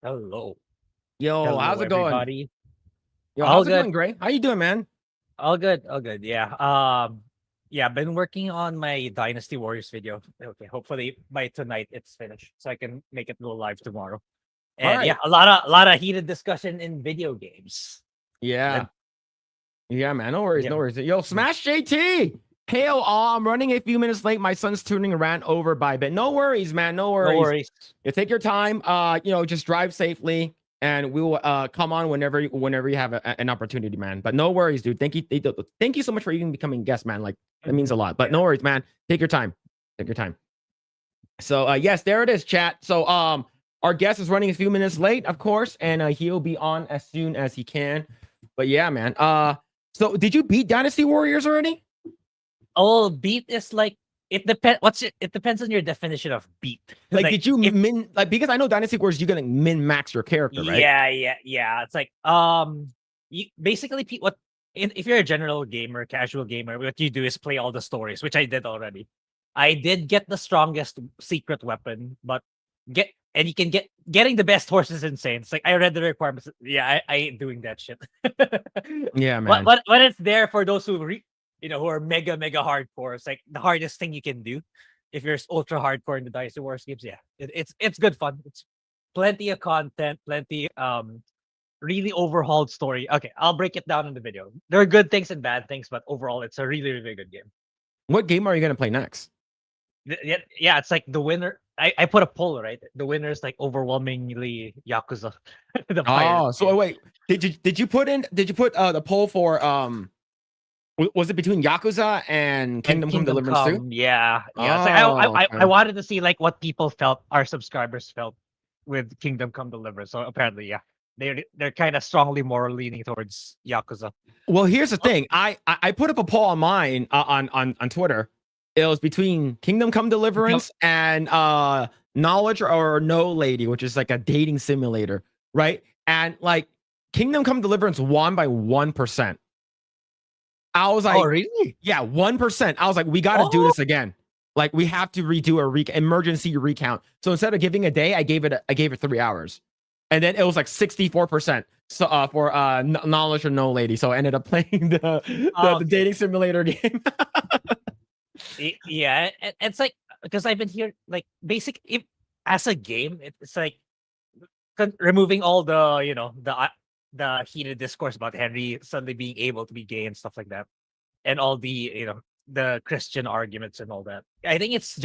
Hello. Yo, Hello, how's it going? everybody. Yo, All how's it good. going, Grae? How you doing, man? All good. All good. Yeah. Yeah, been working on my Dynasty Warriors video. Okay, hopefully by tonight it's finished so I can make it go live tomorrow. All And yeah, right. a lot of heated discussion in video games. Yeah. Then Yeah, man. No worries, yeah. no worries. Yo, SmashJT! Hail all. I'm running a few minutes late. My son's tuning ran over by a bit. No worries, man. No No worries. worries. You take your time. Just drive safely, and we will come on whenever you have an opportunity, man. But no worries, dude. Thank you so much for even becoming a guest, man. Like that means a lot. But Yeah. no worries, man. Take your time. Take your time. So yes, there it is, chat. So our guest is running a few minutes late, of course, and he'll be on as soon as he can. But yeah, man. So did you beat Dynasty Warriors already? Oh, beat is like it depends. It depends on your definition of beat. Like, did you if min like because I know Dynasty Warriors, you gonna min max your character, right? yeah. It's like you basically if you're a general gamer, casual gamer, what you do is play all the stories, which I did already. I did get the strongest secret weapon, but you can getting the best horse is insane. It's like I read the requirements. Yeah, I ain't doing that shit. Yeah, man. But it's there for those who who are mega hardcore. It's like the hardest thing you can do if you're ultra hardcore in the Dynasty Wars games. Yeah, it's good fun. It's plenty of content, plenty really overhauled story. Okay, I'll break it down in the video. There are good things and bad things, but overall, it's a really good game. What game are you gonna play next? Yeah, it's like the winner. I put a poll, right? The winner is like overwhelmingly Yakuza. The pirate. Oh, so wait, did you put the poll for was it between Yakuza and Kingdom Come Deliverance 2? Yeah. It's like I Okay. wanted to see like what people felt, our subscribers felt with Kingdom Come Deliverance. So apparently, yeah, they're kind of strongly more leaning towards Yakuza. Well, here's the thing. I put up a poll on mine on Twitter. It was between Kingdom Come Deliverance and Knowledge or No Lady, which is like a dating simulator, right? And like Kingdom Come Deliverance won by 1%. I was like, oh really? Yeah, 1%. I was like, we got to do this again. Like we have to redo a emergency recount. So instead of giving a day, I gave it 3 hours, and then it was like 64%. So for Knowledge or No Lady. So I ended up playing the dating simulator game. Yeah, it's like because I've been here like as a game, it's like removing all the heated discourse about Henry suddenly being able to be gay and stuff like that, and all the the Christian arguments and all that. I think it's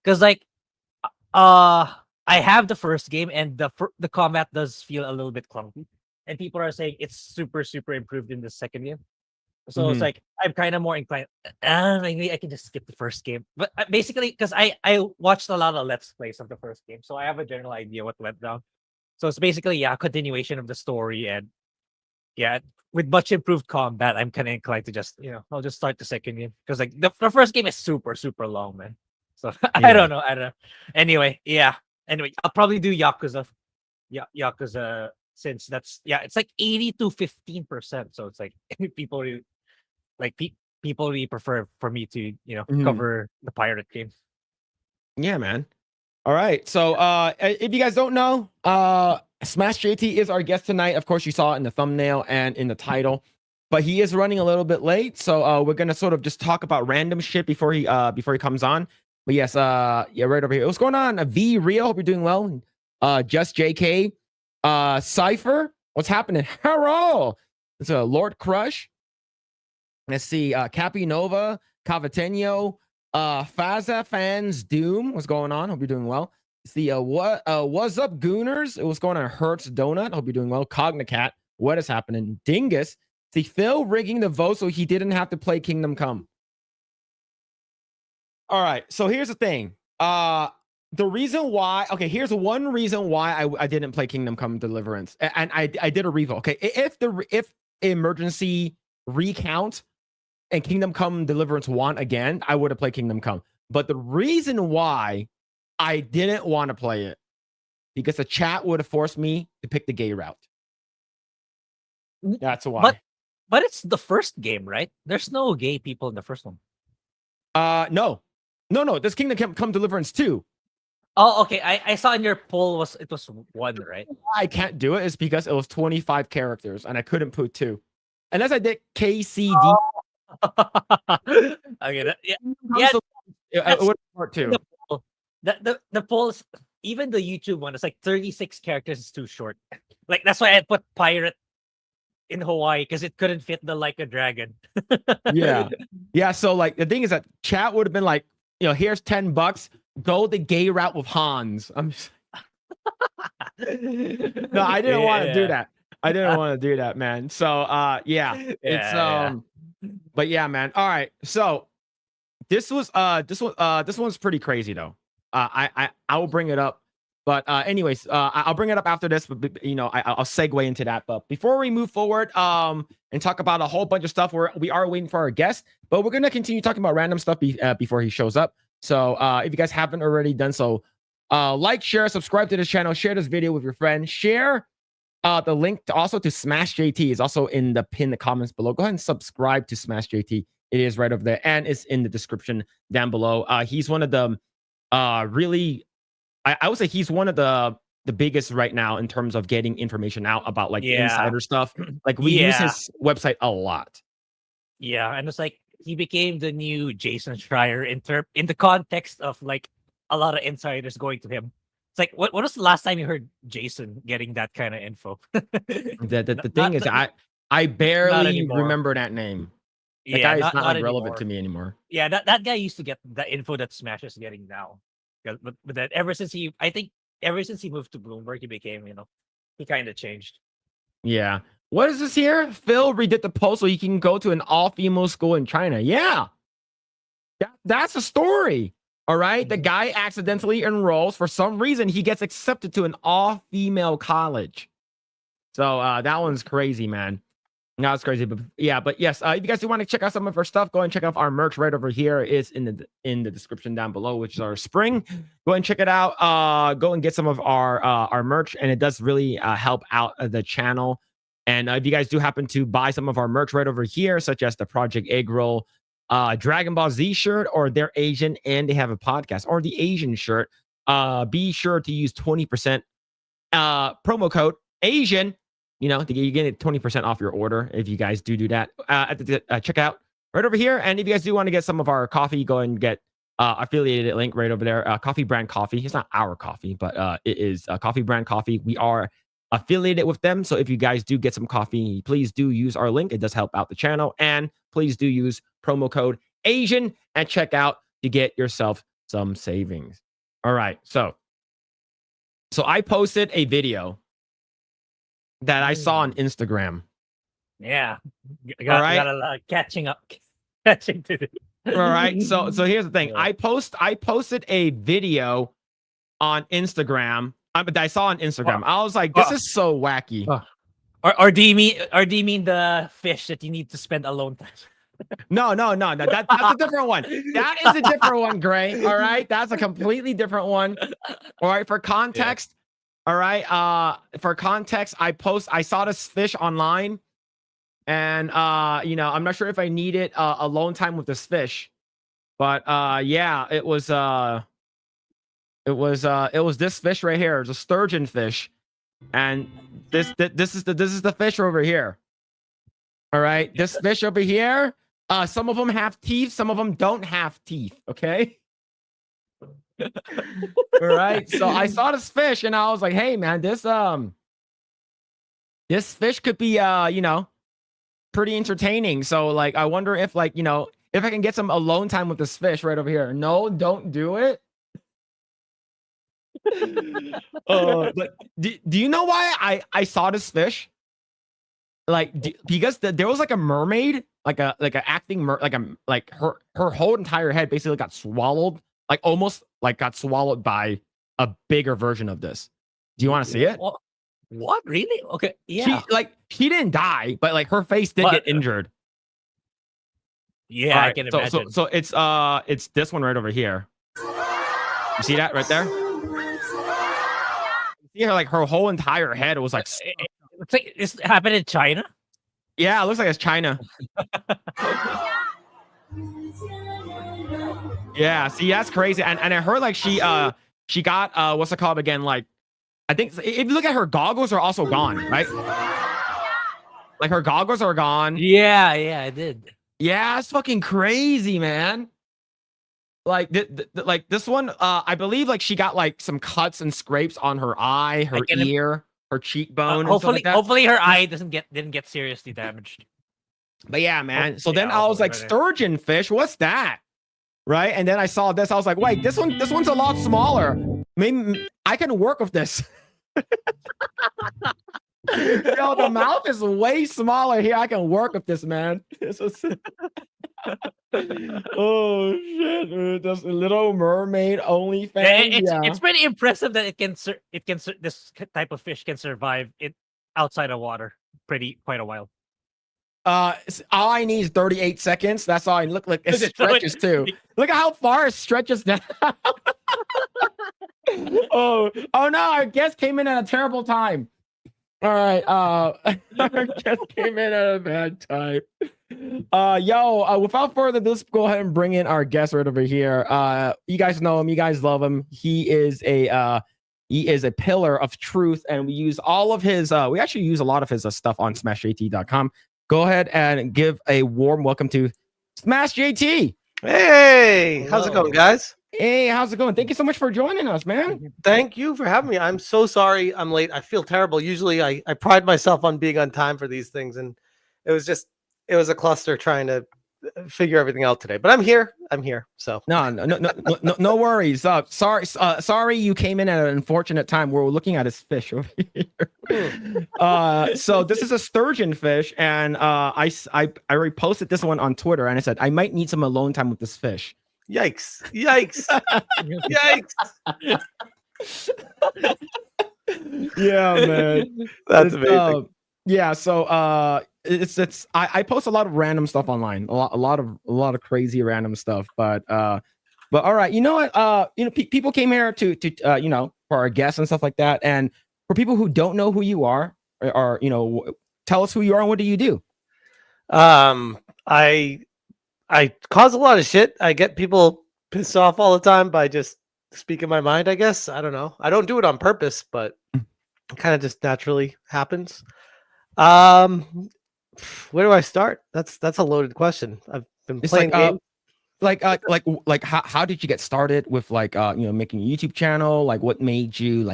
because like I have the first game and the combat does feel a little bit clunky, and people are saying it's super improved in the second game. So it's like I'm kind of more inclined. Maybe I can just skip the first game, but basically because I watched a lot of let's plays of the first game, so I have a general idea what went down. So it's basically a continuation of the story, and yeah, with much improved combat, I'm kind of inclined to just I'll just start the second game because like the first game is super long, man. So I don't know. Anyway, yeah. Anyway, I'll probably do Yakuza. Yeah, Yakuza since it's like 80 to 15%. So it's like people really people really prefer for me to cover the pirate game. Yeah, man. All right. So if you guys don't know, SmashJT is our guest tonight. Of course, you saw it in the thumbnail and in the title, but he is running a little bit late. So we're gonna sort of just talk about random shit before he comes on. But yes, right over here. What's going on? V Real, hope you're doing well. Just JK, Cypher, what's happening? Hello. It's a Lord Crush. Let's see, Cappy Nova, Cavatenio, Faza Fans Doom. What's going on? Hope you're doing well. See, what's up, Gooners? What's going on? Hertz Donut. Hope you're doing well. Cognicat. What is happening? Dingus. See, Phil rigging the vote so he didn't have to play Kingdom Come. All right. So here's the thing. The reason why. Okay, here's one reason why I didn't play Kingdom Come Deliverance, and I did a revote. Okay, if emergency recount and Kingdom Come Deliverance won again, I would have played Kingdom Come. But the reason why I didn't want to play it, because the chat would have forced me to pick the gay route. That's why. But it's the first game, right? There's no gay people in the first one. No. There's Kingdom Come Deliverance 2. Oh, okay. I saw in your poll it was 1, right? I can't do it is because it was 25 characters and I couldn't put 2. Unless I did KCD. Okay, yeah, It that's would part the 2. poll. The polls, even the YouTube one, it's like 36 characters is too short. Like that's why I put pirate in Hawaii because it couldn't fit the like a dragon. Yeah. Yeah. So like the thing is that chat would have been like, here's $10. Go the gay route with Hans. I'm just no, I didn't want to do that. I didn't want to do that, man. So yeah. It's but yeah, man. All right. So this one's pretty crazy though. I will bring it up. But anyways, I'll bring it up after this. But I'll segue into that. But before we move forward, and talk about a whole bunch of stuff, we are waiting for our guest. But we're gonna continue talking about random stuff before he shows up. So if you guys haven't already done so, like, share, subscribe to this channel, share this video with your friends, share the link also to SmashJT is also in the pinned comments below. Go ahead and subscribe to SmashJT. It is right over there, and it's in the description down below. He's one of the really. I would say he's one of the biggest right now in terms of getting information out about like insider stuff. Like we use his website a lot. Yeah, and it's like he became the new Jason Schreier in the context of like a lot of insiders going to him. It's like what was the last time you heard Jason getting that kind of info? The thing is, I barely remember that name. That guy is not like relevant to me anymore. Yeah, that guy used to get the info that Smash is getting now. But that ever since he moved to Bloomberg, he became, he kind of changed. Yeah. What is this here? Phil redid the post so he can go to an all-female school in China. Yeah. That's a story. All right. The guy accidentally enrolls. For some reason, he gets accepted to an all-female college. So that one's crazy, man. No, it's crazy, but yeah, but yes, if you guys do want to check out some of our stuff, go and check out our merch right over here. It's in the description down below, which is our spring. Go and check it out. Go and get some of our merch, and it does really help out the channel. And if you guys do happen to buy some of our merch right over here, such as the Project Eggroll, Dragon Ball Z shirt, or they're Asian and they have a podcast, or the Asian shirt, be sure to use 20% promo code Asian. You get 20% off your order if you guys do that at the checkout right over here. And if you guys do want to get some of our coffee, go and get affiliated link right over there. Coffee Brand Coffee. It's not our coffee, but it is Coffee Brand Coffee. We are affiliated with them. So if you guys do get some coffee, please do use our link. It does help out the channel. And please do use promo code Asian at checkout to get yourself some savings. All right. So I posted a video that I saw on Instagram. Yeah. Got a lot catching to do. All right. So here's the thing. I posted a video on Instagram. I saw on Instagram. I was like, this is so wacky. Or do you mean the fish that you need to spend alone time? No. That's a different one. That is a different one, Grae. All right. That's a completely different one. All right. For context. Yeah. All right. For context, I saw this fish online, and I'm not sure if I needed alone time with this fish, but yeah, it was this fish right here. It's a sturgeon fish, and this is the fish over here. All right, this fish over here. Some of them have teeth, some of them don't have teeth. Okay. All right, so I saw this fish and I was like, hey man, this fish could be pretty entertaining. So like I wonder if if I can get some alone time with this fish right over here. No, don't do it. But do you know why I saw this fish? Because there was like a mermaid, like an acting like her whole entire head basically got swallowed. Like almost like got swallowed by a bigger version of this. Do you want to see it? What? Really? Okay. Yeah. She didn't die, but like her face did get injured. Yeah, right, I can imagine. So it's this one right over here. You see that right there? You see her her whole entire head was like. Looks like this happened in China. Yeah, it looks like it's China. Yeah, see, that's crazy. And I heard she she got what's it called again? Like, I think if you look at her goggles are also gone, right? Like her goggles are gone. Yeah, I did. Yeah, it's fucking crazy, man. Like, like this one, I believe like she got like some cuts and scrapes on her eye, her ear, her cheekbone, and stuff like that. Hopefully her eye didn't get seriously damaged. But yeah, man. So then I was like, sturgeon fish, what's that? Right? And then I saw this. I was like, wait, this one's a lot smaller. Maybe I can work with this. Yo, the mouth is way smaller here. I can work with this, man. This is oh shit! This Little Mermaid OnlyFans. It's pretty impressive that this type of fish can survive it outside of water quite a while. All I need is 38 seconds. That's all I look like. It stretches too. Look at how far it stretches down. oh no! Our guest came in at a terrible time. All right, our guest came in at a bad time. Without further ado, let's go ahead and bring in our guest right over here. You guys know him. You guys love him. He is a pillar of truth, and we use all of his. We actually use a lot of his stuff on SmashJT.com. Go ahead and give a warm welcome to SmashJT. Hey, how's it going, guys? Hey, how's it going? Thank you so much for joining us, man. Thank you for having me. I'm so sorry I'm late. I feel terrible. Usually I pride myself on being on time for these things, and it was a cluster trying to figure everything out today. But I'm here. So no worries. Sorry you came in at an unfortunate time. We're looking at his fish over here. So this is a sturgeon fish, and I reposted this one on Twitter, and I said I might need some alone time with this fish. Yikes! Yeah, man. That's amazing. Yeah, so I post a lot of random stuff online, a lot of crazy random stuff, but all right, you know what, people came here to for our guests and stuff like that, and for people who don't know who you are, or tell us who you are and what do you do. I cause a lot of shit. I get people pissed off all the time by just speaking my mind, I guess. I don't know. I don't do it on purpose, but it kind of just naturally happens. Where do I start? That's a loaded question. I've been playing games. How did you get started with making a YouTube channel? Like what made you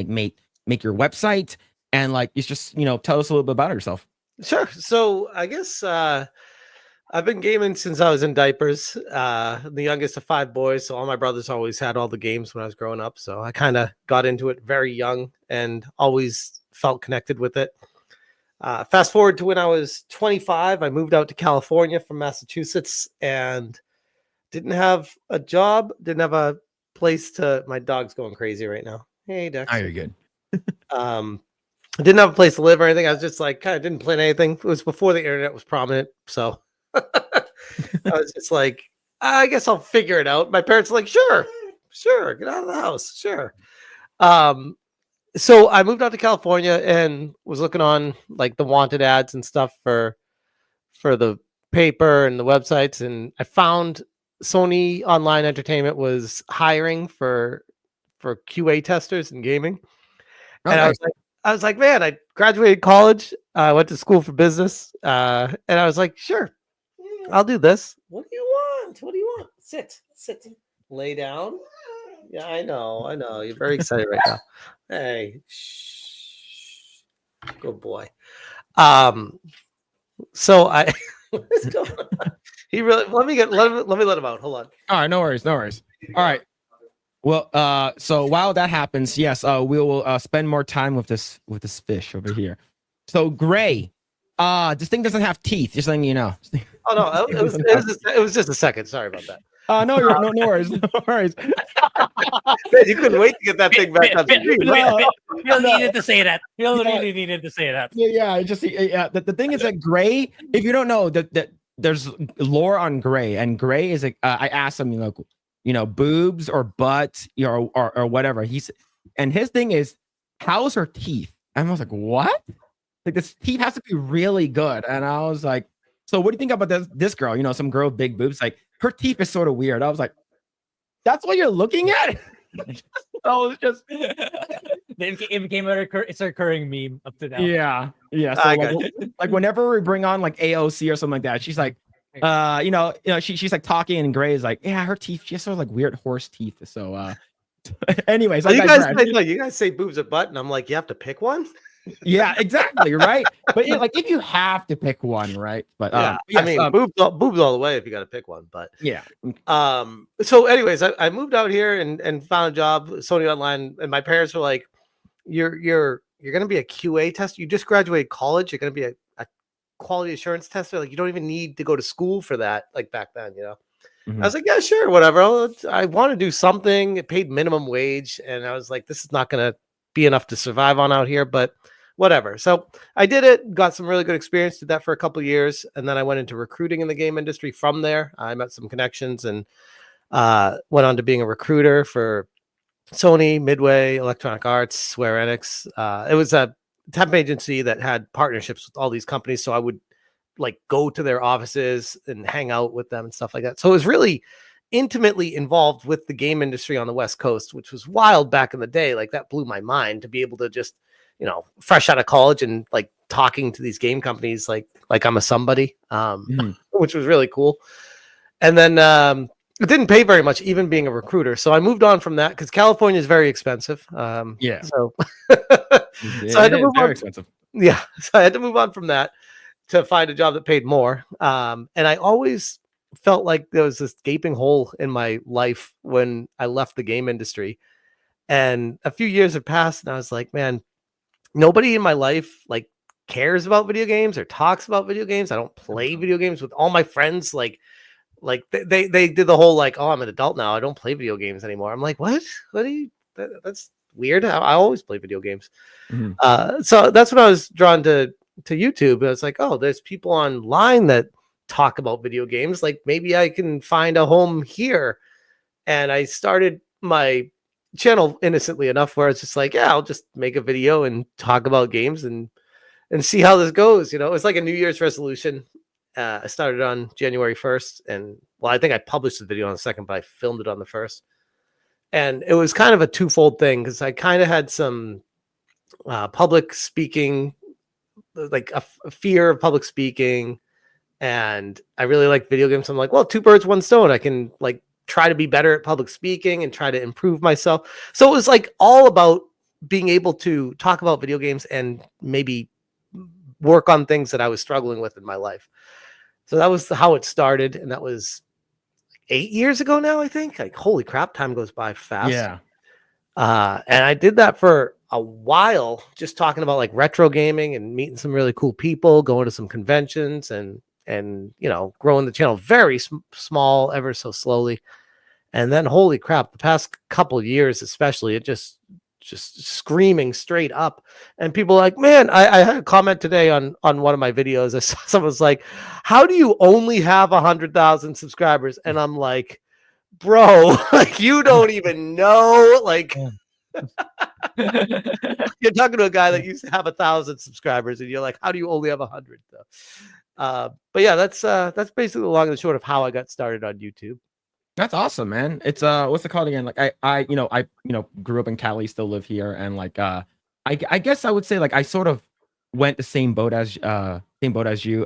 make your website? And it's just tell us a little bit about yourself. Sure. So I guess I've been gaming since I was in diapers. The youngest of 5 boys, so all my brothers always had all the games when I was growing up. So I kind of got into it very young and always felt connected with it. Fast forward to when I was 25, I moved out to California from Massachusetts and didn't have a job, didn't have a place to. My dog's going crazy right now. Hey, Dex. Oh, you're good. I didn't have a place to live or anything. I was just kind of didn't plan anything. It was before the internet was prominent, so I was just like, I guess I'll figure it out. My parents were like, sure, get out of the house, sure. So I moved out to California and was looking on the wanted ads and stuff for the paper and the websites, and I found Sony Online Entertainment was hiring for QA testers in gaming. Okay. And I was like, man, I graduated college. I went to school for business, and I was like, sure, I'll do this. What do you want? Sit, lay down. Yeah, I know. You're very excited right now. Hey, shh. Good boy. So I what's going on? He really let me let him out. Hold on. All right, no worries. All right. Well, so while that happens, yes, we will spend more time with this fish over here. So Grae, this thing doesn't have teeth, just letting you know. Oh no, it was just a second. Sorry about that. No worries. Man, you couldn't wait to get that thing back on the screen. Phil needed to say that. Phil really needed to say that. Yeah. The thing is that Grae, if you don't know, that there's lore on Grae, and Grae is I asked him, boobs or butt, or whatever. And his thing is, how's her teeth? And I was like, what? This teeth has to be really good. And I was like, so what do you think about this girl? Some girl with big boobs, her teeth is sort of weird. I was like, that's what you're looking at? was just It became it's a recurring meme up to now. yeah. So I like, got like whenever we bring on like AOC or something like that, she's like, she's like talking, and Grae is like, yeah, her teeth, she has sort of like weird horse teeth. So anyways, Well, I you guys digress. say, no, you guys say boobs or butt, and I'm like, you have to pick one. Yeah, exactly, right. But like if you have to pick one, right? But Yeah, yes, I mean, boobs all the way if you got to pick one. But yeah. so anyways, I moved out here and found a job, Sony Online, and my parents were like, you're gonna be a QA tester. You just graduated college. You're gonna be a quality assurance tester. Like you don't even need to go to school for that. Like back then, you know. I was like, yeah, sure, whatever. I want to do something. It paid minimum wage, and I was like, this is not gonna be enough to survive on out here, but whatever. So I did it, got some really good experience, did that for a couple of years, and then I went into recruiting in the game industry. From there, I met some connections and went on to being a recruiter for Sony, Midway, Electronic Arts, Square Enix. It was a temp agency that had partnerships with all these companies, so I would like go to their offices and hang out with them and stuff like that. So it was really intimately involved with the game industry on the West Coast, which was wild back in the day. Like that blew my mind to be able to just, fresh out of college and like talking to these game companies like I'm a somebody, which was really cool. And then it didn't pay very much, even being a recruiter. So I moved on from that because California is very expensive. Yeah. So, So I had to move on. expensive. Yeah. So I had to move on from that to find a job that paid more. And I always felt like there was this gaping hole in my life when I left the game industry. And a few years had passed, and I was like, man, nobody in my life like cares about video games or talks about video games. I don't play video games with all my friends. Like they did the whole like, oh, I'm an adult now, I don't play video games anymore. I'm like, what do you? That's weird. I always play video games. So that's when I was drawn to YouTube. I was like, oh, there's people online that talk about video games. Like maybe I can find a home here. And I started my channel innocently enough where it's just like, yeah, I'll just make a video and talk about games and see how this goes. It's like a New Year's resolution. I started on January 1st, and I think I published the video on the 2nd, but I filmed it on the 1st. And it was kind of a twofold thing because I kind of had some public speaking, like a fear of public speaking, and I really like video games. So I'm like, well, two birds, one stone. I can like try to be better at public speaking and try to improve myself. So it was like all about being able to talk about video games and maybe work on things that I was struggling with in my life. So that was how it started. And that was 8 years ago now, I think. Like, holy crap, time goes by fast. Yeah. And I did that for a while, just talking about like retro gaming and meeting some really cool people, going to some conventions and growing the channel very small, ever so slowly. And then holy crap, the past couple of years, especially, it just screaming straight up. And people are like, man, I had a comment today on one of my videos. Someone was like, how do you only have 100,000 subscribers? And I'm like, bro, like you don't even know. Like you're talking to a guy that used to have 1,000 subscribers, and you're like, how do you only have 100? But yeah, that's basically the long and the short of how I got started on YouTube. That's awesome, man. It's what's it called again? Like I grew up in Cali, still live here, and like I guess I would say like I sort of went the same boat as you.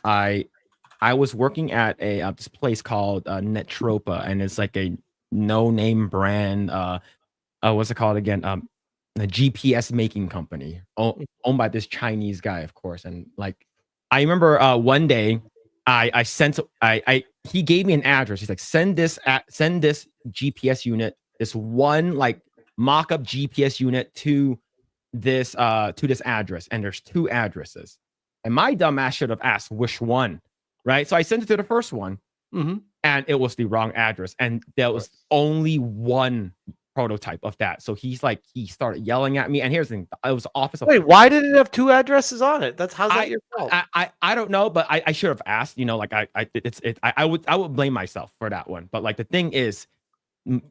I was working at a this place called Netropa, and it's like a no-name brand. What's it called again? A GPS making company owned by this Chinese guy, of course. And like I remember one day he gave me an address. He's like, send this GPS unit, this one like mock-up GPS unit to this address. And there's two addresses. And my dumb ass should have asked which one, right? So I sent it to the first one, and it was the wrong address. And there was only one prototype of that. So he started yelling at me. And here's the thing, it was the office of— Wait, why did it have two addresses on it? How's that your fault? I don't know, but I should have asked, like I would blame myself for that one. But like the thing is,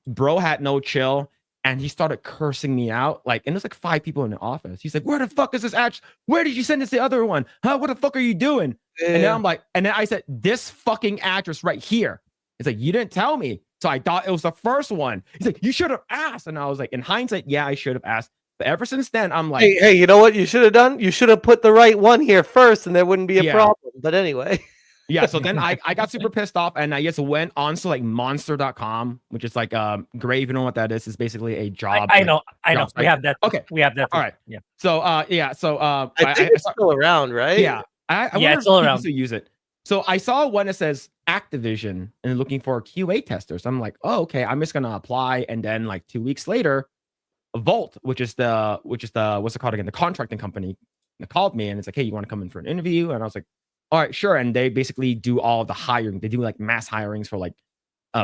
bro had no chill, and he started cursing me out. Like, and there's like 5 people in the office. He's like, where the fuck is this address? Where did you send this to the other one? Huh? What the fuck are you doing? Yeah. And then I'm like, and then I said, this fucking address right here. It's like, you didn't tell me. So I thought it was the first one. He's like, you should have asked. And I was like, in hindsight, yeah, I should have asked. But ever since then, I'm like, Hey, you know what you should have done? You should have put the right one here first, and there wouldn't be a problem. But anyway. Yeah, so then I got super pissed off, and I just went on to like monster.com, which is like Grae, if you know what that is basically a job. I know. job We site. have that. Okay. We have that. All right. Yeah. So I think it's still around, right? Yeah. I wonder it's still if around. people still use it. So I saw one that says Activision and looking for QA testers. I'm like, oh, okay, I'm just gonna apply. And then like 2 weeks later, Volt, which is the what's it called again? The contracting company called me and it's like, hey, you want to come in for an interview? And I was like, all right, sure. And they basically do all the hiring. They do like mass hirings for like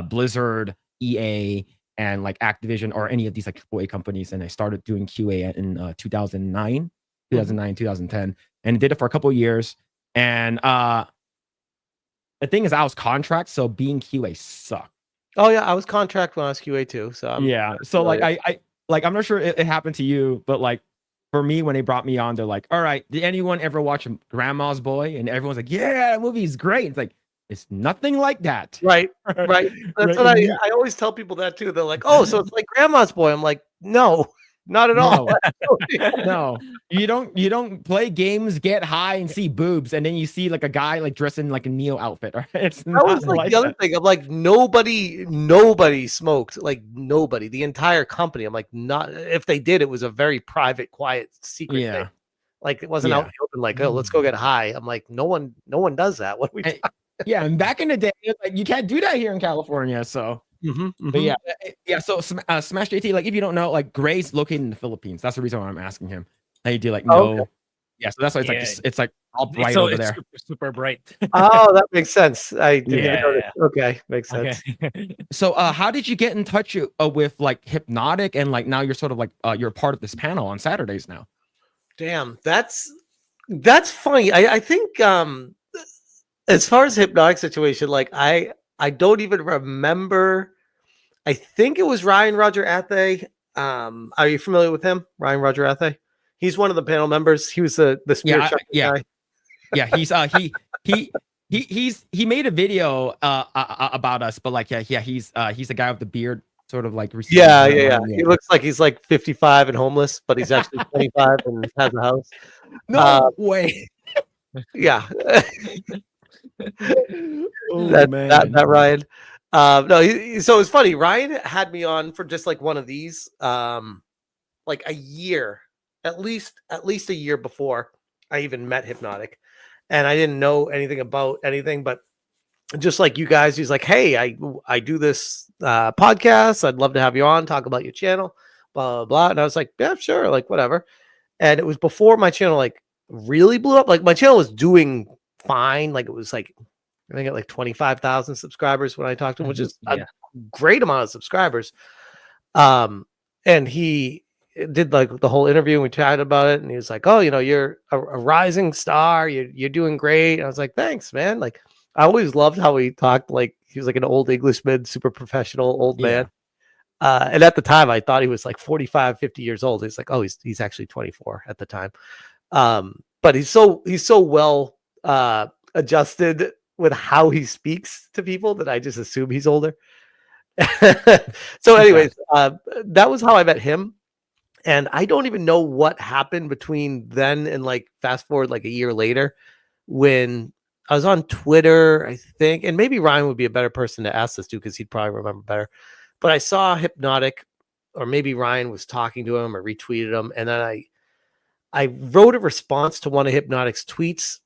Blizzard, EA, and like Activision or any of these like AAA companies. And I started doing QA in 2009, 2010, and did it for a couple of years. And the thing is, I was contract, so being QA sucked. Oh yeah, I was contract when I was QA too. So so like I I'm not sure it happened to you, but like for me, when they brought me on, they're like, all right, did anyone ever watch Grandma's Boy? And everyone's like, yeah, that movie's great. It's like, it's nothing like that. Right. That's what I always tell people that too. They're like, oh, so it's like Grandma's Boy. I'm like, no, not at all. No, you don't play games, get high, and see boobs, and then you see like a guy like dressed in like a Neo outfit. Right? It's that was like the other thing. I'm like, nobody smoked, like nobody, the entire company. I'm like, not if they did, it was a very private, quiet, secret thing. Like it wasn't out in the open. Like, oh, let's go get high. I'm like, no one does that. What are we talking? Yeah, and back in the day, like you can't do that here in California. So. But yeah. So SmashJT, like if you don't know, like Grae's located in the Philippines. That's the reason why I'm asking him. They do like no. Okay. Yeah, so that's why it's like all bright over there. Super bright. Oh, that makes sense. Okay, makes sense. Okay. So how did you get in touch with like Hypnotic and like now you're sort of like you're part of this panel on Saturdays now? Damn, that's funny. I think as far as Hypnotic situation, like I don't even remember. I think it was Ryan Roger Athe. Are you familiar with him? Ryan Roger Athe? He's one of the panel members. He was the spirit guy. Yeah, he made a video about us, but like he's the guy with the beard, sort of like yeah. He looks like he's like 55 and homeless, but he's actually 25 and has a house. No way. Yeah. Man. That Ryan. No, so it's funny. Ryan had me on for just like one of these, like a year, at least a year before I even met Hypnotic, and I didn't know anything about anything, but just like you guys, he's like, hey, I do this podcast. I'd love to have you on, talk about your channel, blah blah blah. And I was like, yeah, sure, like whatever. And it was before my channel like really blew up. Like my channel was doing fine. Like it was like I think at like 25,000 subscribers when I talked to him, which is a great amount of subscribers. And he did like the whole interview and we chatted about it. And he was like, oh, you're a rising star. You're doing great. And I was like, thanks, man. Like I always loved how he talked. Like he was like an old Englishman, super professional old man. And at the time I thought he was like 45, 50 years old. He's like, oh, he's actually 24 at the time. But he's so well adjusted with how he speaks to people that I just assume he's older. So anyways, that was how I met him. And I don't even know what happened between then and like fast forward like a year later when I was on Twitter, I think, and maybe Ryan would be a better person to ask this to because he'd probably remember better. But I saw Hypnotic, or maybe Ryan was talking to him or retweeted him. And then I wrote a response to one of Hypnotic's tweets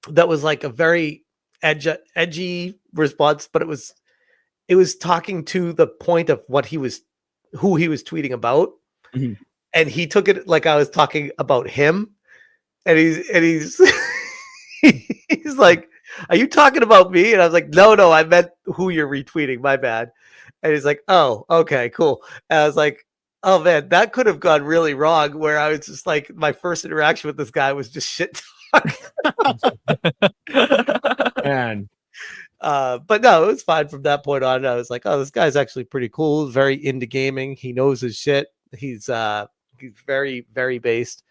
that was like a very edgy response, but it was talking to the point of who he was tweeting about. Mm-hmm. And he took it like I was talking about him. And he's he's like, are you talking about me? And I was like, no, I meant who you're retweeting. My bad. And he's like, oh, okay, cool. And I was like, oh man, that could have gone really wrong. Where I was just like, my first interaction with this guy was just shit talk. Man. But no, it was fine from that point on. I was like, oh, this guy's actually pretty cool. Very into gaming. He knows his shit. He's very, very based.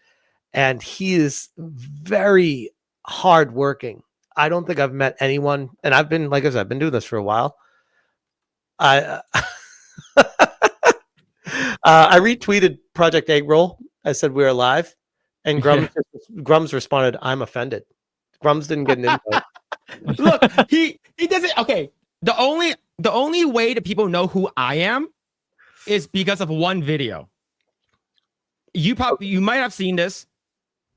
And he is very hardworking. I don't think I've met anyone, and I've been, like I said, I've been doing this for a while. I I retweeted Project Eggroll. I said we were live, and Grums responded, "I'm offended." Grums didn't get an invite. Look, he doesn't. Okay, the only way that people know who I am is because of one video. You might have seen this,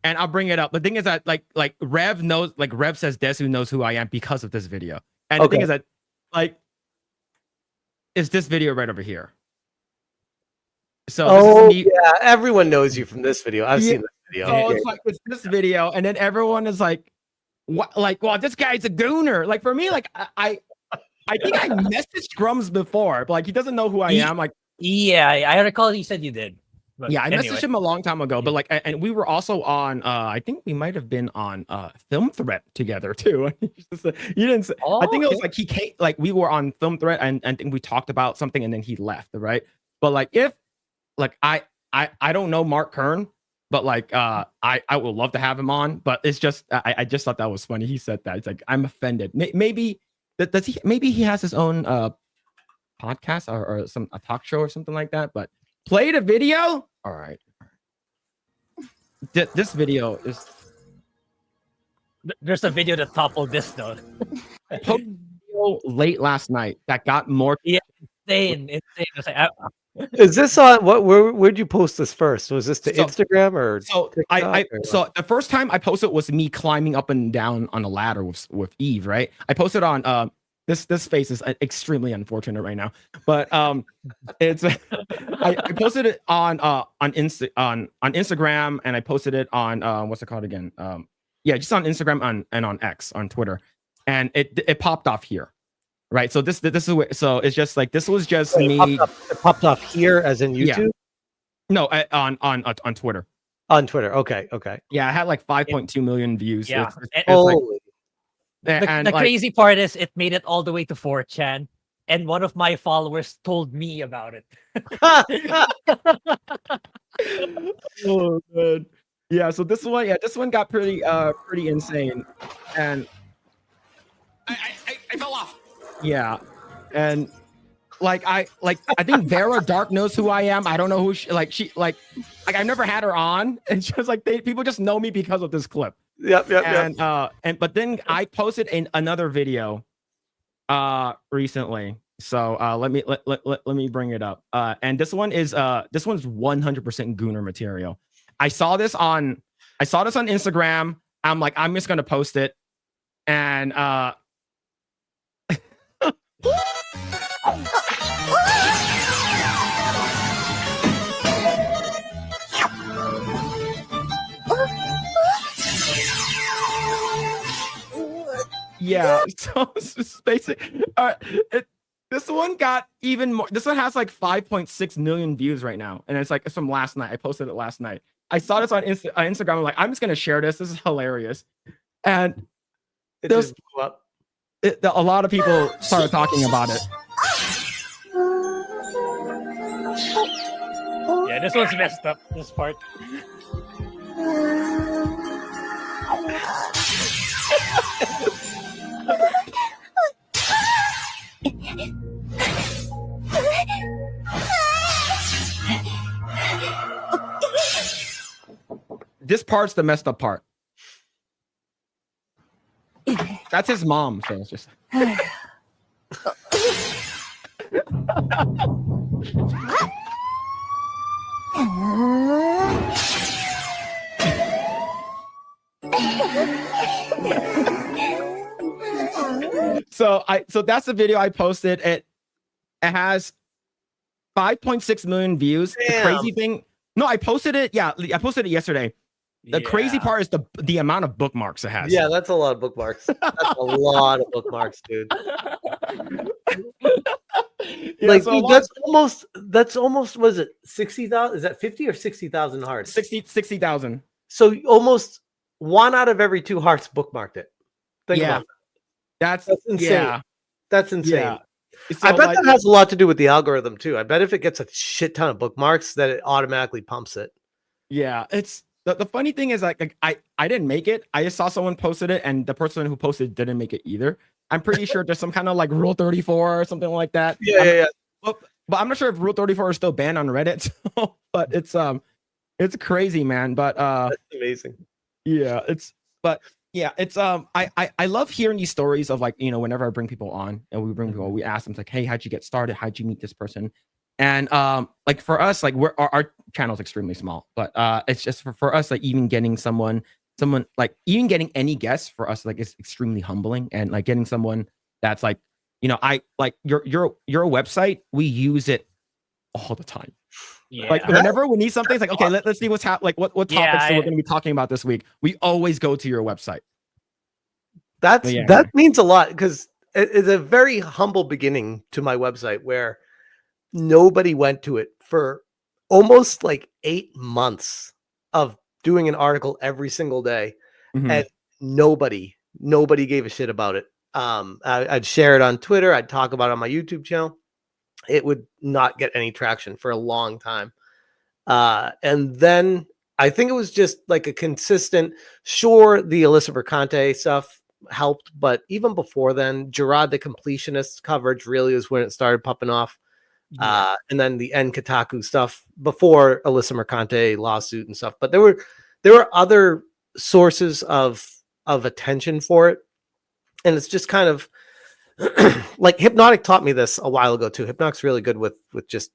and I'll bring it up. The thing is that like Rev knows, like Rev says Desu knows who I am because of this video. And the thing is that like it's this video right over here. So this is me. Yeah, everyone knows you from this video. I've seen this video. So it's like it's this video, and then everyone is like, "What? Like, well, this guy's a gooner." Like for me, like I think I messaged Grums before, but like he doesn't know who I am. Like, yeah, I recall you said you did. But yeah, I messaged him a long time ago, but like, and we were also on. I think we might have been on Film Threat together too. You didn't. Say, I think it was like he came, like we were on Film Threat, and I think we talked about something, and then he left, right? But like, if like I don't know Mark Kern, but like I would love to have him on. But it's just I just thought that was funny. He said that it's like I'm offended. Maybe does he? Maybe he has his own podcast or a talk show or something like that. But play the video. All right. This video is. There's a video that toppled this though. Late last night that got more. Yeah, insane. It's like, is this on what? Where'd you post this first? Was this to Instagram or? So so the first time I posted was me climbing up and down on a ladder with Eve. Right. I posted on This face is extremely unfortunate right now, but it's I posted it on Instagram, and I posted it on what's it called again? Yeah, just on Instagram and on X on Twitter, and it popped off here, right? So this is so it's just like this was just me. It popped off here as in YouTube. Yeah. No, on Twitter. On Twitter, okay. Yeah, I had like 5.2 million views. Yeah. And the crazy part is it made it all the way to 4chan, and one of my followers told me about it. Oh man. Yeah, so this one got pretty insane, and I fell off. Yeah, and I think Vera Dark knows who I am. I don't know who she I've never had her on, and she was like people just know me because of this clip. Yep. But then I posted another video recently. So let me bring it up. And this one's 100% Gooner material. I saw this on Instagram. I'm like, I'm just gonna post it. And yeah, so it's basically this one got even more. This one has like 5.6 million views right now, and it's from last night. I posted it last night. I saw this on Instagram. I'm like, I'm just gonna share this. This is hilarious, and it just blew up. A lot of people started talking about it. Yeah, this one's messed up. This part. This part's the messed up part. That's his mom, so it's just. So that's the video I posted. It has 5.6 million views. Damn. The crazy thing, no, I posted it. Yeah, I posted it yesterday. The crazy part is the amount of bookmarks it has. Yeah, that's a lot of bookmarks. That's a lot of bookmarks, dude. Yeah, like, so dude, that's almost was it 60,000? Is that 50 or 60,000 hearts? 60,000. So almost 1 out of every 2 hearts bookmarked it. Think about that. That's insane. Yeah. That's insane. Yeah. So, I bet that has a lot to do with the algorithm too. I bet if it gets a shit ton of bookmarks, that it automatically pumps it. Yeah, it's the funny thing is like I didn't make it. I just saw someone posted it, and the person who posted didn't make it either. I'm pretty sure there's some kind of like Rule 34 or something like that. Yeah. But I'm not sure if Rule 34 is still banned on Reddit. So, but it's crazy, man. But That's amazing. yeah, it's I love hearing these stories of like, you know, whenever I bring people on and we bring people, we ask them like, hey, how'd you get started? How'd you meet this person? And like for us, like our channel is extremely small, but it's just for us, like even getting someone like even getting any guests for us, like it's extremely humbling. And like getting someone that's like, you know, I like your website, we use it all the time. Yeah. Like whenever we need something, it's like, okay, let's see what's like what topics Yeah, we're going to be talking about this week. We always go to your website. That means a lot, because it's a very humble beginning to my website where nobody went to it for almost like 8 months of doing an article every single day, Mhm. and nobody gave a shit about it. I'd share it on Twitter, I'd talk about it on my YouTube channel. It would not get any traction for a long time. And then I think it was just like a consistent, sure, the Alyssa Mercante stuff helped, but even before then, Gerard the Completionist coverage really is when it started popping off. Yeah. And then the N Kotaku stuff before Alyssa Mercante lawsuit and stuff. But there were other sources of attention for it. And it's just kind of like Hypnotic taught me this a while ago too. Hypnotic's really good with just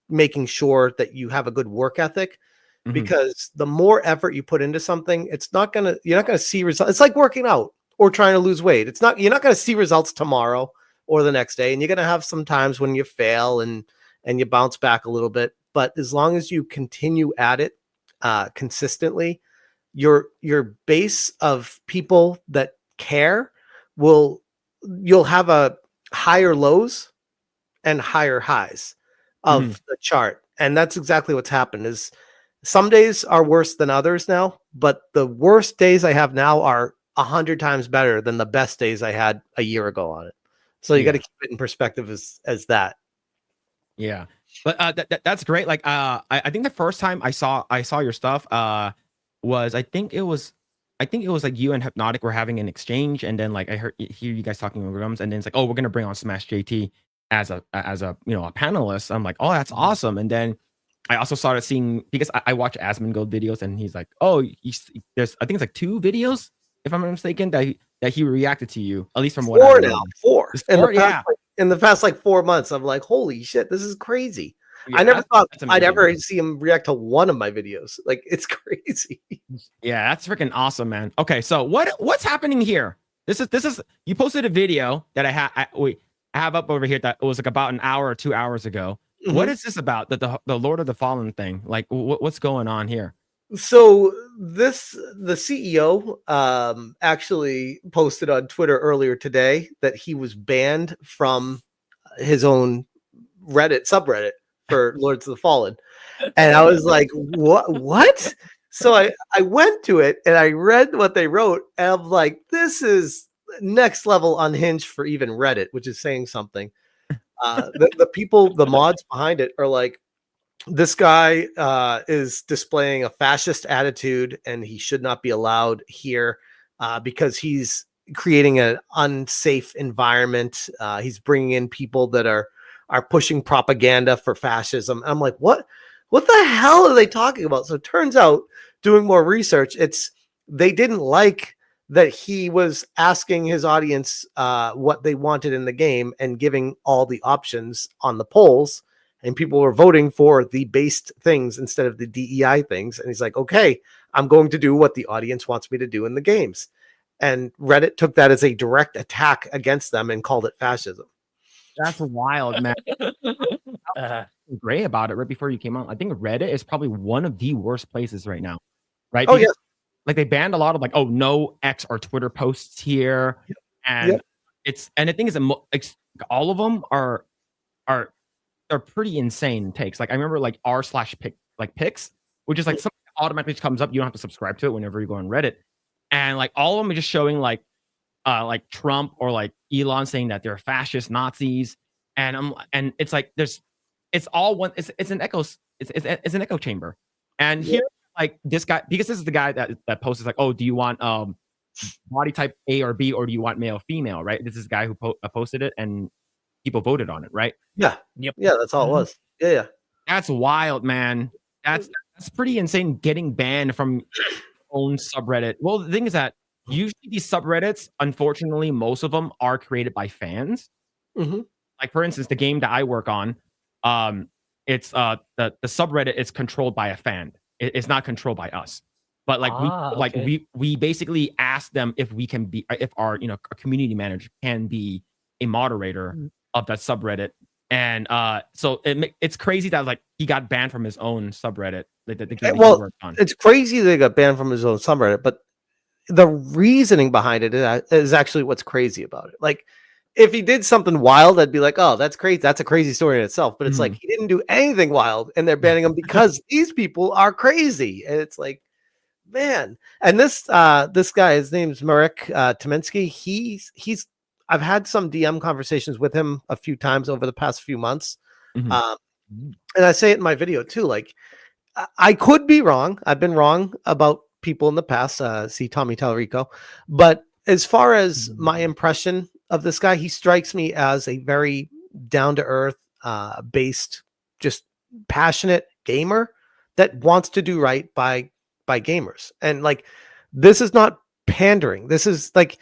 making sure that you have a good work ethic, Mhm. because the more effort you put into something, you're not gonna see results. It's like working out or trying to lose weight. You're not gonna see results tomorrow or the next day, and you're gonna have some times when you fail and you bounce back a little bit. But as long as you continue at it consistently, your base of people that care you'll have a higher lows and higher highs of the chart. And that's exactly what's happened. Is some days are worse than others now, but the worst days I have now are 100 times better than the best days I had a year ago on it. So you got to keep it in perspective as that. Yeah, but that's great. Like, I think the first time I saw your stuff, was I think it was like you and Hypnotic were having an exchange, and then like I hear you guys talking over drums, and then it's like, oh, we're gonna bring on SmashJT as a you know, a panelist. I'm like, oh, that's awesome. And then I also started seeing, because I watch Asmongold videos, and he's like, oh, there's I think it's like 2 videos, if I'm not mistaken, that he reacted to you, at least from what I know. 4 It's in the 4, past, yeah. in the past like 4 months. I'm like, holy shit, this is crazy. Yeah, I never thought that's I'd amazing. ever see him react to one of my videos. Like, it's crazy. Yeah, that's freaking awesome, man. Okay, so what's happening here? This is you posted a video that I have up over here that was like about an hour or 2 hours ago. What is this about? The Lord of the Fallen thing? Like, what's going on here? So the CEO actually posted on Twitter earlier today that he was banned from his own Reddit subreddit for Lords of the Fallen. And I was like, what? So I went to it and I read what they wrote, and I'm like, this is next level unhinged for even Reddit, which is saying something. The people, the mods behind it are like, this guy is displaying a fascist attitude, and he should not be allowed here because he's creating an unsafe environment. He's bringing in people that are pushing propaganda for fascism. I'm like, what the hell are they talking about? So it turns out, doing more research, they didn't like that he was asking his audience what they wanted in the game and giving all the options on the polls, and people were voting for the based things instead of the DEI things. And he's like, okay, I'm going to do what the audience wants me to do in the games. And Reddit took that as a direct attack against them and called it fascism. That's wild, man. Grae about it right before you came on. I think Reddit is probably one of the worst places right now, right? Oh, yeah. Like they banned a lot of like, oh, no X or Twitter posts here, and the thing is, all of them are pretty insane takes. Like I remember like r/pick like picks, which is like something that automatically comes up. You don't have to subscribe to it whenever you go on Reddit, and like all of them are just showing like Trump or like Elon saying that they're fascist Nazis, and it's like it's all one. It's an echo. It's an echo chamber, and here like this guy, because this is the guy that posts like, oh, do you want body type A or B, or do you want male female? Right. This is the guy who posted it, and people voted on it. Right. Yeah. Yep. Yeah, that's all it was. Yeah. That's wild, man. That's pretty insane. Getting banned from your own subreddit. Well, the thing is that usually these subreddits, unfortunately, most of them are created by fans. Like for instance, the game that I work on, it's the subreddit is controlled by a fan. It's not controlled by us. But like we basically ask them if we can be, if our a community manager can be a moderator of that subreddit. And so it's crazy that like he got banned from his own subreddit. The game that he worked on. It's crazy that he got banned from his own subreddit, but the reasoning behind it is actually what's crazy about it. Like, if he did something wild, I'd be like, oh, that's crazy. That's a crazy story in itself. But it's like he didn't do anything wild, and they're banning him because these people are crazy. And it's like, man. And this guy, his name's Marek Taminsky. He's I've had some DM conversations with him a few times over the past few months. And I say it in my video too. Like, I could be wrong. I've been wrong about people in the past. See Tommy Tallarico. But as far as my impression of this guy, he strikes me as a very down-to-earth, based, just passionate gamer that wants to do right by gamers. And like, this is not pandering. This is like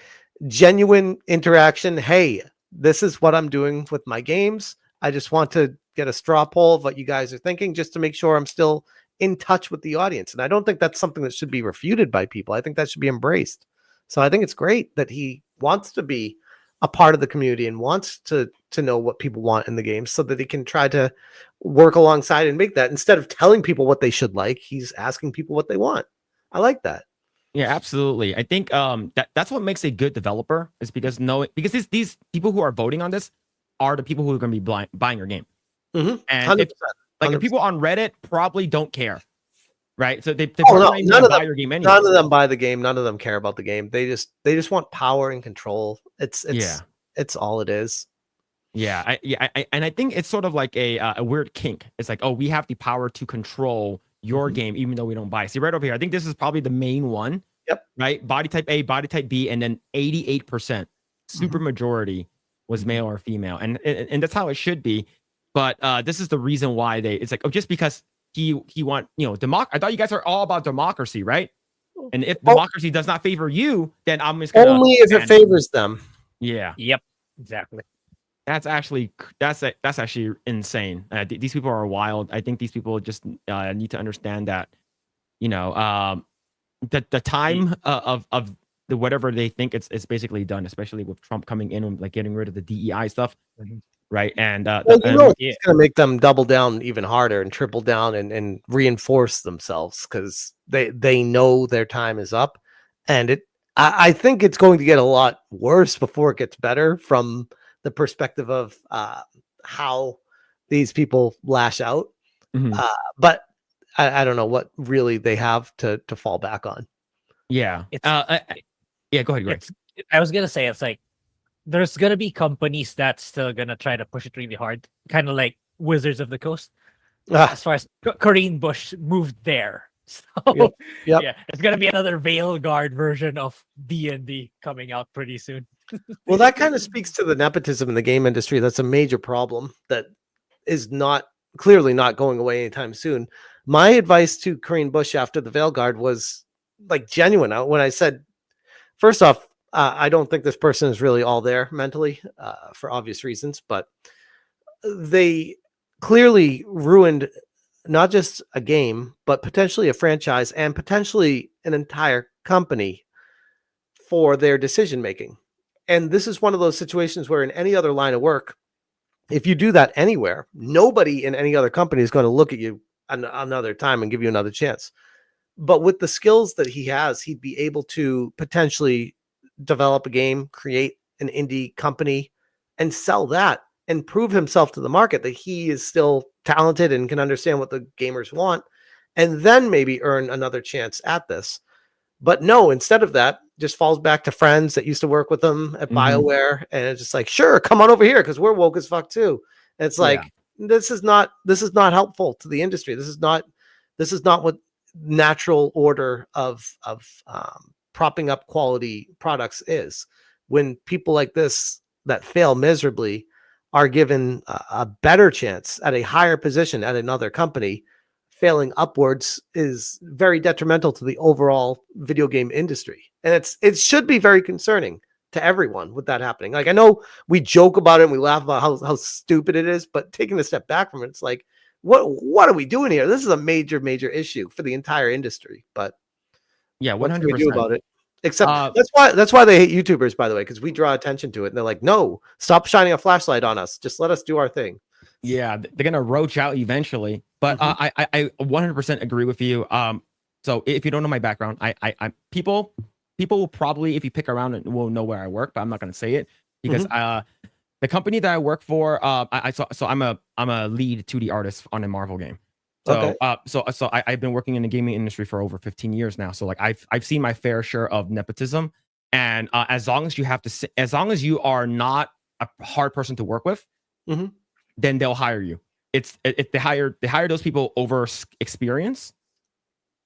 genuine interaction. Hey, this is what I'm doing with my games. I just want to get a straw poll of what you guys are thinking, just to make sure I'm still in touch with the audience. And I don't think that's something that should be refuted by people. I think that should be embraced. So I think it's great that he wants to be a part of the community and wants to know what people want in the game, so that he can try to work alongside and make that, instead of telling people what they should like, he's asking people what they want. I like that. Yeah, absolutely. I think that's what makes a good developer, is because these people who are voting on this are the people who are going to be buying your game. And 100%. Like the people on Reddit probably don't care, right? So they probably none of them buy your game anyway. None of them buy the game. None of them care about the game. They just want power and control. It's all it is. Yeah, and I think it's sort of like a weird kink. It's like, oh, we have the power to control your game, even though we don't buy. See, right over here, I think this is probably the main one. Yep. Right. Body type A, body type B, and then 88%, super majority was male or female, and that's how it should be. But this is the reason why it's like, oh, just because he want I thought you guys are all about democracy, right? And if democracy does not favor you, then I'm just gonna only if it favors them. Yeah. Yep. Exactly. That's actually insane. These people are wild. I think these people just need to understand that, the time of the whatever they think it's basically done, especially with Trump coming in and like getting rid of the DEI stuff, right? And it's going to make them double down even harder and triple down and reinforce themselves, because they know their time is up, and I think it's going to get a lot worse before it gets better, from the perspective of how these people lash out. But I don't know what really they have to fall back on. Yeah. Yeah, go ahead, Greg. I was going to say, it's like, there's going to be companies that's still going to try to push it really hard. Kind of like Wizards of the Coast. As far as Corinne Bush moved there. So yeah, it's going to be another Veilguard version of D&D coming out pretty soon. Well, that kind of speaks to the nepotism in the game industry. That's a major problem that is clearly not going away anytime soon. My advice to Corinne Bush after the Veilguard was like genuine. When I said, first off, I don't think this person is really all there mentally, for obvious reasons, but they clearly ruined not just a game, but potentially a franchise and potentially an entire company for their decision making. And this is one of those situations where in any other line of work, if you do that anywhere, nobody in any other company is going to look at you another time and give you another chance. But with the skills that he has, he'd be able to potentially develop a game, create an indie company, and sell that, and prove himself to the market that he is still talented and can understand what the gamers want, and then maybe earn another chance at this. But no, instead of that, just falls back to friends that used to work with them at BioWare, and it's just like, sure, come on over here because we're woke as fuck too. And it's like, this is not helpful to the industry. This is not what natural order of propping up quality products is. When people like this that fail miserably are given a better chance at a higher position at another company, failing upwards is very detrimental to the overall video game industry. And it should be very concerning to everyone with that happening. Like, I know we joke about it and we laugh about how stupid it is, but taking a step back from it, it's like, what are we doing here? This is a major issue for the entire industry. But Yeah, what can we do 100%. about it? Except that's why they hate YouTubers, by the way, because we draw attention to it, and they're like, no, stop shining a flashlight on us. Just let us do our thing. Yeah, they're gonna roach out eventually. But I 100% agree with you. So if you don't know my background, I people will probably, if you pick around, it will know where I work, but I'm not gonna say it because the company that I work for, so I'm a lead 2D artist on a Marvel game. So I've been working in the gaming industry for over 15 years now. So like I've seen my fair share of nepotism, and as long as you are not a hard person to work with, then they'll hire you. They hire those people over experience.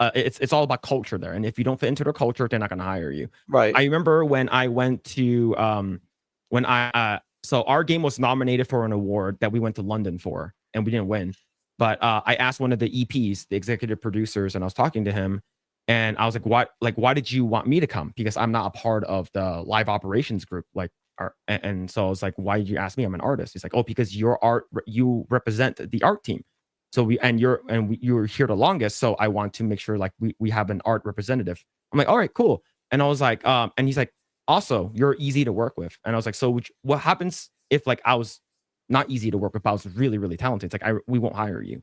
It's all about culture there, and if you don't fit into their culture, they're not going to hire you. Right. I remember when I went to so our game was nominated for an award that we went to London for, and we didn't win. But I asked one of the EPs, the executive producers, and I was talking to him, and I was like, why did you want me to come? Because I'm not a part of the live operations group. And so I was like, why did you ask me? I'm an artist. He's like, oh, because you represent the art team. So you were here the longest. So I want to make sure like we have an art representative. I'm like, all right, cool. And I was like, and he's like, also, you're easy to work with. And I was like, so what happens if like I was not easy to work with, but I was really, really talented? It's like, we won't hire you.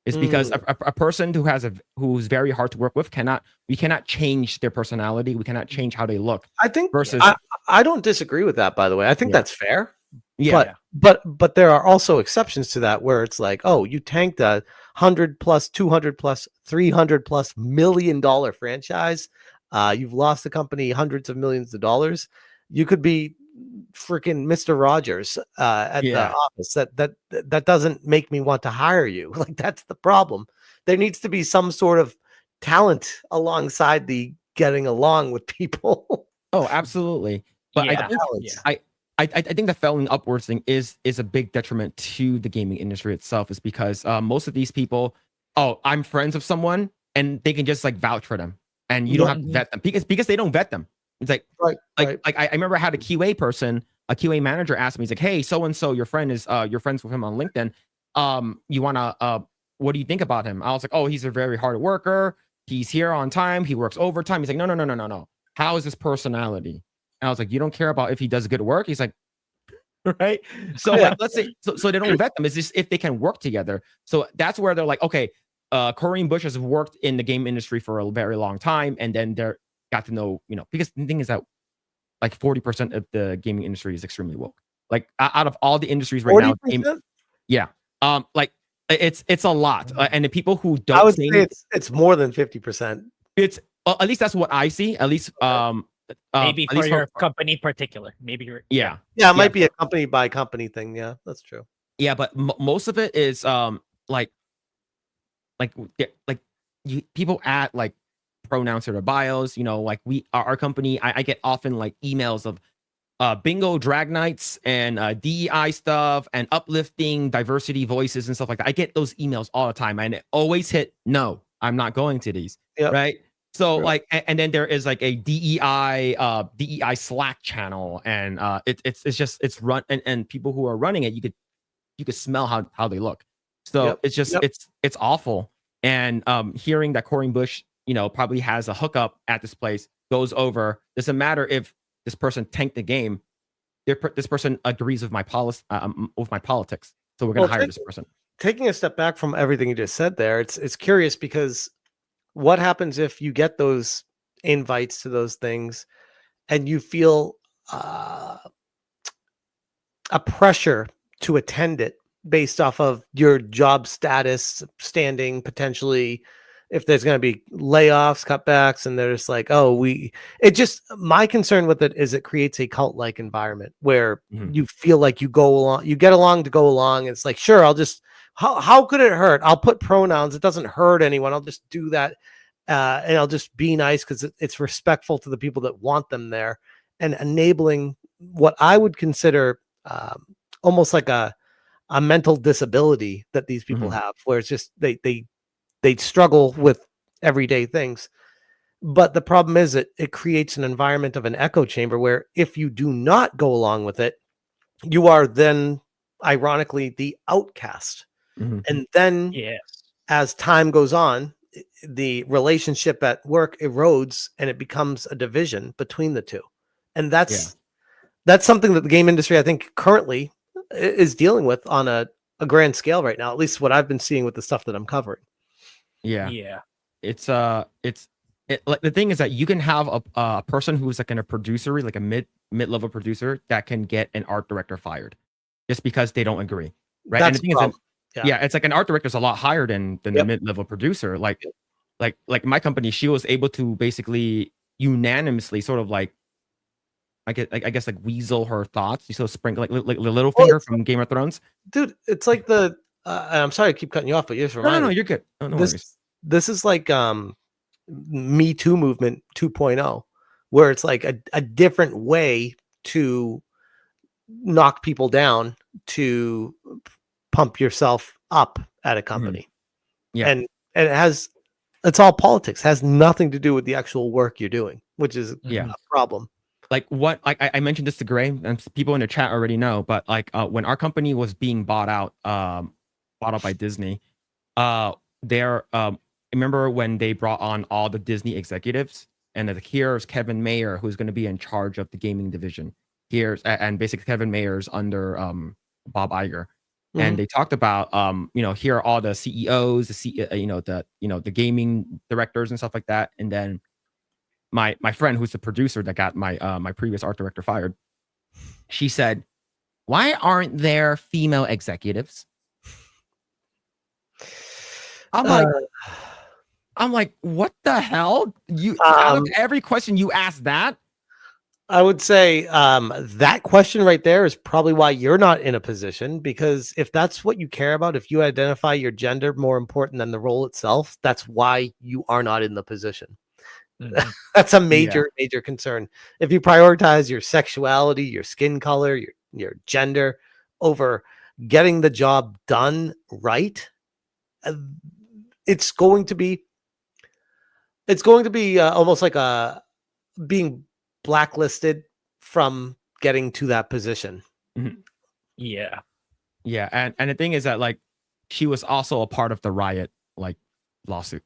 It's because a person who's very hard to work with we cannot change their personality. We cannot change how they look. I think versus I don't disagree with that, by the way. I think that's fair. Yeah. But there are also exceptions to that where it's like, oh, you tanked a $100 plus, $200 plus, $300 plus $1 million franchise. You've lost the company hundreds of millions of dollars. You could be freaking Mr. Rogers at the office. That doesn't make me want to hire you. Like, that's the problem. There needs to be some sort of talent alongside the getting along with people. Oh, absolutely. But I think the failing upwards thing is a big detriment to the gaming industry itself, is because most of these people, I'm friends with someone and they can just like vouch for them, and you don't have to vet them because they don't vet them. It's like, I remember I had a QA manager ask me, he's like, hey, so-and-so, your friend is, you're friends with him on LinkedIn. You want to, what do you think about him? I was like, oh, he's a very hard worker. He's here on time. He works overtime. He's like, no. How is his personality? And I was like, you don't care about if he does good work? He's like, right. So like, let's say, so they don't vet them. It's just if they can work together. So that's where they're like, okay, Corinne Bush has worked in the game industry for a very long time. And then they're got to know, because the thing is that like 40% of the gaming industry is extremely woke. Like out of all the industries right 40%? now, like it's a lot. And the people who don't, I would say it's more than 50%. It's at least that's what I see. At least maybe for your company in particular. Maybe you're it might be a company by company thing. Yeah, that's true. Yeah, but most of it is people add like pronouns to their bios. Like our company, I get often like emails of bingo drag nights and DEI stuff and uplifting diversity voices and stuff like that. I get those emails all the time, and it always hit no, I'm not going to these. Right. So like, and then there is like a DEI Slack channel, and it's run, and people who are running it, you could smell how they look. So it's just it's awful. And hearing that Corinne Bush, probably has a hookup at this place, goes over, doesn't matter if this person tanked the game, this person agrees with my politics, so we're gonna hire this person. Taking a step back from everything you just said there, it's curious, because what happens if you get those invites to those things and you feel a pressure to attend it based off of your job status, standing, potentially if there's going to be layoffs, cutbacks, and they're just like, my concern with it is it creates a cult-like environment where you feel like you get along to go along. It's like, sure, I'll just How could it hurt? I'll put pronouns. It doesn't hurt anyone. I'll just do that. And I'll just be nice because it's respectful to the people that want them there, and enabling what I would consider almost like a mental disability that these people have, where it's just they struggle with everyday things. But the problem is it creates an environment of an echo chamber where if you do not go along with it, you are then ironically the outcast. And then as time goes on, the relationship at work erodes and it becomes a division between the two. And that's something that the game industry, I think, currently is dealing with on a grand scale right now, at least what I've been seeing with the stuff that I'm covering. It's like the thing is that you can have a person who's like in a producer, like a mid-level producer, that can get an art director fired just because they don't agree, right? That's and the thing is that, it's like an art director is a lot higher than the mid-level producer. Like my company, she was able to basically unanimously sort of like I guess like weasel her thoughts. You sort of sprinkle like Littlefinger from Game of Thrones. Dude, it's like the I'm sorry to keep cutting you off, but you just reminded No, you're good. No worries. This is like Me Too movement 2.0, where it's like a different way to knock people down, to pump yourself up at a company. And it's all politics. It has nothing to do with the actual work you're doing, which is a problem. Like what I mentioned this to Grae, and people in the chat already know, but like when our company was being bought out by Disney, remember when they brought on all the Disney executives, and here's Kevin Mayer, who's going to be in charge of the gaming division. And basically Kevin Mayer's under Bob Iger. And they talked about here are all the CEOs, the gaming directors and stuff like that. And then my friend, who's the producer that got my previous art director fired, she said, "Why aren't there female executives?" I'm like, what the hell? You out of every question you ask that? I would say that question right there is probably why you're not in a position, because if that's what you care about, if you identify your gender more important than the role itself, that's why you are not in the position. That's a major concern. If you prioritize your sexuality, your skin color, your gender over getting the job done right, it's going to be almost like being blacklisted from getting to that position. And the thing is that like she was also a part of the Riot lawsuit,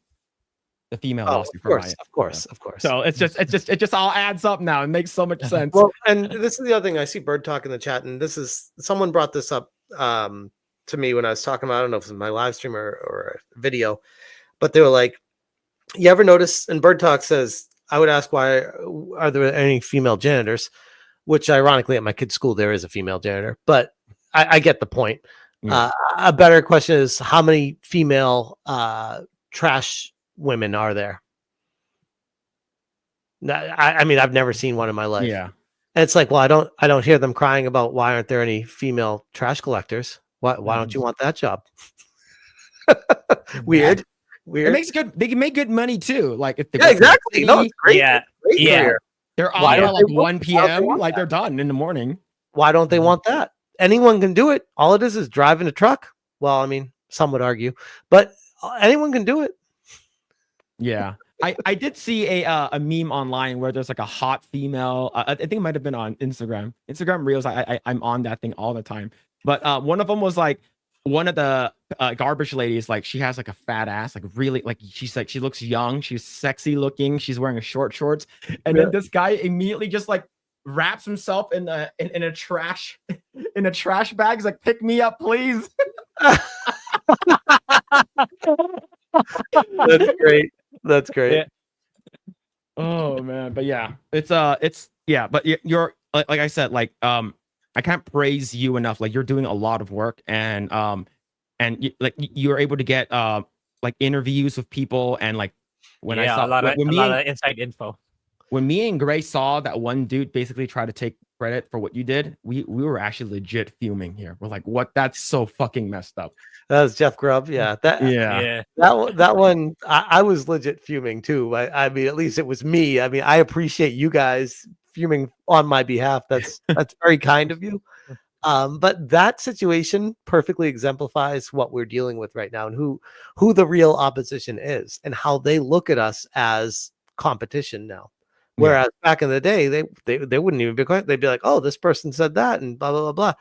the female lawsuit for Riot. Of course. So it just all adds up now. It makes so much sense. Well, and this is the other thing. I see Bird Talk in the chat, and this is someone brought this up to me when I was talking about, I don't know if it was my live stream or a video, but they were like, you ever notice, and Bird Talk says, I would ask, why are there any female janitors? Which ironically at my kid's school, there is a female janitor, but I get the point. A better question is, how many female trash women are there? I mean, I've never seen one in my life. And it's like, well, I don't hear them crying about why aren't there any female trash collectors? Why don't you want that job? Weird. It makes good. They can make good money too. Like if they exactly. No, it's great. Great they're on at like 1 p.m. Like they're done in the morning. Why don't they want that? Anyone can do it. All it is driving a truck. Well, I mean, some would argue, but anyone can do it. I did see a meme online where there's like a hot female. I think it might have been on Instagram Reels. I'm on that thing all the time. But one of them was like one of the garbage ladies. Like she has like a fat ass, like really, like she looks young. She's sexy looking. She's wearing short shorts, and then this guy immediately just like wraps himself in a trash bag. He's like, "Pick me up, please." That's great. Oh man, but yeah, but you're like I said, like I can't praise you enough. Like you're doing a lot of work, and you're able to get like interviews with people, and like when I saw a lot of inside info. when me and Grae saw that one dude basically try to take credit for what you did, we were actually legit fuming here. We're like, what? That's so fucking messed up. That was Jeff Grubb. Yeah, Yeah. that one, I was legit fuming too. I mean, at least it was me. I mean, I appreciate you guys fuming on my behalf. That's very kind of you. But that situation perfectly exemplifies what we're dealing with right now, and who the real opposition is, and how they look at us as competition now. Whereas back in the day, they wouldn't even be quiet. They'd be like, "Oh, this person said that," and blah blah blah blah.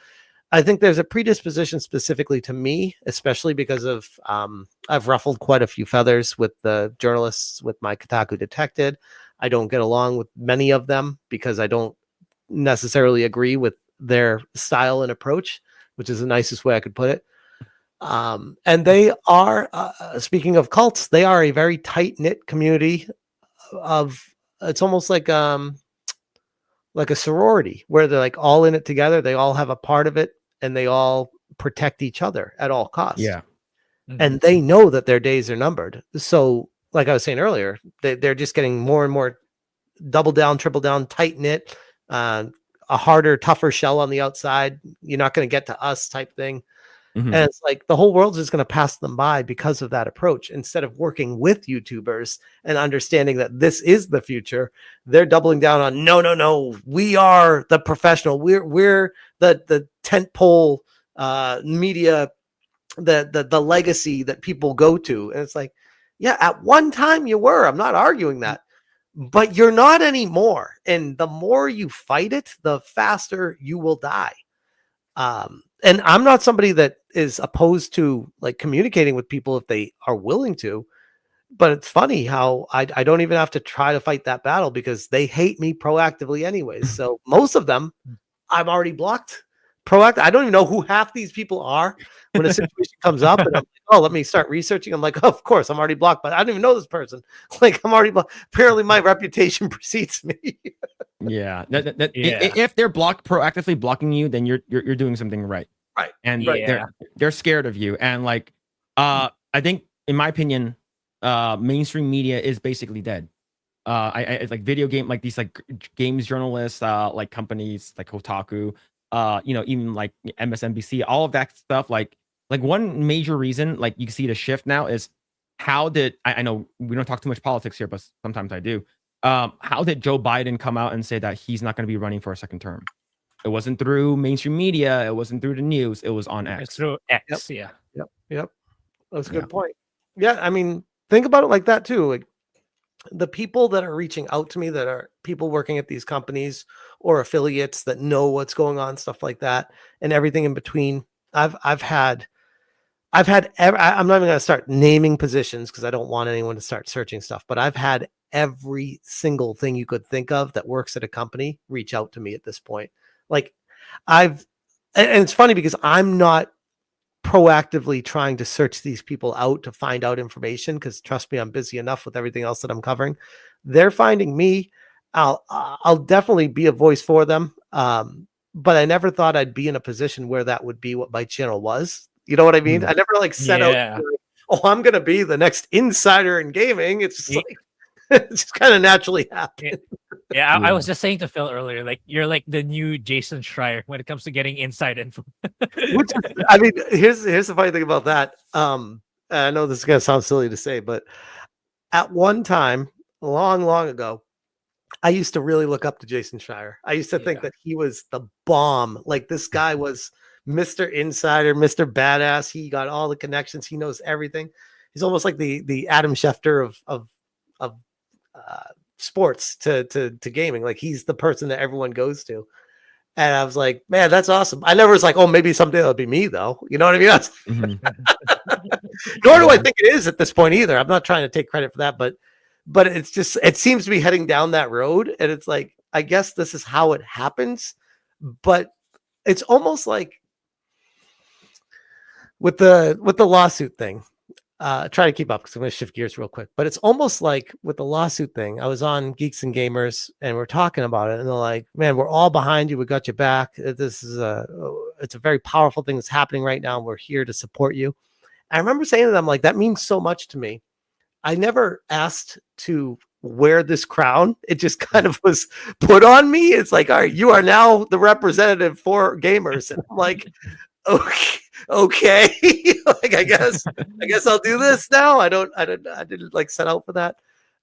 I think there's a predisposition specifically to me, especially because of I've ruffled quite a few feathers with the journalists with my Kotaku Detected. I don't get along with many of them because I don't necessarily agree with their style and approach, which is the nicest way I could put it. And they are, speaking of cults, they are a very tight knit community of. It's almost like a sorority where they're like all in it together. They all have a part of it, and they all protect each other at all costs. Yeah. And they know that their days are numbered. So, like I was saying earlier, they're just getting more and more double down, triple down, tight knit, a harder, tougher shell on the outside. You're not going to get to us type thing. Mhm. And it's like the whole world's just going to pass them by because of that approach. Instead of working with YouTubers and understanding that this is the future, they're doubling down on no. We are the professional. We're the tentpole media, the legacy that people go to. And it's like, yeah, at one time you were. I'm not arguing that, but you're not anymore. And the more you fight it, the faster you will die. And I'm not somebody that is opposed to like communicating with people if they are willing to, but it's funny how I don't even have to try to fight that battle because they hate me proactively anyways. So most of them I'm already blocked. Proactive. I don't even know who half these people are when a situation comes up and I'm like, oh, let me start researching. I'm like, oh, of course, I'm already blocked, but I don't even know this person. Like I'm already blocked. Apparently my reputation precedes me. Yeah. If they're proactively blocking you, then you're doing something right. Right. And Yeah. they're scared of you. And like I think in my opinion, mainstream media is basically dead. I like video game, like these like games journalists, like companies like Kotaku, even like MSNBC, all of that stuff. Like one major reason, like you can see the shift now is how did I know we don't talk too much politics here, but sometimes I do. How did Joe Biden come out and say that he's not going to be running for a second term? It wasn't through mainstream media. It wasn't through the news. It was on X. It's through X. Yeah. Yep. That's a good point. Yeah. I mean, think about it like that too. Like the people that are reaching out to me that are people working at these companies or affiliates that know what's going on, stuff like that, and everything in between. I'm not even going to start naming positions because I don't want anyone to start searching stuff, but I've had every single thing you could think of that works at a company reach out to me at this point. Like and it's funny because I'm not proactively trying to search these people out to find out information because trust me, I'm busy enough with everything else that I'm covering. They're finding me. I'll definitely be a voice for them. But I never thought I'd be in a position where that would be what my channel was. You know what I mean? I never like set out to be like, oh, I'm gonna be the next insider in gaming. It's just like it just kind of naturally happened. Yeah, I was just saying to Phil earlier, like you're like the new Jason Schreier when it comes to getting inside info. Which I mean, here's the funny thing about that. I know this is gonna sound silly to say, but at one time, long ago, I used to really look up to Jason Schreier. I used to think that he was the bomb. Like this guy was Mr. Insider, Mr. Badass. He got all the connections. He knows everything. He's almost like the Adam Schefter of sports to gaming. Like he's the person that everyone goes to. And I was like, man, that's awesome. I never was like, oh, maybe someday it'll be me though. You know what I mean? Nor do I think it is at this point either. I'm not trying to take credit for that, but it's just, it seems to be heading down that road. And it's like, I guess this is how it happens, but it's almost like with the lawsuit thing. Try to keep up because I'm going to shift gears real quick. But it's almost like with the lawsuit thing. I was on Geeks and Gamers and we're talking about it, and they're like, "Man, we're all behind you. We got your back. This is it's a very powerful thing that's happening right now. We're here to support you." I remember saying to them, like, that means so much to me. I never asked to wear this crown. It just kind of was put on me. It's like, all right, you are now the representative for gamers. And I'm like, okay. Like, I guess I'll do this now. I didn't like set out for that.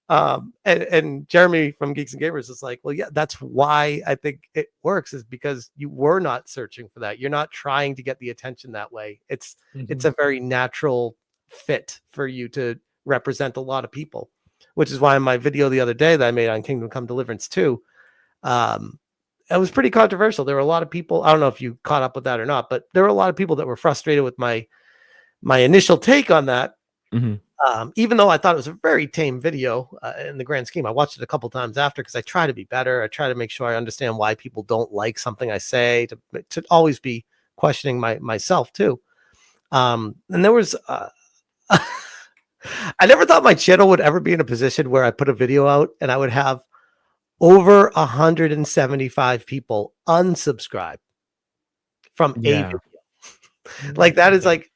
And Jeremy from Geeks and Gamers is like, well, yeah, that's why I think it works, is because you were not searching for that. You're not trying to get the attention that way. It's a very natural fit for you to represent a lot of people, which is why in my video the other day that I made on Kingdom Come Deliverance 2, it was pretty controversial. There were a lot of people, I don't know if you caught up with that or not, but there were a lot of people that were frustrated with my initial take on that. Even though I thought it was a very tame video in the grand scheme. I watched it a couple times after because I try to be better. I try to make sure I understand why people don't like something I say, to always be questioning myself too. And there was, I never thought my channel would ever be in a position where I put a video out and I would have over 175 people unsubscribe from a video. Like, that is like,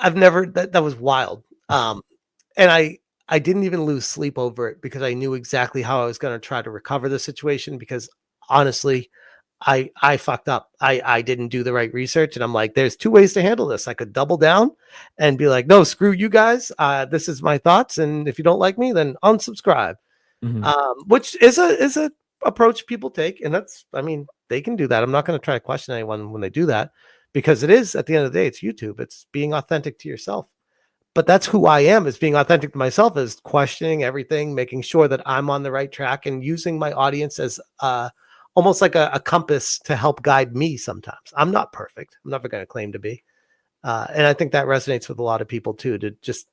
I've never, that was wild. And I didn't even lose sleep over it because I knew exactly how I was going to try to recover the situation, because honestly, I fucked up. I didn't do the right research, and I'm like, there's two ways to handle this. I could double down and be like, no, screw you guys. This is my thoughts. And if you don't like me, then unsubscribe. Which is a approach people take. And that's, I mean, they can do that. I'm not going to try to question anyone when they do that, because it is, at the end of the day, it's YouTube. It's being authentic to yourself. But that's who I am, is being authentic to myself, is questioning everything, making sure that I'm on the right track, and using my audience as almost like a compass to help guide me sometimes. I'm not perfect. I'm never going to claim to be. And I think that resonates with a lot of people too, to just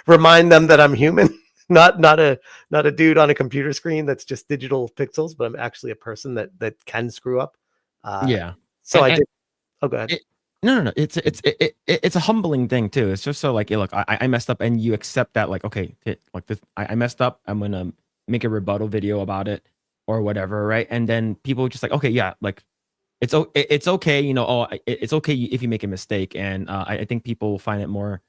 remind them that I'm human, not a dude on a computer screen that's just digital pixels, but I'm actually a person that can screw up. So I did. Oh, go ahead. No. It's a humbling thing too. It's just so like, look, I messed up, and you accept that, like, okay, like this, I messed up. I'm gonna make a rebuttal video about it or whatever, right? And then people just like, okay, yeah, like it's okay, you know. It's okay if you make a mistake, and I think people will find it more,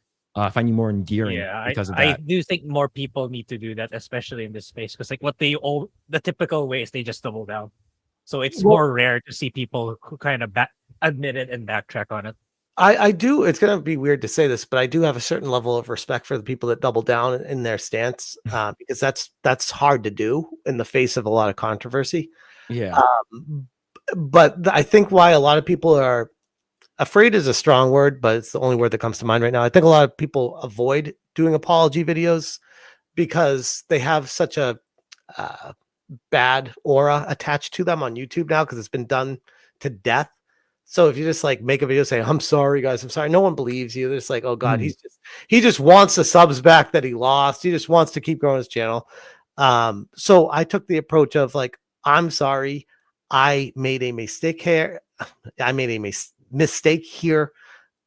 find you more endearing because of that. I do think more people need to do that, especially in this space, because like the typical way is they just double down. So it's more rare to see people who kind of admit it and backtrack on it. I do. It's going to be weird to say this, but I do have a certain level of respect for the people that double down in their stance, because that's hard to do in the face of a lot of controversy. But I think why a lot of people are afraid is a strong word, but it's the only word that comes to mind right now. I think a lot of people avoid doing apology videos because they have such a bad aura attached to them on YouTube now, because it's been done to death. So if you just like make a video saying, I'm sorry guys, I'm sorry, no one believes you. They're just like, oh God, he just wants the subs back that he lost. He just wants to keep growing his channel. So I took the approach of like, I'm sorry, I made a mistake here. I made a mistake here.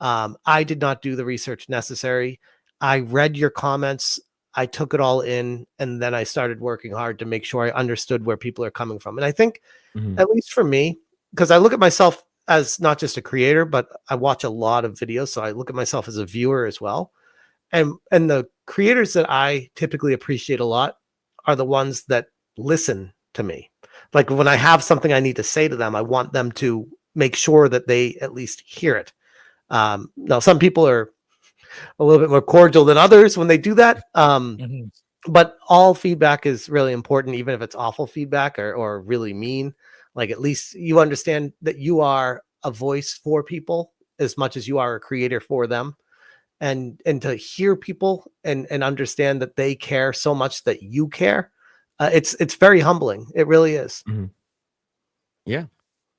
I did not do the research necessary. I read your comments. I took it all in, and then I started working hard to make sure I understood where people are coming from. And I think, at least for me, because I look at myself as not just a creator, but I watch a lot of videos, so I look at myself as a viewer as well. And the creators that I typically appreciate a lot are the ones that listen to me. Like when I have something I need to say to them, I want them to make sure that they at least hear it. Now, some people are a little bit more cordial than others when they do that. But all feedback is really important, even if it's awful feedback or really mean. Like, at least you understand that you are a voice for people as much as you are a creator for them. And to hear people and understand that they care so much that you care, it's very humbling. It really is. Yeah.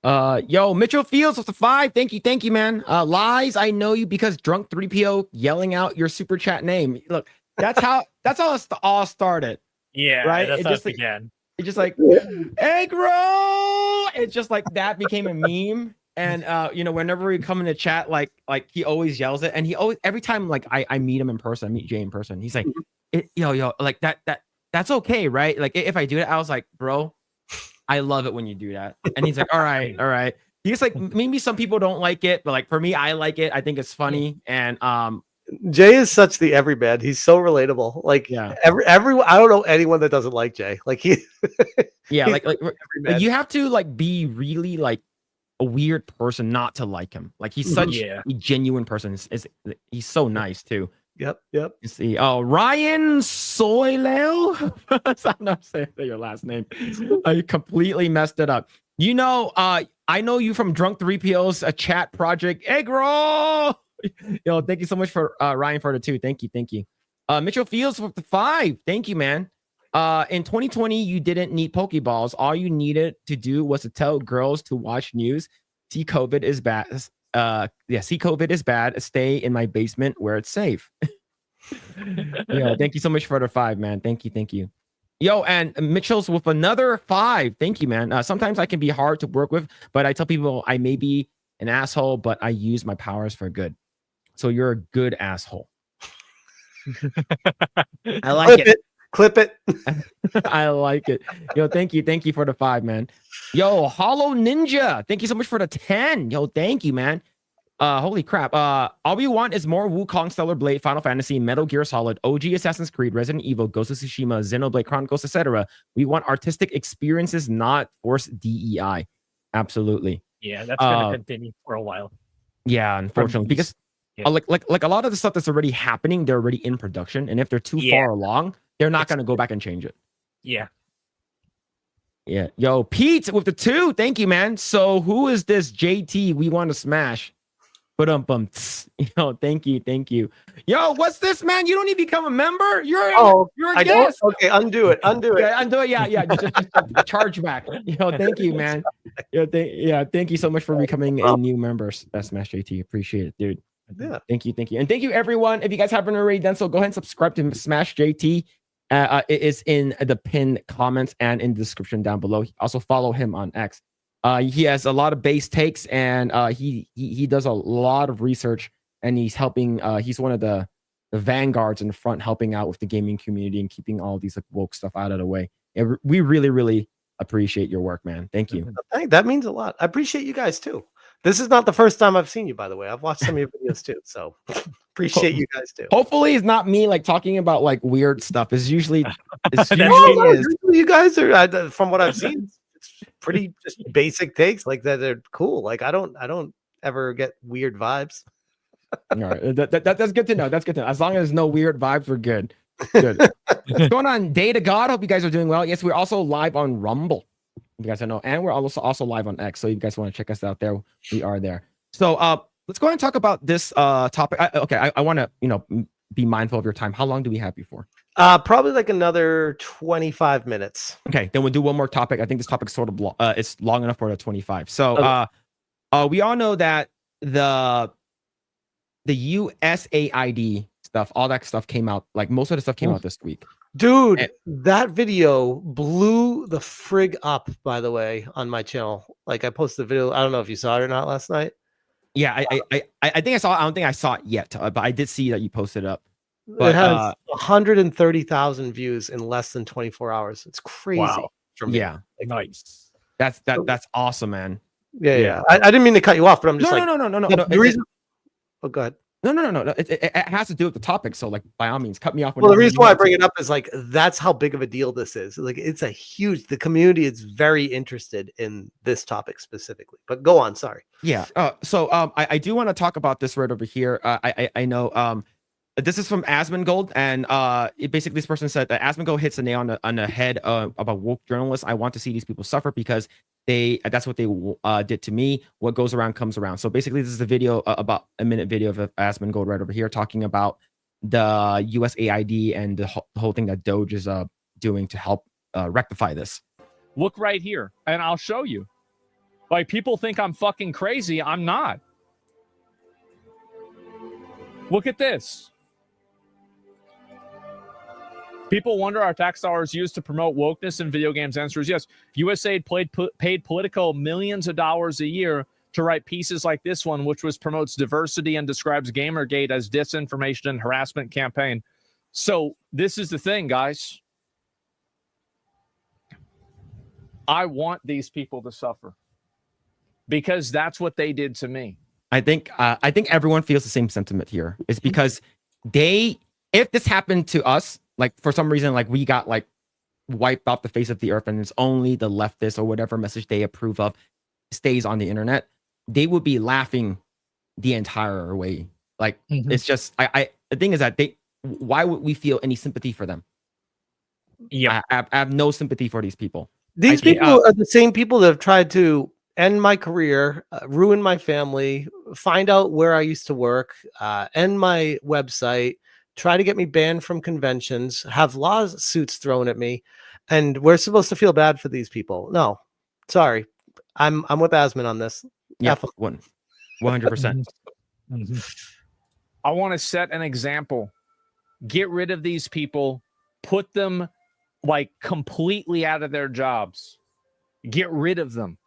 Yo, Mitchell Fields with the 5. Thank you, man. Lies, I know you because drunk 3PO yelling out your super chat name. Look, that's how it all started. Yeah, right. That's how it began. It's just like Eggroll. It's just like that became a meme. And you know, whenever we come in the chat, like he always yells it, and he always, every time like I meet him in person, I meet Jay in person, he's like, yo, like that's okay, right? Like if I do it, I was like, bro, I love it when you do that. And he's like, all right. He's like, maybe some people don't like it, but like for me, I like it. I think it's funny. And Jay is such the everyman. He's so relatable. Like Yeah. everyone. I don't know anyone that doesn't like Jay. Like he. Yeah, he's like everyman. you have to like be really like a weird person not to like him. Like he's such Yeah. a genuine person. He's so nice too. Yep. You see, oh, Ryan Soilel. I'm not saying your last name. I completely messed it up. You know, I know you from Drunk 3PO's a chat project. Eggroll. Yo, thank you so much for Ryan for the 2. Thank you. Mitchell Fields with the 5. Thank you, man. In 2020, you didn't need Pokeballs. All you needed to do was to tell girls to watch news. See, COVID is bad. See, COVID is bad. Stay in my basement where it's safe. Yo, thank you so much for the 5, man. Thank you. Yo, and Mitchell's with another 5. Thank you, man. Sometimes I can be hard to work with, but I tell people I may be an asshole, but I use my powers for good. So you're a good asshole. I like it. Clip it. I like it. Yo, thank you for the 5, man. Yo, Hollow Ninja, thank you so much for the 10. Yo, thank you, man. Holy crap. All we want is more Wukong, Stellar Blade, Final Fantasy, Metal Gear Solid, OG Assassin's Creed, Resident Evil, Ghost of Tsushima, Xenoblade Chronicles, etc. We want artistic experiences, not forced DEI. Absolutely. Yeah, that's gonna continue for a while. Yeah, unfortunately, because like a lot of the stuff that's already happening, they're already in production, and if they're too far along, they're not going to go back and change it. Yeah. Yo, Pete with the 2. Thank you, man. So who is this JT we want to smash? Yo, thank you. Yo, what's this, man? You don't need to become a member. You're a guest. Okay, undo it. Yeah, undo it. Yeah. Just charge back. Yo, thank you, man. Thank you so much for becoming a new member. SmashJT. Appreciate it, dude. Yeah. Thank you. And thank you, everyone. If you guys haven't already done so, go ahead and subscribe to SmashJT. It is in the pinned comments and in the description down below. Also follow him on X. He has a lot of base takes, and he does a lot of research, and he's helping. He's one of the vanguards in the front, helping out with the gaming community and keeping all these like woke stuff out of the way. We really appreciate your work, man. Thank you. That means a lot. I appreciate you guys too. This is not the first time I've seen you, by the way. I've watched some of your videos too, so appreciate you guys too. Hopefully, it's not me like talking about like weird stuff. It's usually you guys are from what I've seen. It's pretty just basic takes like that. They're cool. Like I don't ever get weird vibes. All right, that's good to know. That's good to know. As long as no weird vibes, we're good. What's going on, Day to God? Hope you guys are doing well. Yes, we're also live on Rumble. You guys don't know, and we're also live on X. So if you guys want to check us out there, we are there. So let's go ahead and talk about this topic. I want to be mindful of your time. How long do we have you for? Probably like another 25 minutes. Okay, then we'll do one more topic. I think this topic sort of it's long enough for the 25. So we all know that the USAID stuff, all that stuff came out. Like most of the stuff came out this week. Dude, that video blew the frig up, by the way, on my channel. Like I posted the video. I don't know if you saw it or not last night. Yeah, I think I saw it. I don't think I saw it yet, but I did see that you posted it up. But, it has 130,000 views in less than 24 hours. It's crazy. Wow. For me. Yeah. Nice. That's awesome, man. Yeah. I didn't mean to cut you off, but I'm just no. The reason. Oh, go ahead. No. It has to do with the topic. So, like, by all means, cut me off. Well, the reason why I bring it up is like that's how big of a deal this is. Like, it's the community is very interested in this topic specifically. But go on. Sorry. Yeah. So I do want to talk about this right over here. I know. This is from Asmongold, and basically this person said that Asmongold hits a nail on the head about woke journalists. I want to see these people suffer because that's what they did to me. What goes around comes around. So basically, this is a video, about a minute video of Asmongold right over here talking about the USAID and the whole thing that Doge is doing to help rectify this. Look right here, and I'll show you. Like, people think I'm fucking crazy. I'm not. Look at this. People wonder, are tax dollars used to promote wokeness in video games? Answer is yes. USAID paid Politico millions of dollars a year to write pieces like this one, which promotes diversity and describes Gamergate as disinformation and harassment campaign. So this is the thing, guys. I want these people to suffer because that's what they did to me. I think everyone feels the same sentiment here. It's because if this happened to us, like for some reason, like we got like wiped off the face of the earth, and it's only the leftist or whatever message they approve of stays on the internet, they would be laughing the entire way. Like it's just, the thing is that why would we feel any sympathy for them? Yeah, I have no sympathy for these people. These people are the same people that have tried to end my career, ruin my family, find out where I used to work, end my website, try to get me banned from conventions, have lawsuits thrown at me, and we're supposed to feel bad for these people. No, sorry, I'm with Asmon on this. Yeah, 100%. I want to set an example. Get rid of these people. Put them like completely out of their jobs. Get rid of them.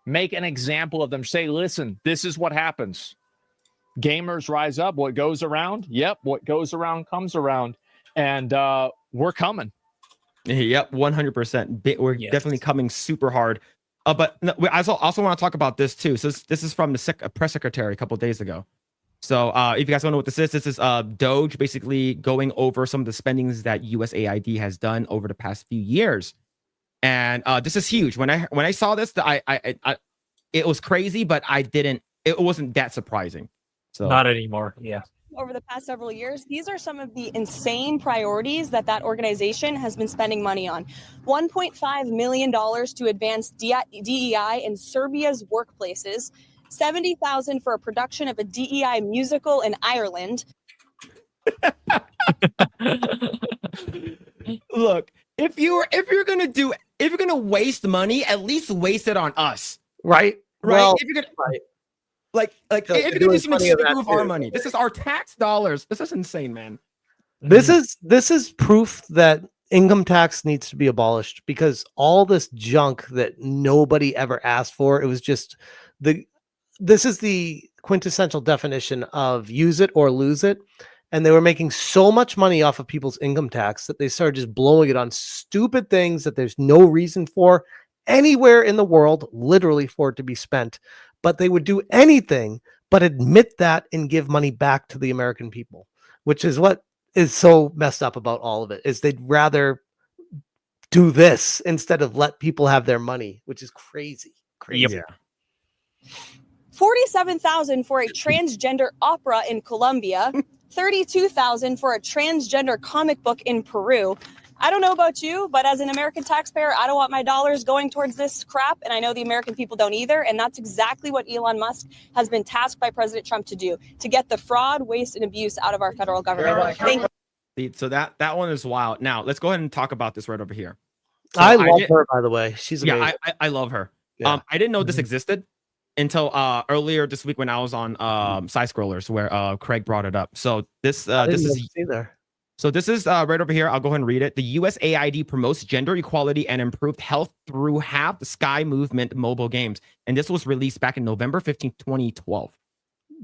Make an example of them. Say, listen, this is what happens. Gamers rise up. What goes around? Yep. What goes around comes around. And we're coming. Yep, 100%. We're definitely coming super hard. But I also want to talk about this too. So this is from the press secretary a couple of days ago. So if you guys don't know what this is Doge basically going over some of the spendings that USAID has done over the past few years. And this is huge. When I saw this, it was crazy, but it wasn't that surprising. So not anymore. Yeah. Over the past several years, these are some of the insane priorities that organization has been spending money on. $1.5 million to advance DEI in Serbia's workplaces, $70,000 for a production of a DEI musical in Ireland. Look, if you're gonna waste money, at least waste it on us, right? Well, if you're gonna like if you're gonna do something stupid with our money, this is our tax dollars. This is insane, man. This is proof that income tax needs to be abolished, because all this junk that nobody ever asked for, it was just this is the quintessential definition of use it or lose it. And they were making so much money off of people's income tax that they started just blowing it on stupid things that there's no reason for anywhere in the world, literally, for it to be spent. But they would do anything but admit that and give money back to the American people, which is what is so messed up about all of it, is they'd rather do this instead of let people have their money, which is crazy. Yeah. $47,000 for a transgender opera in Colombia, $32,000 for a transgender comic book in Peru. I don't know about you, but as an American taxpayer, I don't want my dollars going towards this crap, and I know the American people don't either, and that's exactly what Elon Musk has been tasked by President Trump to do, to get the fraud, waste, and abuse out of our federal government. Thank you. So that one is wild. Now, let's go ahead and talk about this right over here. So I love her, by the way. She's amazing. Yeah, I love her. Yeah. I didn't know this existed until earlier this week when I was on Side Scrollers, where Craig brought it up. So this is either. So this is right over here. I'll go ahead and read it. The USAID promotes gender equality and improved health through Have the Sky movement mobile games. And this was released back in November 15th, 2012.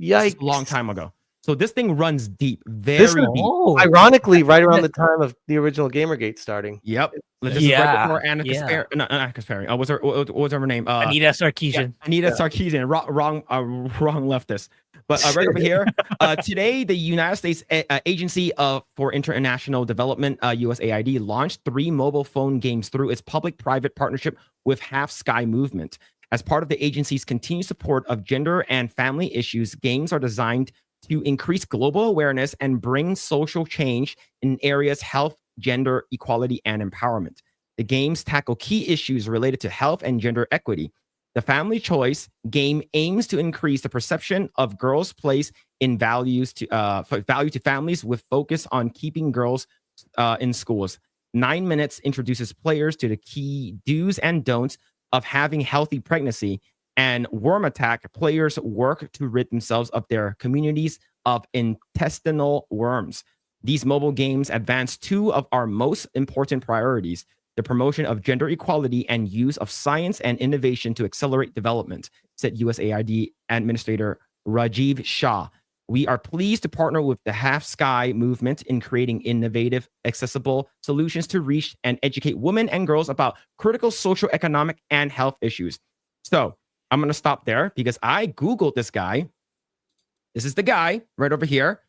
Yikes. A long time ago. So this thing runs deep, very deep. Ironically, right around the time of the original Gamergate starting. Yep. Right before Anna Kaspari. No, Anna Kaspari. What was her name? Anita Sarkeesian. Yeah, Anita Sarkeesian. Wrong leftist. But right over here, today, the United States Agency for International Development, USAID, launched 3 mobile phone games through its public-private partnership with Half Sky Movement. As part of the agency's continued support of gender and family issues, games are designed to increase global awareness and bring social change in areas health, gender equality, and empowerment. The games tackle key issues related to health and gender equity. The Family Choice game aims to increase the perception of girls' place in value to families, with focus on keeping girls in schools. 9 minutes introduces players to the key do's and don'ts of having healthy pregnancy. And Worm Attack, players work to rid themselves of their communities of intestinal worms. These mobile games advance 2 of our most important priorities: the promotion of gender equality and use of science and innovation to accelerate development, said USAID Administrator Rajiv Shah. We are pleased to partner with the Half Sky movement in creating innovative, accessible solutions to reach and educate women and girls about critical social, economic, and health issues. So I'm going to stop there because I Googled this guy, This is the guy right over here,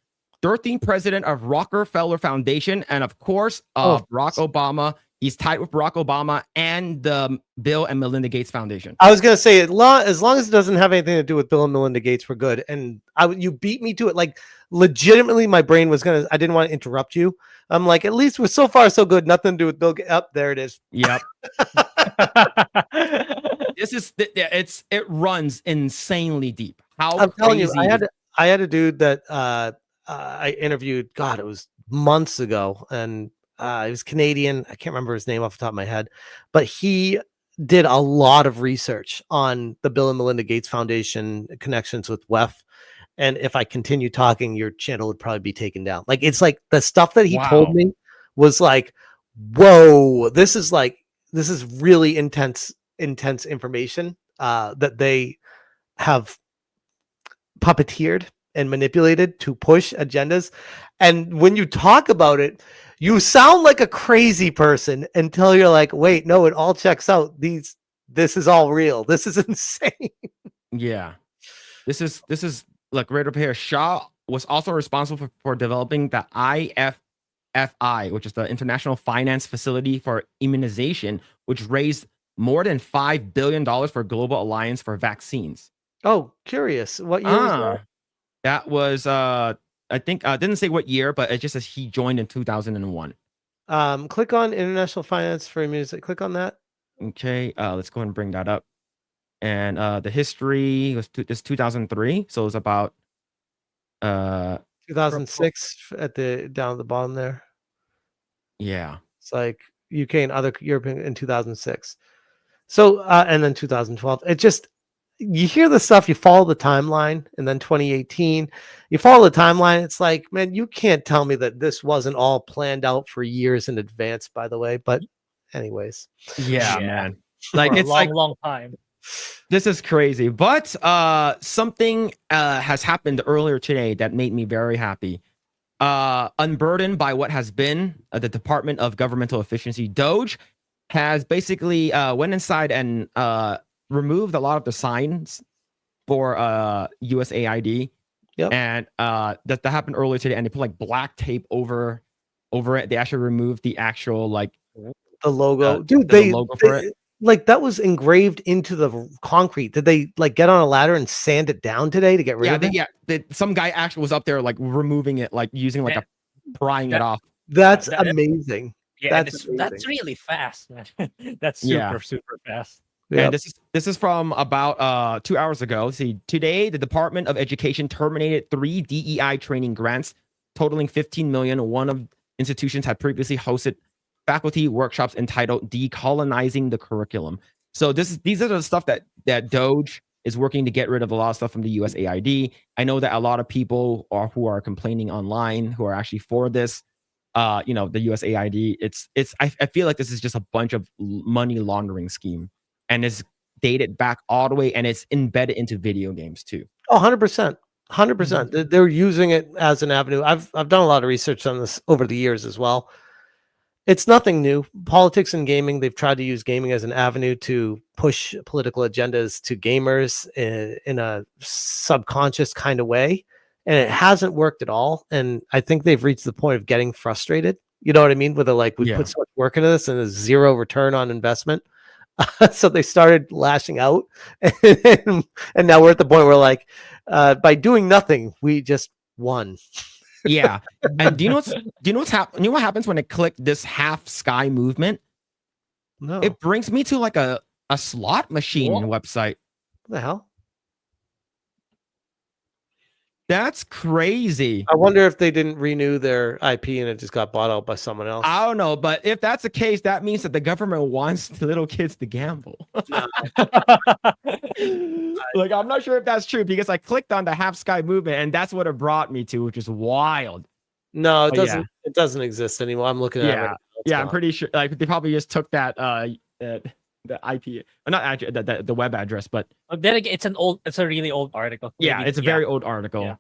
13th president of Rockefeller Foundation, and of course, Barack Obama. He's tied with Barack Obama and the Bill and Melinda Gates Foundation. I was gonna say, as long as it doesn't have anything to do with Bill and Melinda Gates, we're good. And you beat me to it. Like, legitimately, my brain was gonna. I didn't want to interrupt you. I'm like, at least we're so far so good. Nothing to do with Bill. Up there it is. Yep. It runs insanely deep. How I'm telling you, crazy I had a dude that I interviewed. God, it was months ago, and he was Canadian. I can't remember his name off the top of my head, but he did a lot of research on the Bill and Melinda Gates Foundation connections with WEF. And if I continue talking, your channel would probably be taken down. Like, it's like the stuff that he told me was like, whoa, this is really intense information that they have puppeteered and manipulated to push agendas. And when you talk about it, you sound like a crazy person until you're like, wait, no, it all checks out. This is all real. This is insane. Yeah. This is like right up here. Shah was also responsible for developing the IFFI, which is the International Finance Facility for Immunization, which raised more than $5 billion for Global Alliance for Vaccines. Oh, curious. What year was that? That was I think didn't say what year, but it just says he joined in 2001. Click on International Finance for Immunization. Click on that. Okay, let's go ahead and bring that up. And the history was 2003, so it was about 2006 down at the bottom there. Yeah, it's like UK and other European in 2006. So and then 2012. It just, you hear the stuff, you follow the timeline, and then 2018, you follow the timeline. It's like, man, you can't tell me that this wasn't all planned out for years in advance, by the way. But anyways, yeah. Man, like For a it's long time. This is crazy, but something has happened earlier today that made me very happy. Unburdened by what has been the Department of Governmental Efficiency, DOGE has basically went inside and removed a lot of the signs for USAID. Yep. And that happened earlier today, and they put like black tape over it. They actually removed the actual like the logo, dude. The logo for it. Like, that was engraved into the concrete. Did they like get on a ladder and sand it down today to get rid of it? Yeah, some guy actually was up there like removing it, like using like prying it off. That's amazing. Yeah, that's really fast, man. That's super fast. Yep. And this is from about 2 hours ago. See, today the Department of Education terminated 3 DEI training grants totaling $15 million. One of institutions had previously hosted faculty workshops entitled Decolonizing the Curriculum. So these are the stuff that DOGE is working to get rid of a lot of stuff from the USAID. I know that a lot of people who are complaining online who are actually for this, the USAID. I feel like this is just a bunch of money laundering scheme, and it's dated back all the way, and it's embedded into video games too. Oh, 100%. 100%. They're using it as an avenue. I've done a lot of research on this over the years as well. It's nothing new. Politics and gaming, they've tried to use gaming as an avenue to push political agendas to gamers in a subconscious kind of way. And it hasn't worked at all. And I think they've reached the point of getting frustrated. You know what I mean? Where they're like, we put so much work into this and there's zero return on investment. So they started lashing out. And now we're at the point where, like, by doing nothing, we just won. Yeah. And do you know what happens when I click this half sky movement? No. It brings me to like a slot machine website. What the hell? That's crazy. I wonder if they didn't renew their IP and it just got bought out by someone else. I don't know, but if that's the case, that means that the government wants the little kids to gamble. Like, I'm not sure if that's true, because I clicked on the half sky movement and that's what it brought me to, which is wild. No, it doesn't. It doesn't exist anymore. I'm looking at it. Right now. I'm pretty sure. Like, they probably just took that the IP, not actually the web address, but then again, it's a really old article. Yeah, Maybe, it's a very old article. Yeah.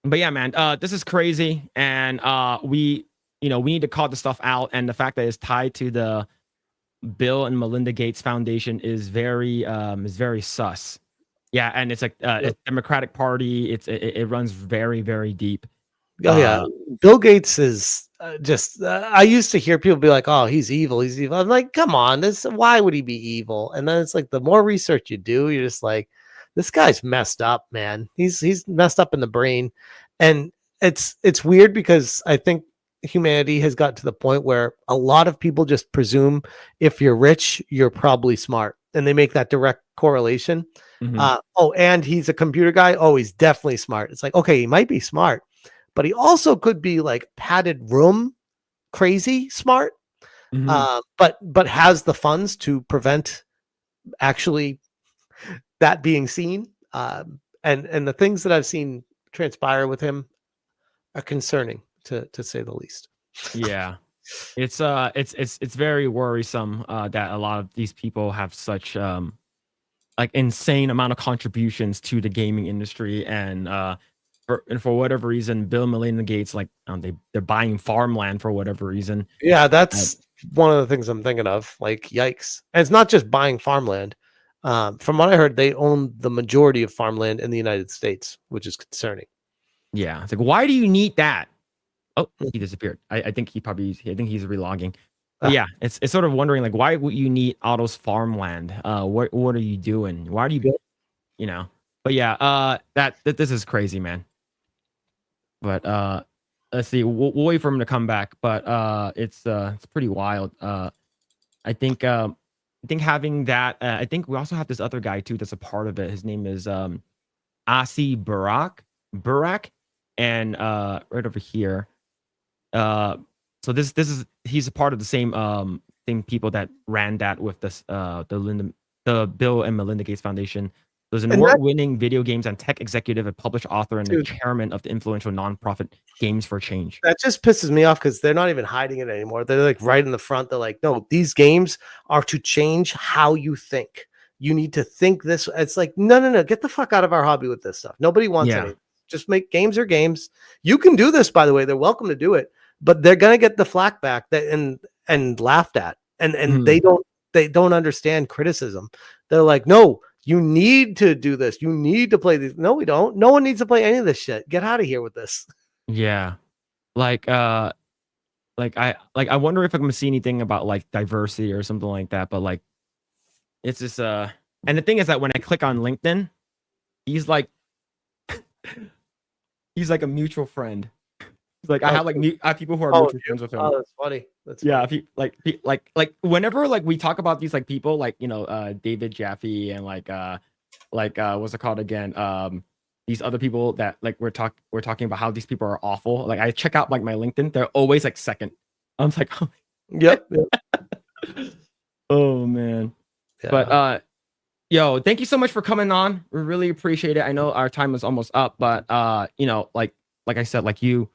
But yeah, man, this is crazy, and we need to call the stuff out, and the fact that it's tied to the Bill and Melinda Gates Foundation is very sus. Yeah, and it's like it's Democratic Party. It runs very, very deep. Oh yeah, Bill Gates is just. I used to hear people be like, "Oh, he's evil. He's evil." I'm like, "Come on, why would he be evil?" And then it's like the more research you do, you're just like, "This guy's messed up, man. He's messed up in the brain," and it's weird because I think humanity has got to the point where a lot of people just presume if you're rich, you're probably smart, and they make that direct correlation. Oh, and he's a computer guy. Oh, he's definitely smart. It's like, okay, he might be smart, but he also could be like padded room crazy smart, but has the funds to prevent actually that being seen. And the things that I've seen transpire with him are concerning to say the least. Yeah, it's very worrisome that a lot of these people have such like insane amount of contributions to the gaming industry, and for whatever reason, Bill and Melinda Gates, like they're buying farmland for whatever reason. Yeah, that's one of the things I'm thinking of. Like, yikes! And it's not just buying farmland. From what I heard, they own the majority of farmland in the United States, which is concerning. Yeah, it's like, why do you need that? Oh, he disappeared. I think he's relogging. But yeah, it's sort of wondering like, why would you need all those farmland? What are you doing? Why do you know? But yeah, this is crazy, man. But let's see. We'll wait for him to come back. But it's pretty wild. I think having that. I think we also have this other guy too that's a part of it. His name is Asi Burak, and right over here. So this is he's a part of the same people that ran that with this the Bill and Melinda Gates Foundation. There's an award-winning video games and tech executive, a published author, and the chairman of the influential nonprofit Games for Change. That just pisses me off because they're not even hiding it anymore. They're like right in the front. They're like, no, these games are to change how you think. You need to think this. It's like, no, get the fuck out of our hobby with this stuff. Nobody wants any. Just make games or games. You can do this, by the way. They're welcome to do it, but they're gonna get the flack back and laughed at, and they don't understand criticism. They're like, no, you need to do this. You need to play these. No, we don't. No one needs to play any of this shit. Get out of here with this. Yeah, like I wonder if I'm gonna see anything about like diversity or something like that. But like, it's just and the thing is that when I click on LinkedIn, he's like a mutual friend. Like I have people who are mutual friends with him. Oh, that's funny. That's funny. Like whenever like we talk about these like people like David Jaffe and like what's it called again, these other people that like we're talking about how these people are awful. Like I check out like my LinkedIn, they're always like second. I'm like, oh, yep. Oh man. Yeah. But yo, thank you so much for coming on. We really appreciate it. I know our time is almost up, but like I said, like you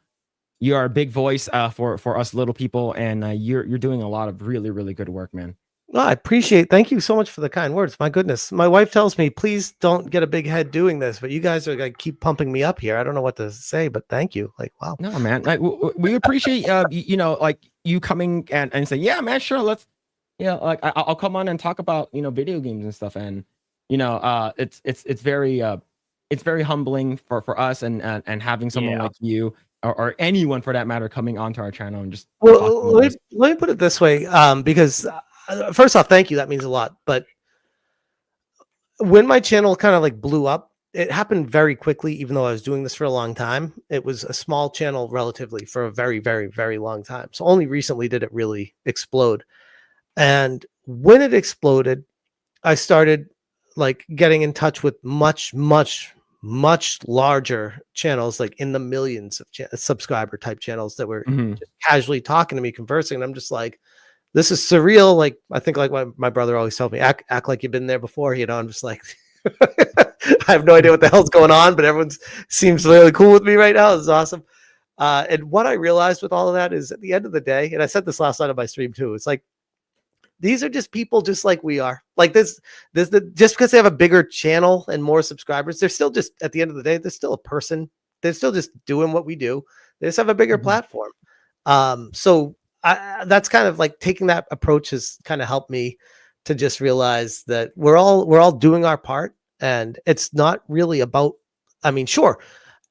are a big voice for us little people, and you're doing a lot of really, really good work, man. Well, I appreciate. Thank you so much for the kind words. My goodness, my wife tells me, please don't get a big head doing this, but you guys are like keep pumping me up here. I don't know what to say, but thank you. Like, wow. No, man. Like we appreciate like you coming and saying, yeah, man, sure, let's. Yeah, like I'll come on and talk about video games and stuff, and it's very humbling for us and having someone like you or anyone for that matter coming onto our channel and just. Well, let me put it this way, because first off, thank you. That means a lot. But when my channel kind of like blew up, it happened very quickly. Even though I was doing this for a long time, it was a small channel relatively for a very, very, very long time. So only recently did it really explode. And when it exploded, I started like getting in touch with much, much, much larger channels, like in the millions of subscriber type channels that were just casually talking to me, conversing. And I'm just like, this is surreal. Like, I think like my brother always told me, act like you've been there before. I'm just like, I have no idea what the hell's going on, but everyone seems really cool with me right now. This is awesome. And what I realized with all of that is at the end of the day, and I said this last night on my stream too, it's like, these are just people just like we are. Like just because they have a bigger channel and more subscribers, they're still just, at the end of the day, they're still a person. They're still just doing what we do. They just have a bigger platform. So that's kind of like taking that approach has kind of helped me to just realize that we're all doing our part. and it's not really about. I mean, sure,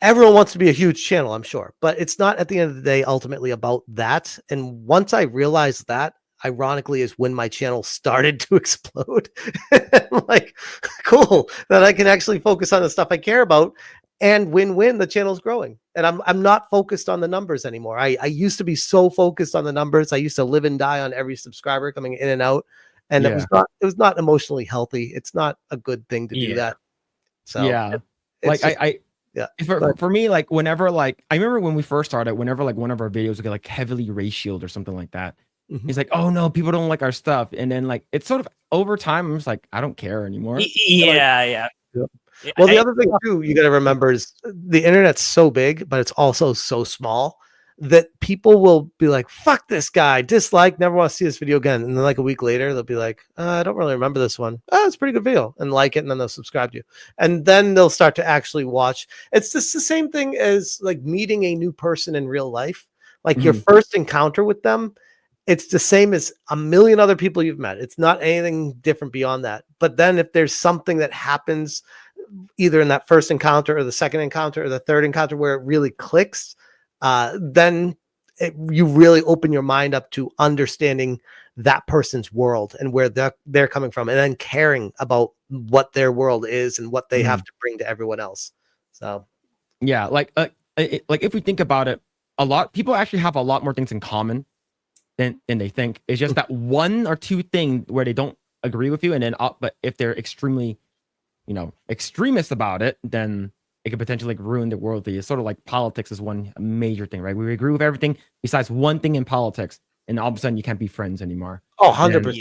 everyone wants to be a huge channel, I'm sure, but it's not at the end of the day ultimately about that. And once I realized that, ironically, is when my channel started to explode. Like, cool, that I can actually focus on the stuff I care about, and win-win, the channel's growing. And I'm not focused on the numbers anymore. I used to be so focused on the numbers. I used to live and die on every subscriber coming in and out. And Yeah. it was not emotionally healthy. It's not a good thing to do that. So yeah, it's like just- yeah. but- For me, like whenever like I remember when we first started, whenever like one of our videos would get like heavily ratioed or something like that, Mhm. he's like, oh no, people don't like our stuff. And then like it's sort of over time, I'm just like, I don't care anymore. Yeah. Well, the other thing too, you got to remember is the internet's so big, but it's also so small that people will be like, fuck this guy, dislike, never want to see this video again. And then like a week later, they'll be like, I don't really remember this one. Oh, it's a pretty good video, and like it. And then they'll subscribe to you. And then they'll start to actually watch. It's just the same thing as like meeting a new person in real life. Like your first encounter with them, it's the same as a million other people you've met. It's not anything different beyond that. But then if there's something that happens either in that first encounter or the second encounter or the third encounter where it really clicks, then you really open your mind up to understanding that person's world and where they're coming from, and then caring about what their world is and what they have to bring to everyone else. So yeah, like if we think about it, a lot people actually have a lot more things in common than they think. It's just that one or two thing where they don't agree with you, and then but if they're extremely extremist about it, then it could potentially like ruin the world. It's sort of like politics is one major thing, right? We agree with everything besides one thing in politics, and all of a sudden you can't be friends anymore. Oh, 100%.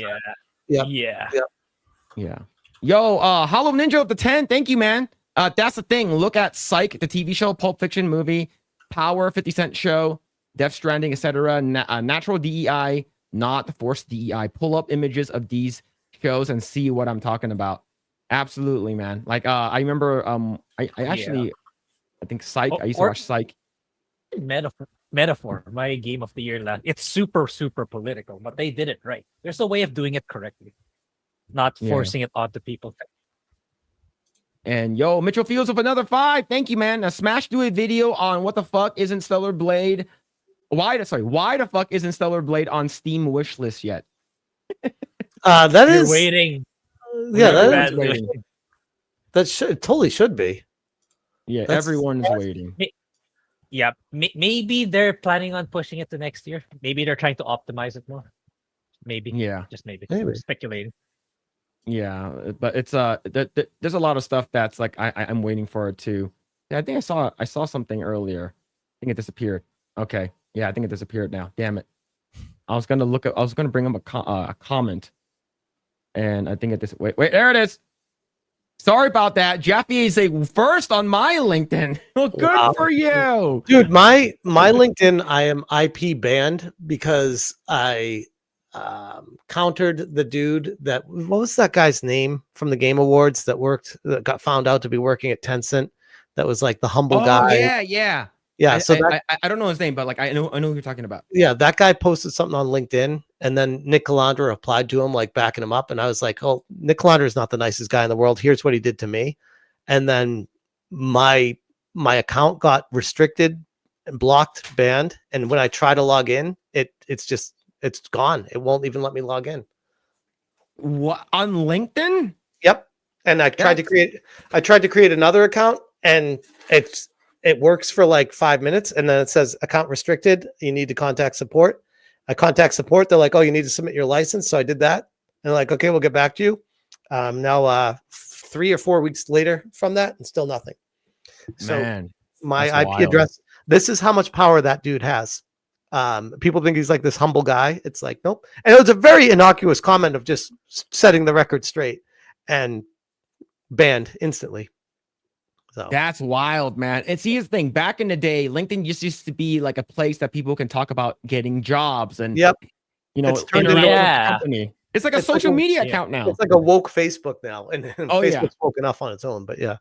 Yeah. Yo, Hollow Ninja of the 10. Thank you, man. That's the thing. Look at Psych, the TV show, Pulp Fiction movie, Power, 50 Cent show, Death Stranding, etc. Natural DEI, not forced DEI. Pull up images of these shows and see what I'm talking about. Absolutely, man. Like I remember I actually I think Psych. I used to watch Psych. Metaphor, my game of the year last. It's super political, but they did it right. There's a way of doing it correctly, not forcing it onto people. And yo, Mitchell Fields with another 5. Thank you, man. Now, Smash do a video on what the fuck isn't Stellar Blade. Why the fuck isn't Stellar Blade on Steam wishlist yet? That You're is waiting. Yeah, waiting. That totally should be. Yeah, That's- everyone's waiting. Yeah, maybe they're planning on pushing it to next year. Maybe they're trying to optimize it more. Maybe. Yeah. Just maybe. Maybe. Speculating. Yeah, but it's there's a lot of stuff that's like I'm waiting for it too. Yeah, I think I saw something earlier. I think it disappeared. Okay. Yeah, I think it disappeared now. Damn it. I was gonna bring up a comment. And I think it this wait, there it is. Sorry about that. Jeffy is a first on my LinkedIn. Well, good for you. Dude, my LinkedIn, I am IP banned because I countered the dude what was that guy's name from the Game Awards that got found out to be working at Tencent, that was like the humble guy. Yeah. So I don't know his name, but like I know who you're talking about. Yeah, that guy posted something on LinkedIn, and then Nick Calandra replied to him, like backing him up. And I was like, oh, Nick Calandra is not the nicest guy in the world. Here's what he did to me. And then my account got restricted and blocked, banned. And when I try to log in, it's gone. It won't even let me log in. What, on LinkedIn? Yep. And I tried to create another account, and it works for like 5 minutes, and then it says account restricted. You need to contact support. I contact support. They're like, oh, you need to submit your license. So I did that. And they're like, okay, we'll get back to you. Now 3 or 4 weeks later from that, and still nothing. So Man, my that's IP wild. address, this is how much power that dude has. People think he's like this humble guy. It's like, nope. And it was a very innocuous comment of just setting the record straight, and banned instantly. So That's wild, man. And see, his thing, back in the day, LinkedIn just used to be like a place that people can talk about getting jobs and, Yep. It's turned interact into- with the Yeah. company. It's like a It's like social a- media yeah. account now. it's like a woke Facebook now, and Oh, yeah. Facebook's woke enough on its own. But yeah,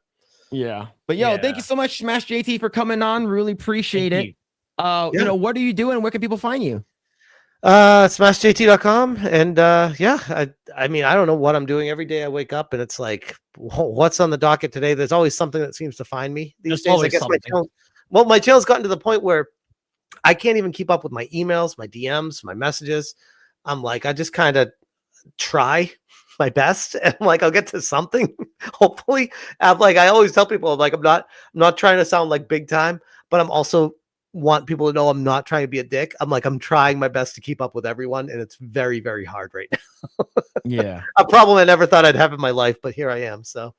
Yeah. But yo, thank Yeah. you so much, SmashJT, for coming on. Really appreciate Thank it. you. What are you doing? Where can people find you? SmashJT.com. And yeah, I mean, I don't know what I'm doing. Every day I wake up and it's like, what's on the docket today? There's always something that seems to find me these There's days. I always guess something. my channel's gotten to the point where I can't even keep up with my emails, my DMs, my messages. I'm like, I just kind of try my best and I'm like, I'll get to something. Hopefully. I'm like, I always tell people, I'm like, I'm not trying to sound like big time, but I'm also want people to know I'm not trying to be a dick. I'm like, I'm trying my best to keep up with everyone, and it's very, very hard right now. Yeah. A problem I never thought I'd have in my life, but here I am. So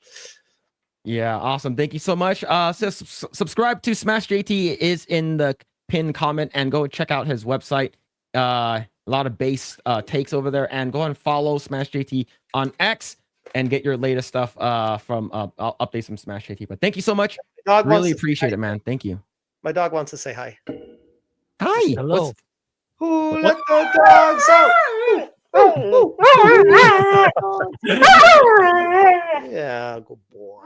Yeah, awesome. Thank you so much. So subscribe to SmashJT is in the pinned comment, and go check out his website. A lot of base takes over there, and go and follow SmashJT on X and get your latest stuff from updates from SmashJT. But thank you so much. Really appreciate it, man. Thank you. My dog wants to say hi. Hi. Hello. Who let the dogs out? Yeah, good boy.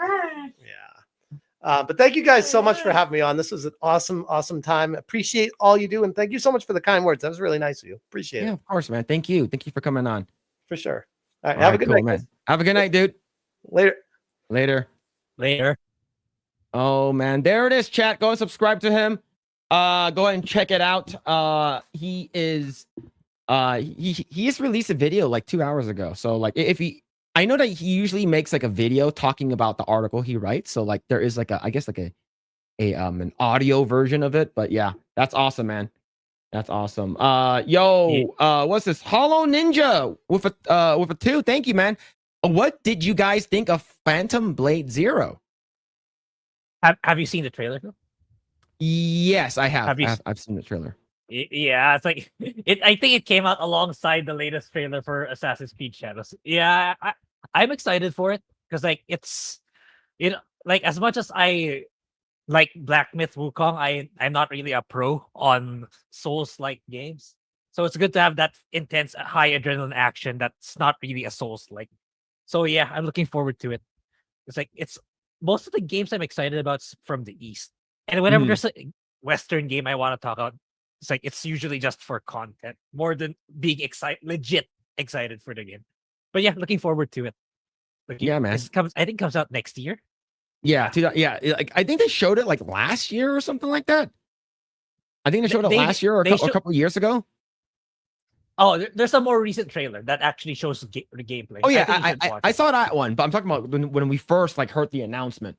Yeah. But thank you guys so much for having me on. This was an awesome time. Appreciate all you do, and thank you so much for the kind words. That was really nice of you. Appreciate Yeah, it. of course, man. Thank you for coming on. For sure. All right, have a good night, man. guys. Have a good night, dude. Later. Later. Oh man, there it is, chat. Go and subscribe to him. Go ahead and check it out. He just released a video like 2 hours ago. So like, I know that he usually makes like a video talking about the article he writes. So like, there is like I guess like an audio version of it. But yeah, that's awesome, man. That's awesome. What's this? Hollow Ninja with a 2. Thank you, man. What did you guys think of Phantom Blade Zero? Have you seen the trailer? Yes, I have. Have you I've seen the trailer. Yeah, it's like I think it came out alongside the latest trailer for Assassin's Creed Shadows. Yeah, I'm excited for it because like it's like as much as I like Black Myth Wukong, I'm not really a pro on Souls-like games. So it's good to have that intense high adrenaline action that's not really a Souls-like. So yeah, I'm looking forward to it. It's like most of the games I'm excited about from the East. And whenever there's a Western game I want to talk about, it's like it's usually just for content more than being legit excited for the game. But yeah, looking forward to it. Yeah, man. I think it comes out next year. Yeah, like I think they showed it like last year or something like that. I think they showed it last year or a couple of years ago. Oh, there's a more recent trailer that actually shows the gameplay. Oh yeah, I saw that one, but I'm talking about when we first like heard the announcement.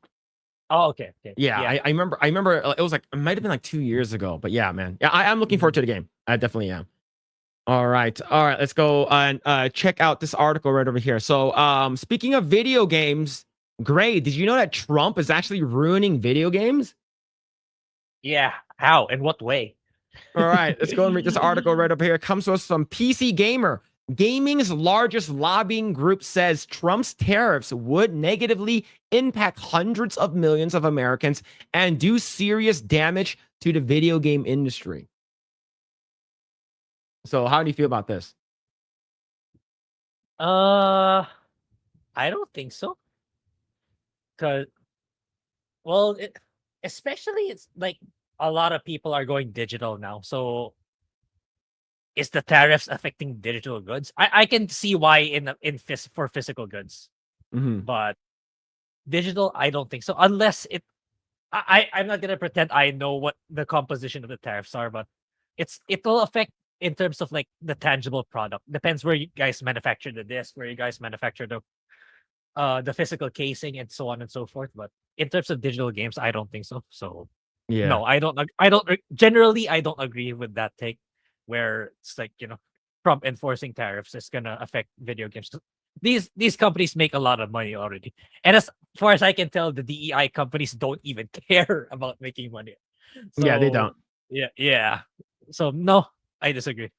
Oh, okay. Yeah, I remember it was like, it might have been like 2 years ago, but yeah, man. Yeah, I'm looking forward to the game. I definitely am. All right, let's go and check out this article right over here. So, speaking of video games, Grae, did you know that Trump is actually ruining video games? Yeah, how? In what way? All right, let's go and read this article right up here. It comes to us from PC Gamer. Gaming's largest lobbying group says Trump's tariffs would negatively impact hundreds of millions of Americans and do serious damage to the video game industry. So how do you feel about this? I don't think so. Because, well, especially it's like a lot of people are going digital now. So is the tariffs affecting digital goods? I can see why for physical goods, but digital, I don't think so. Unless I'm not gonna pretend I know what the composition of the tariffs are, but it will affect in terms of like the tangible product. Depends where you guys manufacture the disc, where you guys manufacture the physical casing, and so on and so forth. But in terms of digital games, I don't think so. So yeah, no, I don't generally I don't agree with that take, where it's like, Trump enforcing tariffs is gonna affect video games. These companies make a lot of money already, and as far as I can tell, the DEI companies don't even care about making money. So, yeah, they don't. Yeah. So no, I disagree.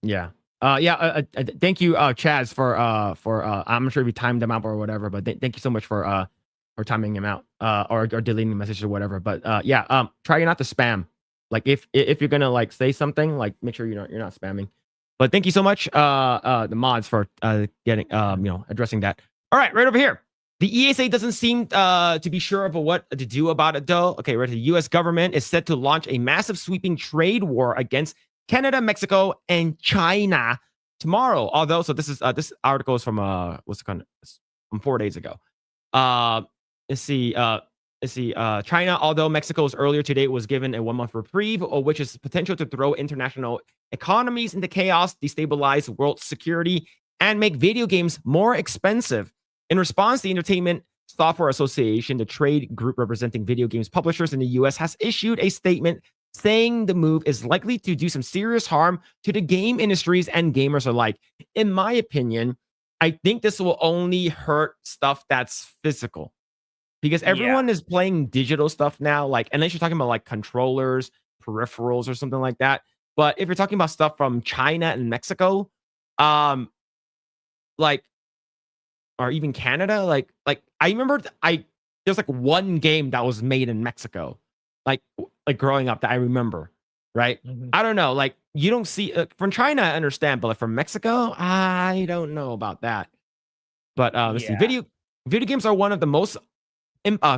Yeah. Thank you, Chaz, for I'm not sure if you timed them out or whatever, but thank you so much for timing him out, or deleting the message or whatever. But try not to spam. Like if you're gonna like say something, like make sure you're not spamming. But thank you so much, the mods, for getting addressing that. All right, right over here. The ESA doesn't seem to be sure of what to do about it, though. Okay, right. The U.S. government is set to launch a massive sweeping trade war against Canada, Mexico, and China tomorrow. Although, so this article is from from 4 days ago. Let's see. China, although Mexico's earlier today was given a 1-month reprieve, which is potential to throw international economies into chaos, destabilize world security, and make video games more expensive. In response, the Entertainment Software Association, the trade group representing video games publishers in the US, has issued a statement saying the move is likely to do some serious harm to the game industries and gamers alike. In my opinion, I think this will only hurt stuff that's physical, because everyone is playing digital stuff now, like, unless you're talking about like controllers, peripherals, or something like that. But if you're talking about stuff from China and Mexico, like, or even Canada, like I remember there's like one game that was made in Mexico, like growing up, that I remember, right? I don't know, like, you don't see from China, I understand, but like from Mexico, I don't know about that. But let's see, video games are one of the most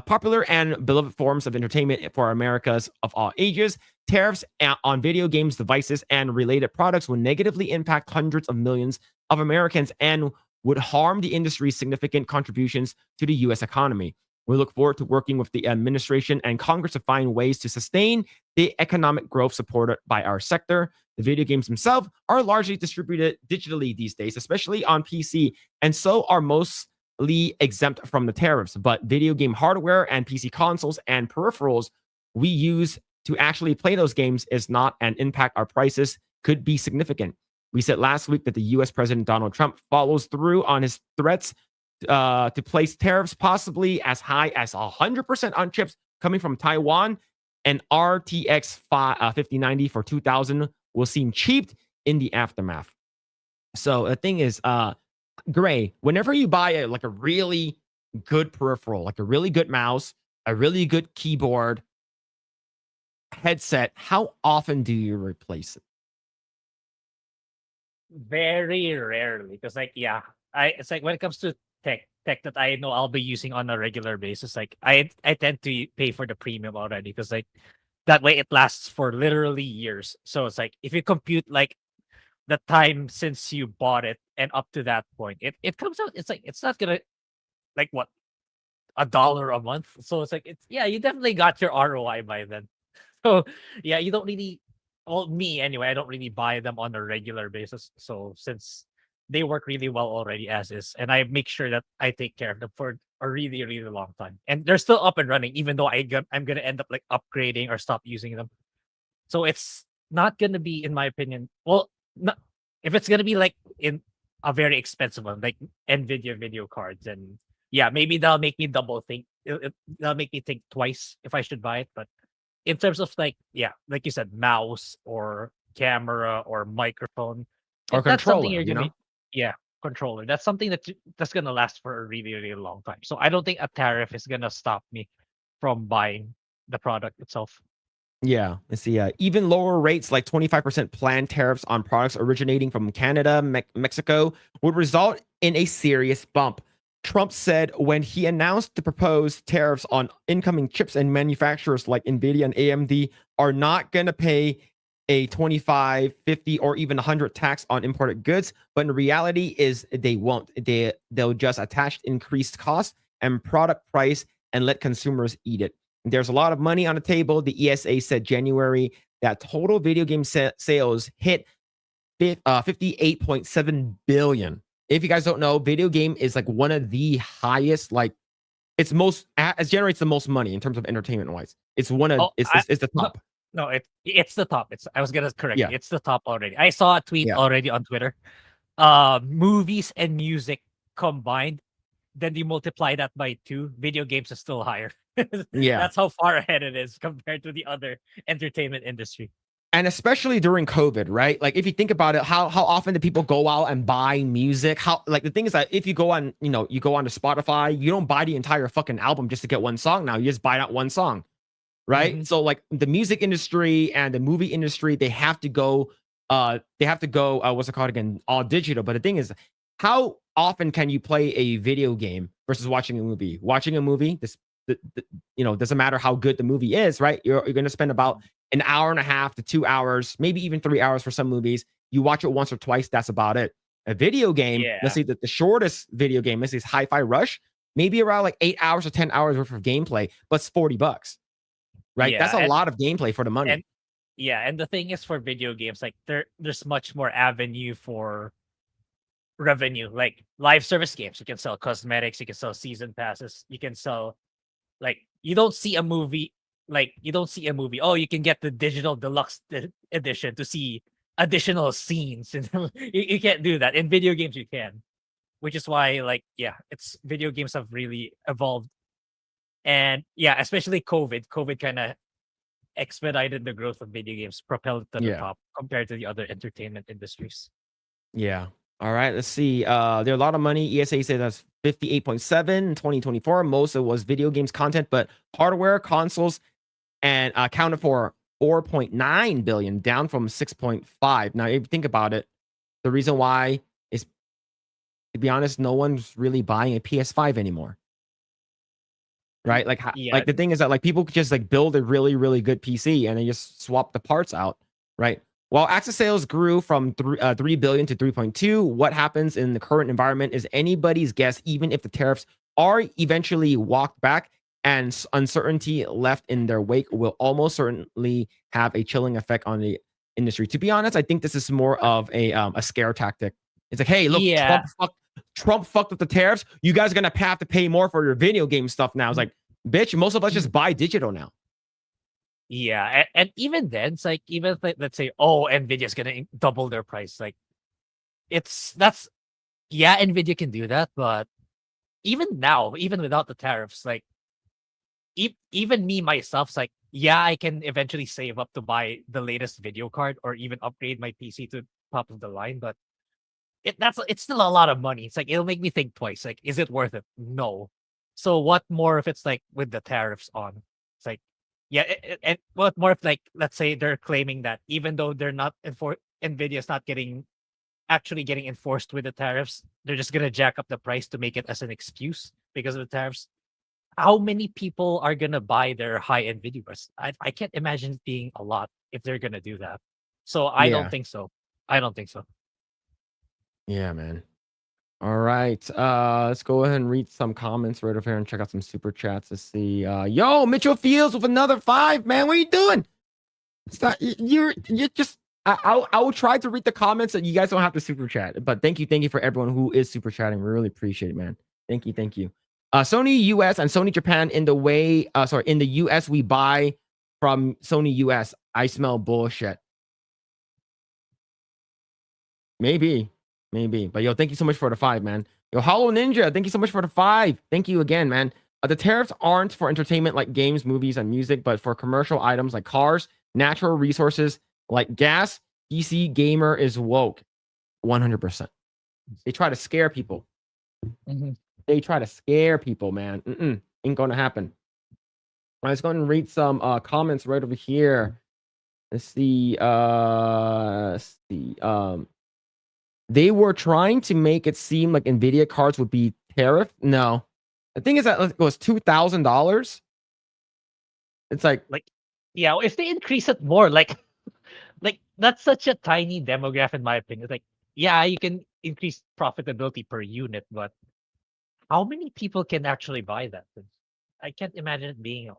popular and beloved forms of entertainment for Americans of all ages. Tariffs on video games, devices, and related products will negatively impact hundreds of millions of Americans and would harm the industry's significant contributions to the U.S. economy. We look forward to working with the administration and Congress to find ways to sustain the economic growth supported by our sector. The video games themselves are largely distributed digitally these days, especially on PC, and so are mostly exempt from the tariffs. But video game hardware and PC consoles and peripherals we use to actually play those games is not, and impact our prices could be significant. We said last week that the US President Donald Trump follows through on his threats to place tariffs possibly as high as 100% on chips coming from Taiwan, and RTX 5090 for $2,000 will seem cheap in the aftermath. So the thing is, Grae, whenever you buy a really good peripheral, like a really good mouse, a really good keyboard, headset, how often do you replace it? Very rarely, because it's like when it comes to tech that I know I'll be using on a regular basis, like I tend to pay for the premium already, because like that way it lasts for literally years. So it's like if you compute like the time since you bought it and up to that point, it comes out, it's like it's not gonna, like, what, $1 a month. So it's like you definitely got your ROI by then. So you don't really, well, me anyway, I don't really buy them on a regular basis. So since they work really well already as is, and I make sure that I take care of them for a really, really long time, and they're still up and running, even though I'm gonna end up like upgrading or stop using them. So it's not gonna be, in my opinion, well, not, if it's gonna be like in a very expensive one, like NVIDIA video cards, and maybe that'll make me double think. That'll make me think twice if I should buy it. But in terms of like you said, mouse or camera or microphone or that's something controller, you're you gonna know? controller. That's something that's gonna last for a really, really long time. So I don't think a tariff is gonna stop me from buying the product itself. Yeah, let's see. Even lower rates, like 25% planned tariffs on products originating from Canada, Mexico, would result in a serious bump. Trump said when he announced the proposed tariffs on incoming chips, and manufacturers like NVIDIA and AMD are not going to pay a 25, 50, or even 100 tax on imported goods. But in reality is they won't. They'll just attach increased cost and product price and let consumers eat it. There's a lot of money on the table. The ESA said January that total video game sales hit 58.7 billion. If you guys don't know, video game is like one of the highest, like it generates the most money in terms of entertainment wise. It's one of it's the top. No, it's the top. I was gonna correct Yeah. you. It's the top already. I saw a tweet already on Twitter. Movies and music combined, then you multiply that by 2, video games is still higher. Yeah. That's how far ahead it is compared to the other entertainment industry. And especially during COVID, right? Like if you think about it, how often do people go out and buy music? How, like, the thing is that if you go on, you go onto Spotify, you don't buy the entire fucking album just to get one song now. You just buy that one song, right? Mm-hmm. So like the music industry and the movie industry, they have to go what's it called again? All digital. But the thing is, how often can you play a video game versus watching a movie? Watching a movie, doesn't matter how good the movie is, right? You're going to spend about an hour and a half to 2 hours, maybe even 3 hours for some movies. You watch it once or twice, that's about it. A video game, Yeah. let's say that the shortest video game, let's say Hi-Fi Rush, maybe around like 8 hours or 10 hours worth of gameplay, but it's $40, right? Yeah, That's a and- lot of gameplay for the money. and- Yeah, and the thing is for video games, like there's much more avenue for revenue. Like live service games, you can sell cosmetics, you can sell season passes, you can sell like you don't see a movie. Oh, you can get the digital deluxe edition to see additional scenes. You can't do that in video games. You can, which is why it's video games have really evolved, and especially COVID kind of expedited the growth of video games, propelled it to the top compared to the other entertainment industries. Yeah. All right. Let's see. There are a lot of money. ESA said that's 58.7 in 2024. Most of it was video games content, but hardware consoles and accounted for 4.9 billion, down from 6.5. Now, if you think about it, the reason why is, to be honest, no one's really buying a PS5 anymore. Right? Like the thing is that like people could just like build a really, really good PC and they just swap the parts out, right? While access sales grew from 3 billion to 3.2, what happens in the current environment is anybody's guess, even if the tariffs are eventually walked back and uncertainty left in their wake will almost certainly have a chilling effect on the industry. To be honest, I think this is more of a scare tactic. It's like, hey, look, Trump fucked with the tariffs. You guys are going to have to pay more for your video game stuff now. It's like, bitch, most of us just buy digital now. Yeah, and even then, it's like even if, let's say, Nvidia's gonna double their price, like Nvidia can do that, but even now, even without the tariffs, like even me myself, it's like I can eventually save up to buy the latest video card or even upgrade my PC to top of the line, but it's still a lot of money. It's like it'll make me think twice. Like, is it worth it? No. So what more if it's like with the tariffs on? It's like. And what more if like let's say they're claiming that even though they're not Nvidia's not actually getting enforced with the tariffs, they're just gonna jack up the price to make it as an excuse because of the tariffs. How many people are gonna buy their high-end video cards? I can't imagine it being a lot if they're gonna do that. So I don't think so. Yeah, man. All right. Let's go ahead and read some comments right over here and check out some super chats to see. Yo, Mitchell Fields with another 5, man. What are you doing? It's not, you're just I will try to read the comments that you guys don't have to super chat. But thank you for everyone who is super chatting. We really appreciate it, man. Thank you. Sony US and Sony Japan in the US we buy from Sony US. I smell bullshit. Maybe. But yo, thank you so much for the 5, man. Yo, Hollow Ninja, thank you so much for the 5. Thank you again, man. The tariffs aren't for entertainment like games, movies, and music, but for commercial items like cars, natural resources like gas. PC gamer is woke. 100%. They try to scare people. They try to scare people, man. Ain't gonna happen. I was going to read some comments right over here. Let's see. They were trying to make it seem like Nvidia cards would be tariffed. No, the thing is that it was $2,000. It's like if they increase it more, like that's such a tiny demographic in my opinion. It's like you can increase profitability per unit, but how many people can actually buy that? I can't imagine it being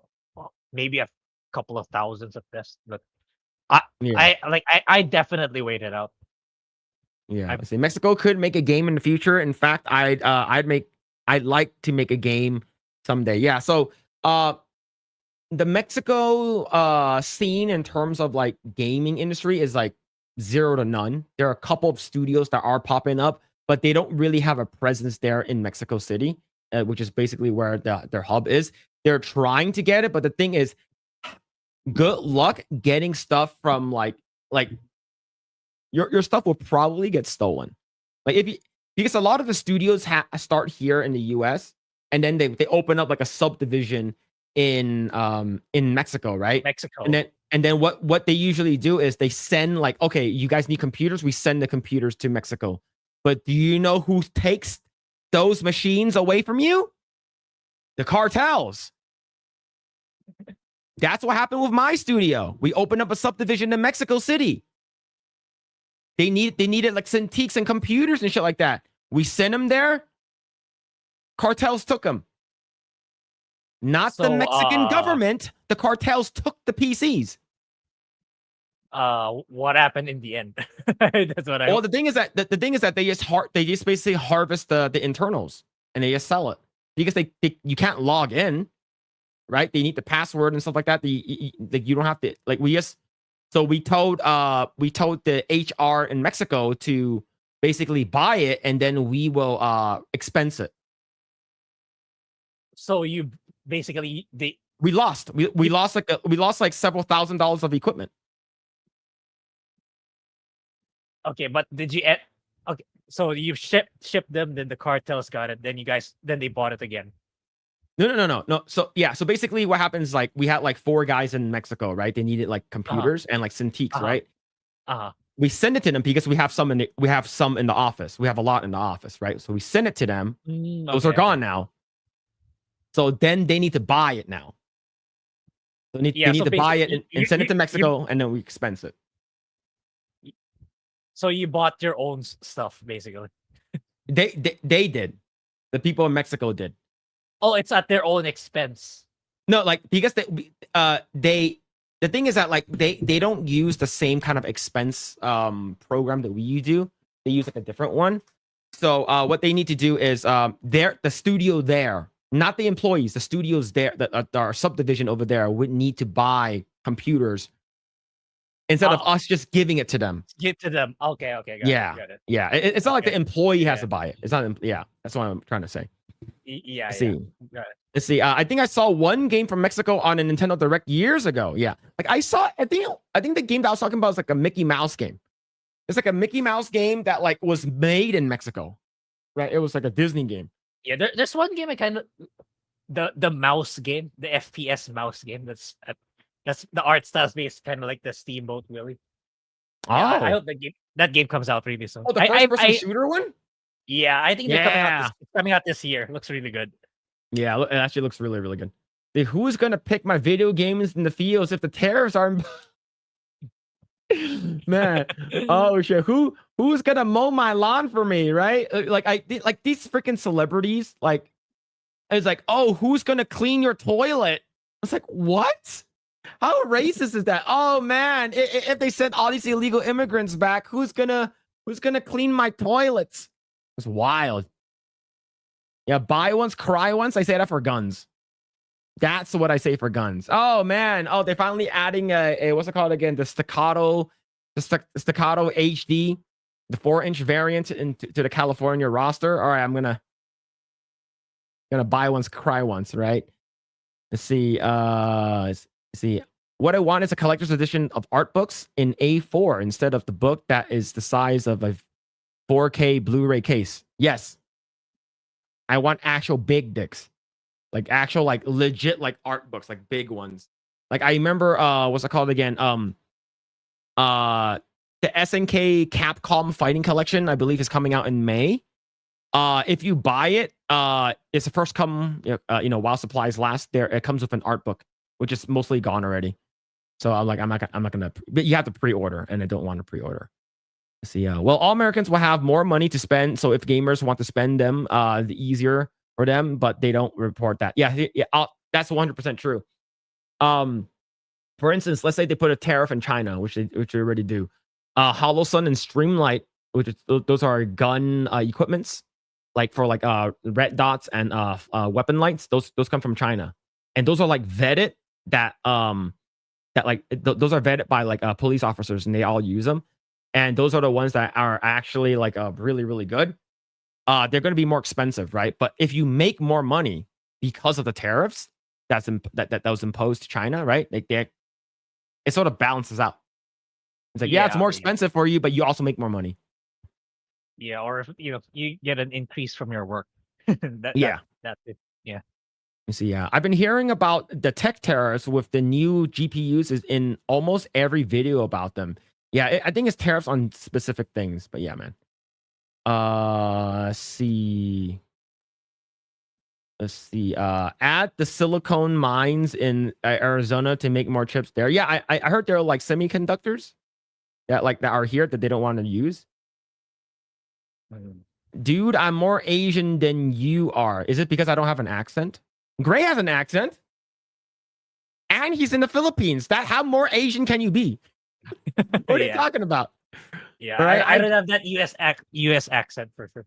maybe a couple of thousands at best. But I definitely wait it out. Yeah, I say Mexico could make a game in the future. In fact, I'd like to make a game someday. Yeah, so the Mexico scene in terms of like gaming industry is like 0 to none. There are a couple of studios that are popping up, but they don't really have a presence there in Mexico City, which is basically where their hub is. They're trying to get it, but the thing is, good luck getting stuff from like your stuff will probably get stolen. Like because a lot of the studios start here in the US and then they open up like a subdivision in Mexico, right? Mexico. And then what they usually do is they send like, okay, you guys need computers, we send the computers to Mexico. But do you know who takes those machines away from you? The cartels. That's what happened with my studio. We opened up a subdivision in Mexico City. They needed like Cintiqs and computers and shit like that. We sent them there. Cartels took them. Not the Mexican government. The cartels took the PCs. What happened in the end? That's what I. Well, the thing is that they just basically harvest the internals and they just sell it because you can't log in, right? They need the password and stuff like that. You don't have to like we told the HR in Mexico to basically buy it and then we will expense it. So you basically we lost like several $1,000s of equipment. Okay, but did you okay, so you shipped them, then the cartels got it, then they bought it again. No. So basically what happens is like we had like 4 guys in Mexico, right? They needed like computers and like Cintiqs, right? We send it to them because we have some in the office. We have a lot in the office, right? So we send it to them. Those are gone now. So then they need to buy it now. So they need to buy it and send it to Mexico, and then we expense it. So you bought your own stuff, basically. They did. The people in Mexico did. Oh, it's at their own expense. No, like because the thing is that like they don't use the same kind of expense program that we do. They use like a different one. So what they need to do is the studio there, not the employees, the studios there, our subdivision over there would need to buy computers instead of us just giving it to them. Give to them. Okay. Got it. Yeah. It's not like the employee has to buy it. It's not. Yeah, that's what I'm trying to say. Yeah. Let's see. Got it. Let's see. I think I saw one game from Mexico on a Nintendo Direct years ago. Yeah, like I think the game that I was talking about was like a Mickey Mouse game. It's like a Mickey Mouse game that like was made in Mexico, right? It was like a Disney game. Yeah, there's one game I kind of the mouse game, the FPS mouse game. That's the art style's based kind of like the Steamboat Willie. Yeah, I hope that game comes out really soon. Oh, the first-person shooter one. Yeah, I think they're coming out this year. Looks really good. Yeah, it actually looks really, really good. Dude, who's gonna pick my video games in the fields if the tariffs are? Man, oh shit, who's gonna mow my lawn for me, right? Like these freaking celebrities, like it's like, oh, who's gonna clean your toilet? It's like, what? How racist is that? Oh man, if they send all these illegal immigrants back, who's gonna clean my toilets? It's wild. Yeah, buy once, cry once. I say that for guns. That's what I say for guns. Oh man. Oh, they're finally adding a what's it called again? The staccato HD, the 4-inch variant to the California roster. All right, I'm gonna buy once, cry once, right? Let's see. Let's see. What I want is a collector's edition of art books in A4 instead of the book that is the size of a 4K Blu-ray case. Yes. I want actual big dicks. Like actual, like legit, like art books, like big ones. Like I remember, what's it called again? The SNK Capcom Fighting Collection, I believe, is coming out in May. If you buy it, it's the first come, while supplies last. There, it comes with an art book, which is mostly gone already. So I'm like, I'm not gonna. But you have to pre-order, and I don't want to pre-order. Let's see, well, all Americans will have more money to spend. So if gamers want to spend them, the easier for them. But they don't report that. Yeah, that's 100% true. For instance, let's say they put a tariff in China, which they already do. Hollow Sun and Streamlight, which is, those are gun equipments, like for like red dots and weapon lights. Those come from China, and those are like vetted. Those are vetted by like police officers, and they all use them. And those are the ones that are actually like really, really good. They're going to be more expensive, right? But if you make more money because of the tariffs that was imposed to China, right? Like it sort of balances out. It's like, it's more expensive for you, but you also make more money. Yeah, or if you get an increase from your work. That's it. Yeah. You see, I've been hearing about the tech tariffs with the new GPUs is in almost every video about them. Yeah, I think it's tariffs on specific things, but yeah, man. See. Let's see. At the silicone mines in Arizona to make more chips there. Yeah, I heard there are like semiconductors that are here that they don't want to use. Dude, I'm more Asian than you are. Is it because I don't have an accent? Grae has an accent. And he's in the Philippines. How more Asian can you be? What are you talking about? Yeah, Right? I don't have that US accent for sure.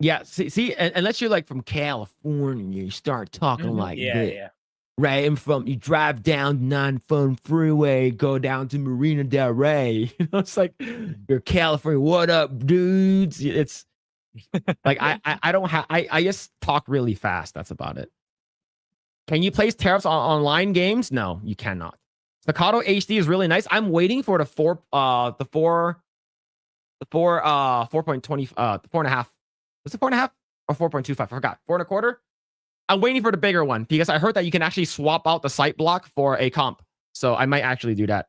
Yeah, see, unless you're like from California, you start talking like this. Yeah. Right, you drive down non-fun freeway, go down to Marina Del Rey. It's like you're California. What up, dudes? It's like I don't have. I just talk really fast. That's about it. Can you place tariffs on online games? No, you cannot. Staccato HD is really nice. I'm waiting for the 4.20, 4.5. Was it 4.5 or 4.25? I forgot. 4.25. I'm waiting for the bigger one because I heard that you can actually swap out the site block for a comp. So I might actually do that,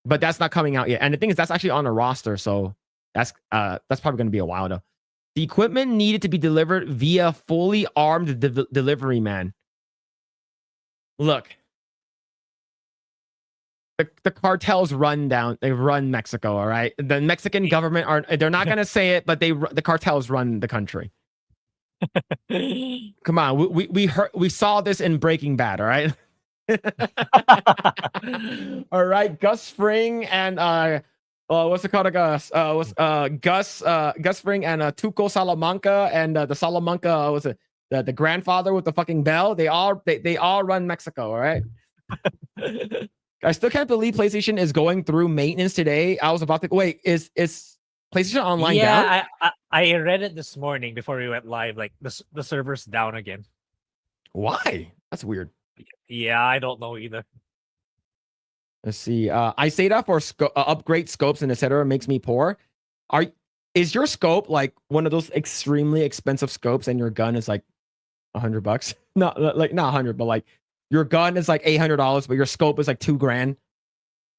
but that's not coming out yet. And the thing is, that's actually on a roster, so that's probably going to be a while though. The equipment needed to be delivered via fully armed delivery man. Look, the cartels run Mexico. All right, the Mexican government they're not going to say it, but the cartels run the country. Come on, we saw this in Breaking Bad. All right. All right, Gus Fring and what's it called? Gus Fring and Tuco Salamanca and the Salamanca was it the grandfather with the fucking bell? They all run Mexico. All right. I still can't believe PlayStation is going through maintenance today. I was about to wait. Is PlayStation Online down? Yeah, I read it this morning before we went live. Like the server's down again. Why? That's weird. Yeah, I don't know either. Let's see. I say that for upgrade scopes and etc. makes me poor. Is your scope like one of those extremely expensive scopes and your gun is like $100? Not 100, but like your gun is like $800, but your scope is like $2,000.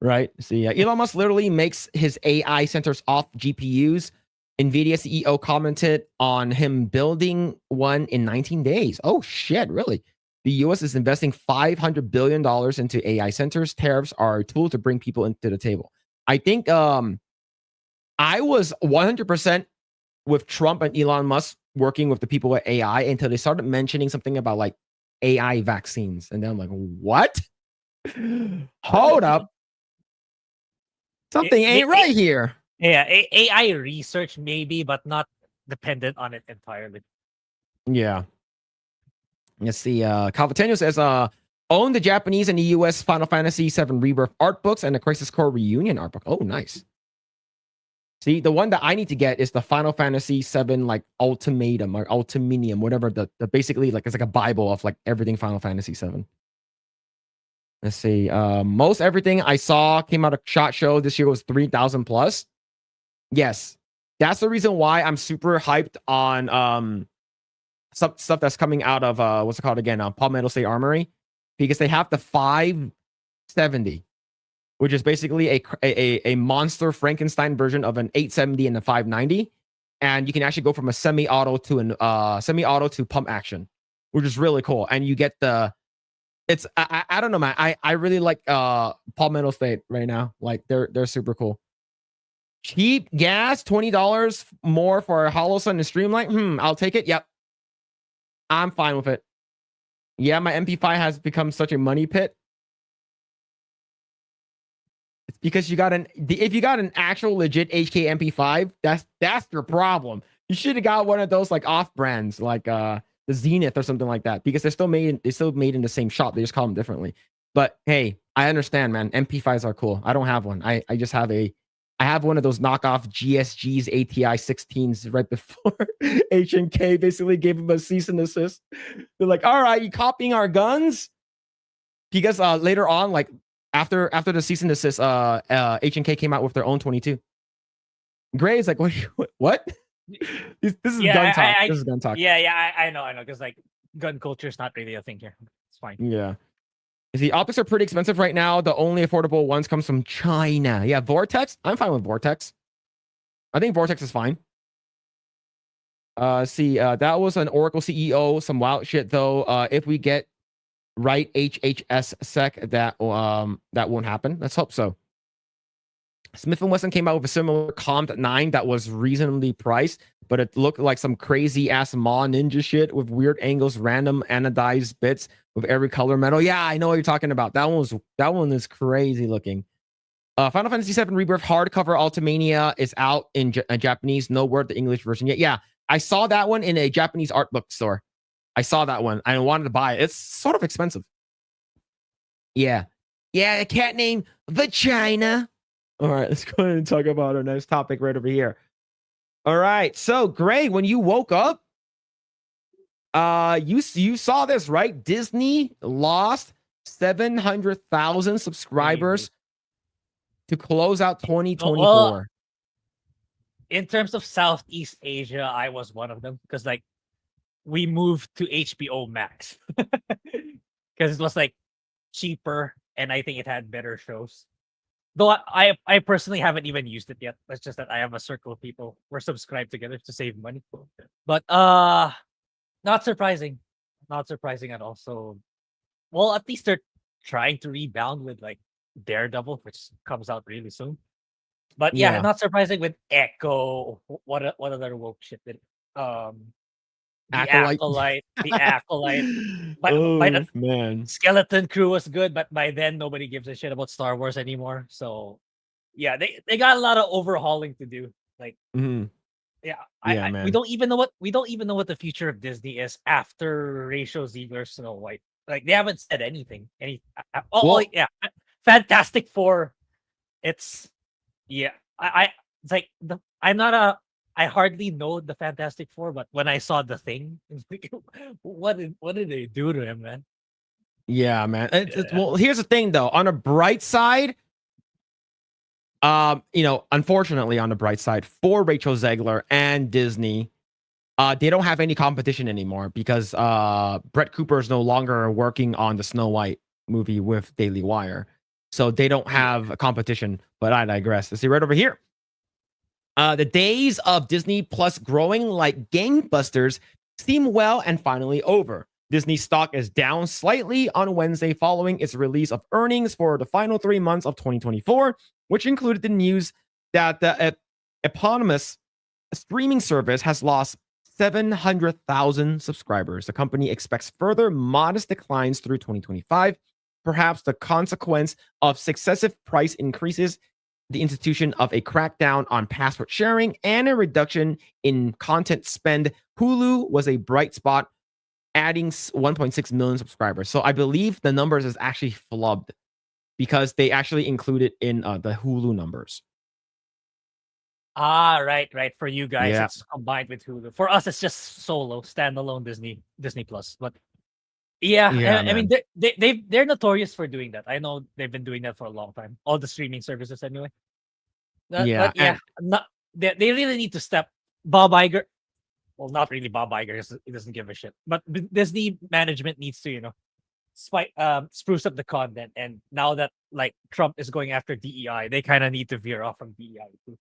Right. See, Elon Musk literally makes his AI centers off GPUs. NVIDIA CEO commented on him building one in 19 days. Oh, shit. Really? The US is investing $500 billion into AI centers. Tariffs are a tool to bring people into the table. I think I was 100% with Trump and Elon Musk working with the people with AI until they started mentioning something about like AI vaccines. And then I'm like, what? Hold up. Something ain't right here. Yeah, AI research maybe, but not dependent on it entirely. Yeah. Let's see. Calvateno says, own the Japanese and the US Final Fantasy VII Rebirth art books and the Crisis Core Reunion art book. Oh, nice. See, the one that I need to get is the Final Fantasy VII like Ultimatum or Ultiminium, whatever. The basically like it's like a Bible of like everything Final Fantasy VII. Let's see. Most everything I saw came out of SHOT Show this year was 3,000 plus. Yes, that's the reason why I'm super hyped on stuff that's coming out of what's it called again? Palmetto State Armory, because they have the 570, which is basically a monster Frankenstein version of an 870 and a 590, and you can actually go from a semi-auto to pump action, which is really cool. And you get the I don't know, man. I really like Palmetto State right now. Like they're super cool. Cheap gas, $20 more for a Hollow Sun and Streamlight. I'll take it. Yep. I'm fine with it. Yeah, my MP5 has become such a money pit. It's because if you got an actual legit HK MP5, that's your problem. You should have got one of those like off brands, like the Zenith or something like that, because they're still made in the same shop. They just call them differently. But hey, I understand, man. MP5s are cool. I don't have one. I have one of those knockoff GSG's ATI 16s right before H&K basically gave him a cease and desist. They're like, all right, you copying our guns? Because later on, like after the cease and desist, H&K came out with their own 22. Grae is like, what? This is gun talk. This is gun talk. Yeah, I know. Because like gun culture is not really a thing here. It's fine. Yeah. The optics are pretty expensive right now. The only affordable ones comes from China. Yeah, Vortex. I'm fine with Vortex. I think Vortex is fine. See, that was an Oracle CEO, some wild shit though. If we get right HHS sec, that won't happen. Let's hope so. Smith & Wesson came out with a similar Comp 9 that was reasonably priced, but it looked like some crazy ass Maw Ninja shit with weird angles, random anodized bits with every color metal. Yeah, I know what you're talking about. That one is crazy looking. Final Fantasy VII Rebirth hardcover Ultimania is out in Japanese. No word the English version yet. Yeah, I saw that one in a Japanese art book store. I saw that one. I wanted to buy it. It's sort of expensive. Yeah. Yeah, a cat named Vagina. All right, let's go ahead and talk about our next topic right over here. All right, so Grae, when you woke up, you saw this, right? Disney lost 700,000 subscribers to close out 2024. Well, in terms of Southeast Asia, I was one of them because like we moved to HBO Max because it was like cheaper and I think it had better shows. Though I personally haven't even used it yet. It's just that I have a circle of people we're subscribed together to save money. But not surprising. Not surprising at all. So well, at least they're trying to rebound with like Daredevil, which comes out really soon. But yeah, not surprising with Echo. What other woke shit did the Acolyte. But man, Skeleton Crew was good, but by then nobody gives a shit about Star Wars anymore. So yeah, they got a lot of overhauling to do. Like man. we don't even know what the future of Disney is after Rachel Ziegler's Snow White. Like they haven't said anything. Fantastic Four. It's it's like I hardly know the Fantastic Four, but when I saw the Thing, what did they do to him, man? Yeah, man. Well, here's the thing, though. On a bright side, unfortunately, on the bright side for Rachel Zegler and Disney, they don't have any competition anymore because Brett Cooper is no longer working on the Snow White movie with Daily Wire, so they don't have a competition. But I digress. Let's see right over here. The days of Disney Plus growing like gangbusters seem well and finally over. Disney stock is down slightly on Wednesday following its release of earnings for the final 3 months of 2024, which included the news that the eponymous streaming service has lost 700,000 subscribers. The company expects further modest declines through 2025, perhaps the consequence of successive price increases, the institution of a crackdown on password sharing, and a reduction in content spend. Hulu was a bright spot, adding 1.6 million subscribers. So I believe the numbers is actually flubbed because they actually included in the Hulu numbers. Right. For you guys, Yeah. it's combined with Hulu. For us, it's just solo, standalone Disney Plus. But I mean, they're notorious for doing that. I know they've been doing that for a long time. All the streaming services, anyway. They really need to step. Bob Iger, well, not really Bob Iger. He doesn't give a shit. But Disney management needs to, spruce up the content. And now that like Trump is going after DEI, they kind of need to veer off from DEI too.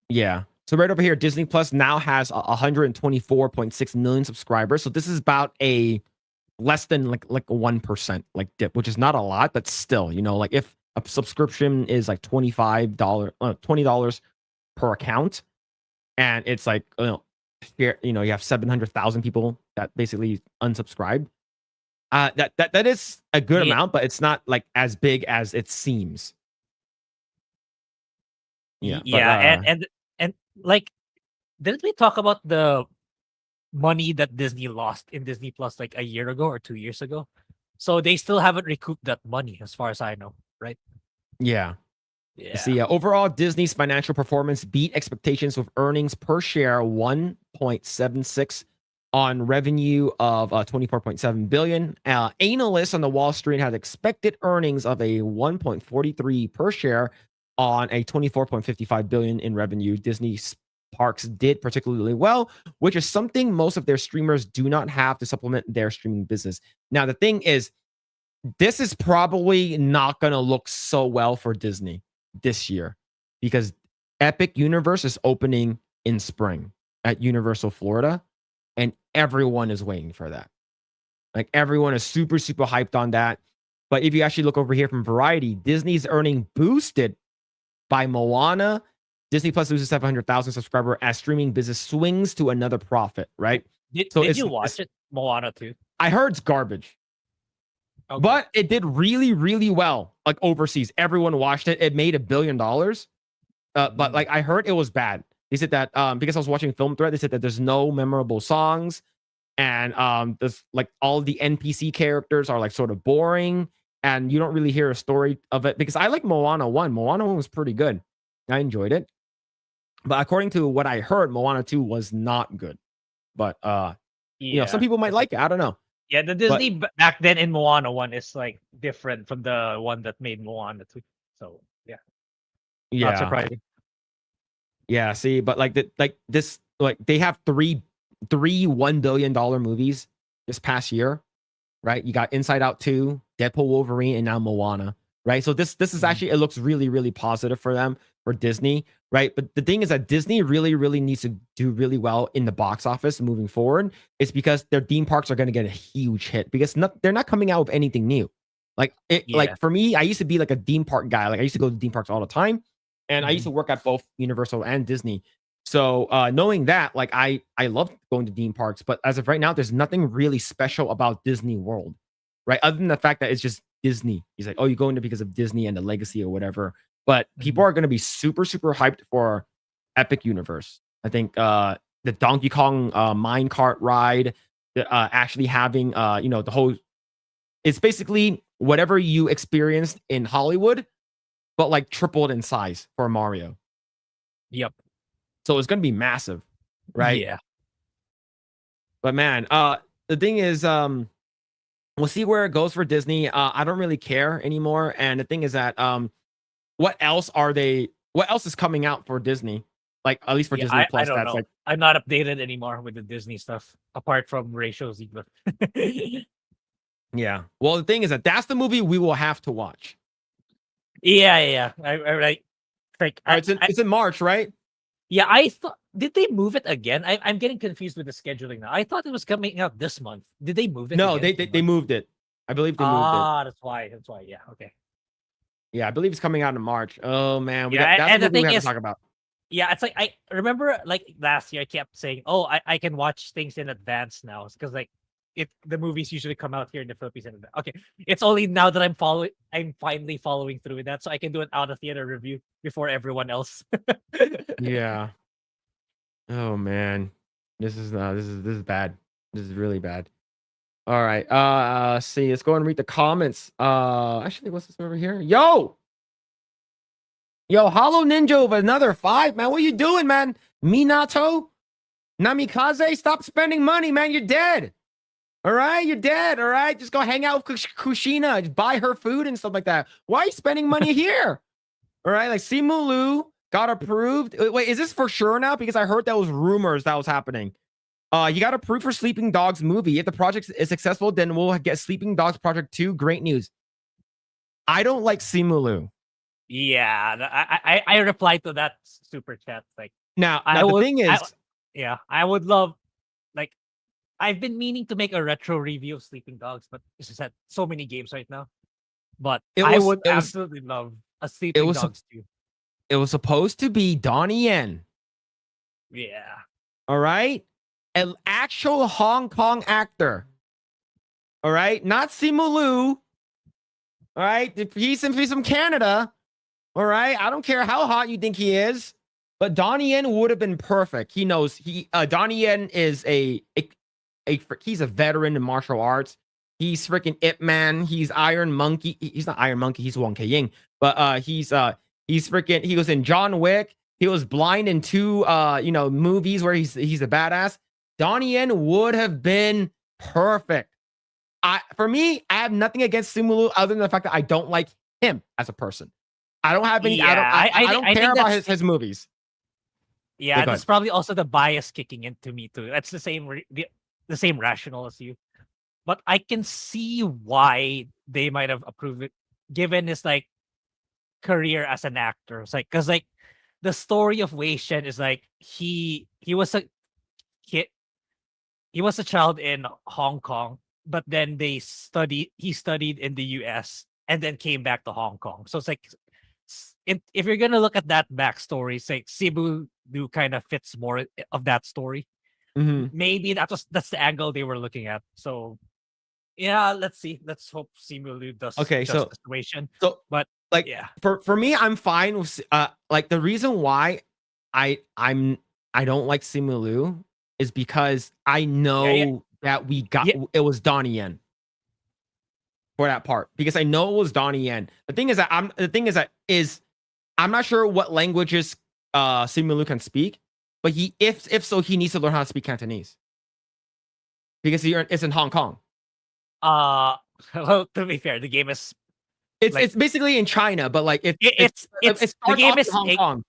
Yeah. So right over here, Disney Plus now has 124.6 million subscribers. So this is about a less than like 1% like dip, which is not a lot, but still, like if a subscription is like $20 per account, and it's like you have 700,000 people that basically unsubscribe. That is a good amount, but it's not like as big as it seems. And like, didn't we talk about the money that Disney lost in Disney Plus like a year ago or 2 years ago? So they still haven't recouped that money, as far as I know, right? Yeah. See, overall, Disney's financial performance beat expectations with earnings per share 1.76 on revenue of 24.7 billion. Analysts on the Wall Street had expected earnings of a 1.43 per share on a 24.55 billion in revenue. Disney parks did particularly well, which is something most of their streamers do not have to supplement their streaming business. Now, the thing is, this is probably not going to look so well for Disney this year because Epic Universe is opening in spring at Universal Florida. and everyone is waiting for that. Like everyone is super, super hyped on that. But if you actually look over here from Variety, Disney's earning boosted by Moana. Disney Plus loses 700,000 subscriber as streaming business swings to another profit, right? Did you watch it, Moana 2? I heard it's garbage. Okay. But it did really, really well, like overseas. Everyone watched it. It made $1 billion. But like I heard it was bad. They said that because I was watching Film Thread, they said that there's no memorable songs, and there's like all the NPC characters are like sort of boring, and you don't really hear a story of it. Because I like Moana 1. Moana 1 was pretty good. I enjoyed it. But according to what I heard, Moana 2 was not good. But you know, some people might like it. I don't know. Yeah, the Disney back then in Moana 1 is like different from the one that made Moana 2. So yeah. Not surprising. Yeah, see, but like this they have three $1 billion movies this past year, right? You got Inside Out 2, Deadpool, Wolverine, and now Moana, right? So this is actually, it looks really, really positive for them, for Disney, right? But the thing is that Disney really, really needs to do really well in the box office moving forward. It's because their theme parks are going to get a huge hit because they're not coming out with anything new. Like like for me, I used to be like a theme park guy. Like I used to go to theme parks all the time, and I used to work at both Universal and Disney. So knowing that, like I love going to theme parks, but as of right now, there's nothing really special about Disney World, right? Other than the fact that it's just Disney. He's like, oh, you're going there because of Disney and the legacy or whatever. But people are going to be super, super hyped for Epic Universe. I think the Donkey Kong minecart ride, actually having you know, the whole, it's basically whatever you experienced in Hollywood, but like tripled in size for Mario. Yep. So it's going to be massive, right? Yeah. But man, the thing is, we'll see where it goes for Disney. I don't really care anymore. And the thing is that, what else is coming out for Disney? Like, at least for Disney Plus, I don't that's know. like, I'm not updated anymore with the Disney stuff, apart from Ratio Ziegler. yeah. Well, the thing is that that's the movie we will have to watch. Yeah. It's in March, right? Yeah, I thought, did they move it again? I'm getting confused with the scheduling now. I thought it was coming out this month. Did they move it? No, again they moved it. I believe they moved it. Ah, that's why. Yeah, okay. Yeah, I believe it's coming out in March. Oh man, and the the movie we thing have is, to talk about. Yeah, it's like I remember like last year I kept saying, "Oh, I can watch things in advance now," because like the movies usually come out here in the Philippines in advance. Okay, it's only now that I'm finally following through with that, so I can do an out of theater review before everyone else. Yeah. Oh man, this is bad. This is really bad. All right. See, let's go and read the comments. Actually, what's this over here? Yo, Hollow Ninja with another 5, man. What are you doing, man? Minato, Namikaze, stop spending money, man. You're dead. All right, you're dead. All right, just go hang out with Kushina, just buy her food and stuff like that. Why are you spending money here? All right, like Simulu got approved. Wait, is this for sure now? Because I heard that was rumors that was happening. You got approved for Sleeping Dogs movie. If the project is successful, then we'll get Sleeping Dogs Project 2. Great news. I don't like Simulu. Yeah, I replied to that super chat. Like now the thing is, I would love, like, I've been meaning to make a retro review of Sleeping Dogs, but it's just had so many games right now. But I would absolutely love a Sleeping Dogs 2. It was supposed to be Donnie Yen. Yeah. All right. An actual Hong Kong actor. All right. Not Simulu. All right. If he's from Canada. All right. I don't care how hot you think he is, but Donnie Yen would have been perfect. He knows Donnie Yen is he's a veteran in martial arts. He's freaking Ip Man. He's Iron Monkey. He's not Iron Monkey. He's Wong Kei-ying, but he's freaking. He was in John Wick. He was blind in 2 movies where he's a badass. Donnie Yen would have been perfect. For me, I have nothing against Simulu other than the fact that I don't like him as a person. I don't have any. Yeah, I don't care about his movies. Yeah, that's probably also the bias kicking into me too. That's the same the same rationale as you. But I can see why they might have approved it, given his like career as an actor. It's like, because like the story of Wei Shen is like he was a kid. he was a child in Hong Kong, but then he studied in the US and then came back to Hong Kong. So it's like if you're gonna look at that backstory, it's like Cebu do kind of fits more of that story. Mhm. Maybe that's the angle they were looking at. So yeah, let's see. Let's hope Simu does Okay, just so the situation. so But like yeah, for me, I'm fine with like the reason why I don't like Simu is because I know that we got Yeah. it was Donnie Yen for that part because I know it was Donnie Yen. The thing is that I'm not sure what languages Simu can speak, but if so he needs to learn how to speak Cantonese because it's in Hong Kong. well, to be fair, the game is It's basically in China, but like it the starts game off is in Hong Kong.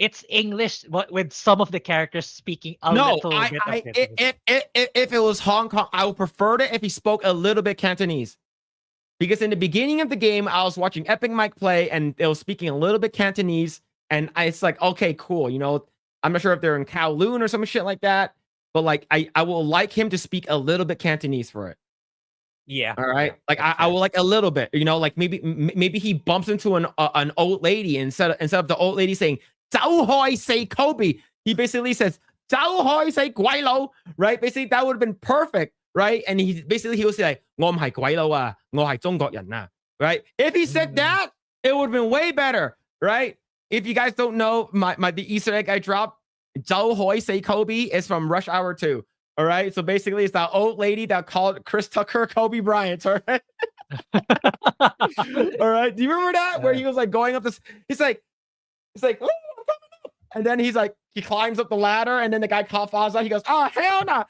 it's English, but with some of the characters speaking a No, little bit of I Cantonese. if it was Hong Kong, I would prefer it if he spoke a little bit Cantonese. Because in the beginning of the game, I was watching Epic Mike play, and it was speaking a little bit Cantonese, and it's like, okay, cool. You know, I'm not sure if they're in Kowloon or some shit like that, but like, I will like him to speak a little bit Cantonese for it. Yeah. All right, yeah, like that's I fair. will like a little bit. You know, like maybe he bumps into an old lady instead of the old lady saying "Zhao Hoi say Kobe," he basically says "Zhao Hoi say Guilo," right? Basically, that would have been perfect, right? And he will say like, 我唔係鬼佬啊，我係中國人啊, right? If he said that, it would have been way better, right? If you guys don't know, the Easter egg I dropped, Zhao Hoi say Kobe is from Rush Hour 2. All right. So basically, it's that old lady that called Chris Tucker Kobe Bryant. All right. All right. Do you remember that? Where he was like going up this, he's like, oh, I'm coming up. And then he's like, he climbs up the ladder, and then the guy falls out. He goes, oh, hell no.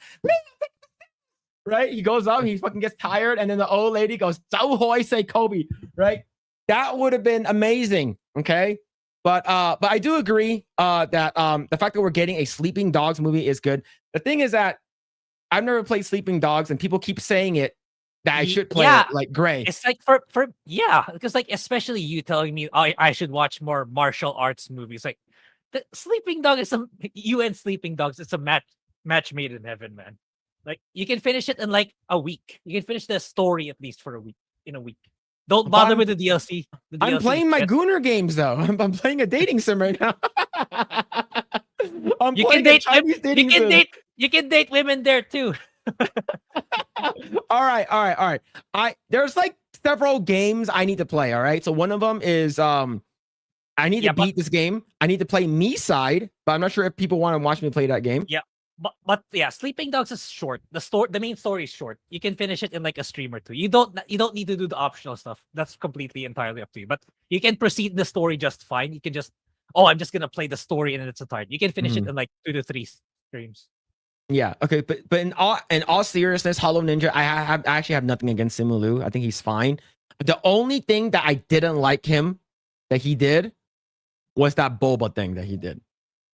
Right? He goes up, he fucking gets tired, and then the old lady goes, Zhao Hoi say Kobe, right? That would have been amazing. Okay. But I do agree that the fact that we're getting a Sleeping Dogs movie is good. The thing is that I've never played Sleeping Dogs, and people keep saying it that I should play it, like Grae. It's like for because like especially you telling me I should watch more martial arts movies. Like the Sleeping Dog is you and Sleeping Dogs. It's a match made in heaven, man. Like you can finish it in like a week. You can finish the story at least for a week. In a week. Don't bother with the DLC. I'm playing my Gooner games though. I'm playing a dating sim right now. You can date women there too. All right. There's like several games I need to play. All right. So one of them is I need to beat this game. I need to play Me Side, but I'm not sure if people want to watch me play that game. Yeah. But yeah, Sleeping Dogs is short. The main story is short. You can finish it in like a stream or two. You don't need to do the optional stuff. That's completely entirely up to you. But you can proceed the story just fine. You can just I'm just gonna play the story in its entirety. You can finish it in like 2 to 3 streams. Yeah. Okay. But in all seriousness, Hollow Ninja, I actually have nothing against Simu. I think he's fine. The only thing that I didn't like him that he did was that boba thing that he did.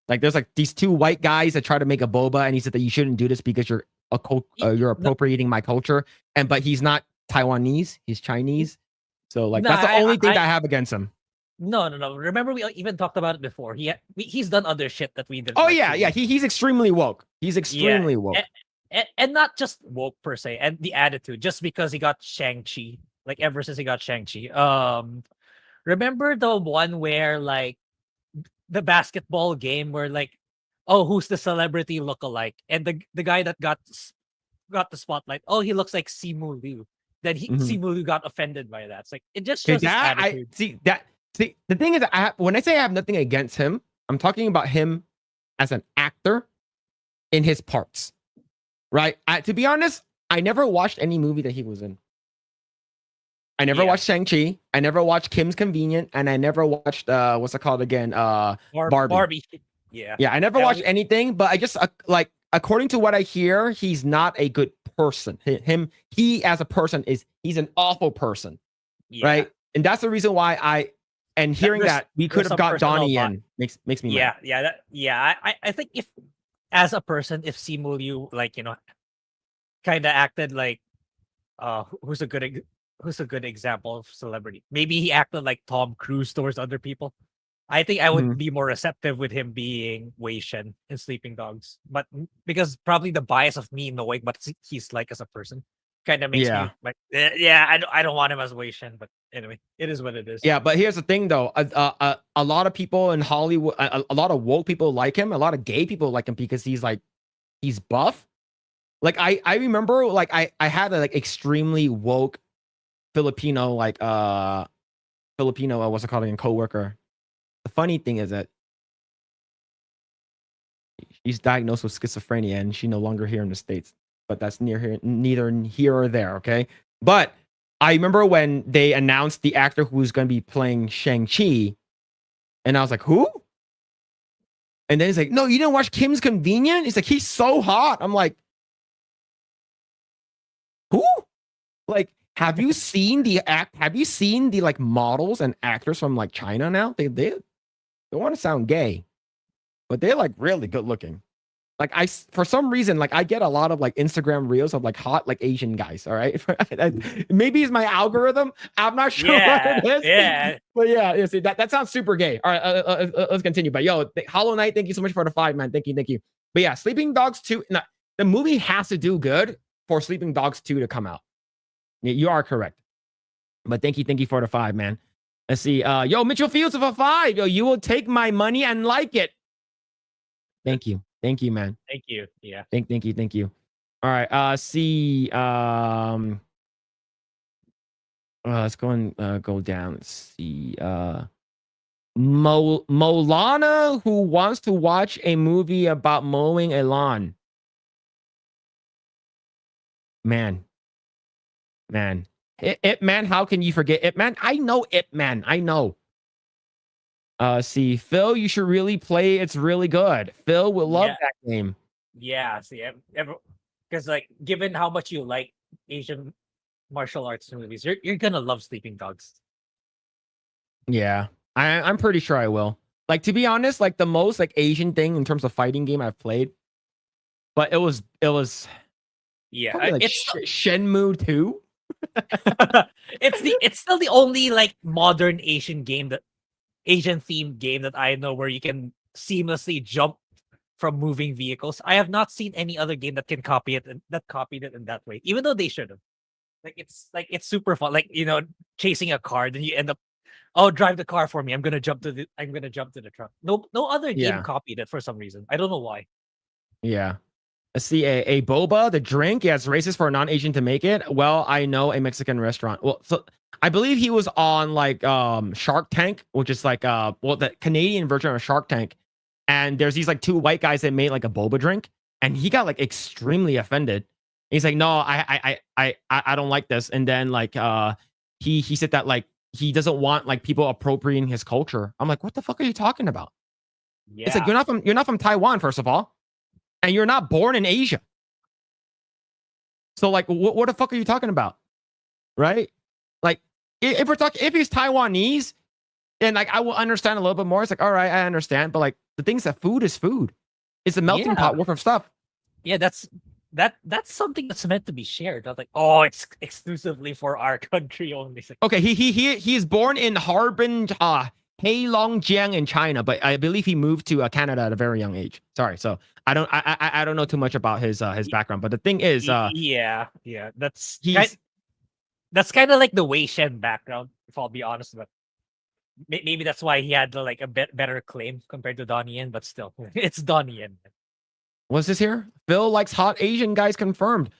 Like there's like these two white guys that try to make a boba, and he said that you shouldn't do this because you're appropriating my culture. But he's not Taiwanese, he's Chinese. So like that's the only thing that I have against him. No. Remember we even talked about it before. He's done other shit that we didn't. Oh yeah. He's extremely woke. He's extremely woke. And not just woke per se, and the attitude. Just because he got Shang-Chi, like ever since he got Shang-Chi. Remember the one where like the basketball game where like, oh, who's the celebrity lookalike? And the guy that got the spotlight, oh, he looks like Simu Liu. Then Simu Liu got offended by that. It's like it just shows his attitude. See, the thing is, when I say I have nothing against him, I'm talking about him as an actor in his parts, right? To be honest, I never watched any movie that he was in. I never watched Shang-Chi. I never watched Kim's Convenient, and I never watched what's it called again? Barbie. Yeah. I never watched anything, but I just like according to what I hear, he's not a good person. He as a person he's an awful person, right? And that's the reason why hearing that we could have got Donnie in makes me mad. I think if as a person, if Simu Liu like kind of acted like who's a good example of celebrity? Maybe he acted like Tom Cruise towards other people. I think I would Mhm. be more receptive with him being Wei Shen in Sleeping Dogs, but because probably the bias of me knowing what he's like as a person kind of makes Yeah. me like, yeah, I don't want him as Wei Shen, but anyway, it is what it is. Yeah, but here's the thing though. A lot of people in Hollywood, a lot of woke people like him. A lot of gay people like him because he's buff. Like I remember like I had a like extremely woke Filipino Filipino what's it called again, coworker. The funny thing is that she's diagnosed with schizophrenia and she's no longer here in the States. But that's neither here or there, okay? But I remember when they announced the actor who's going to be playing Shang-Chi, and I was like, who? And then he's like, no, you didn't watch Kim's Convenient? He's like, he's so hot. I'm like, who? Like, have you seen the like models and actors from like China now? They want to sound gay, but they're like really good looking. Like for some reason, like I get a lot of like Instagram reels of like hot like Asian guys. All right, maybe it's my algorithm. I'm not sure what it is. Yeah. But yeah, see, that sounds super gay. All right, let's continue. But yo, Hollow Knight, thank you so much for the 5, man. Thank you. But yeah, Sleeping Dogs 2. The movie has to do good for Sleeping Dogs 2 to come out. You are correct. But thank you for the 5, man. Let's see. Yo, Mitchell Fields with a 5. Yo, you will take my money and like it. Thank you, man. Thank you. Yeah. Thank you. All right. Let's go and go down. Let's see. Molana, who wants to watch a movie about mowing a lawn. Man. Ip Man, how can you forget Ip Man? I know Ip Man. I know. See, Phil, you should really play. It's really good. Phil will love that game. Yeah. See, because like, given how much you like Asian martial arts movies, you're gonna love Sleeping Dogs. Yeah, I'm pretty sure I will. Like, to be honest, like the most like Asian thing in terms of fighting game I've played, but it was yeah. like Shenmue 2. It's still the only like modern Asian themed game that I know where you can seamlessly jump from moving vehicles. I have not seen any other game that can copy it and that copied it in that way, even though they should have. Like it's super fun. Like, chasing a car, then you end up, oh, drive the car for me. I'm gonna jump to the truck. No other game copied it for some reason. I don't know why. Yeah. Let's see, a boba, the drink. Yeah, it's racist for a non-Asian to make it. Well, I know a Mexican restaurant. Well, so I believe he was on like Shark Tank, which is like the Canadian version of Shark Tank. And there's these like 2 white guys that made like a boba drink, and he got like extremely offended. He's like, no, I don't like this. And then like he said that like he doesn't want like people appropriating his culture. I'm like, what the fuck are you talking about? Yeah. It's like you're not from Taiwan, first of all. And you're not born in Asia. So like, what the fuck are you talking about? Right? Like, if he's Taiwanese, then like I will understand a little bit more. It's like, all right, I understand. But like the things that food is food. It's a melting pot worth of stuff. Yeah, that's something that's meant to be shared. Not like, oh, it's exclusively for our country only. Like, okay, he is born in Harbin, Heilongjiang in China, but I believe he moved to Canada at a very young age. Sorry, so I don't know too much about his background, but the thing is, that's kind of like the Wei Shen background, if I'll be honest. But maybe that's why he had like a better claim compared to Donnie Yen, but still, it's Donnie Yen. What's this here? Phil likes hot Asian guys confirmed.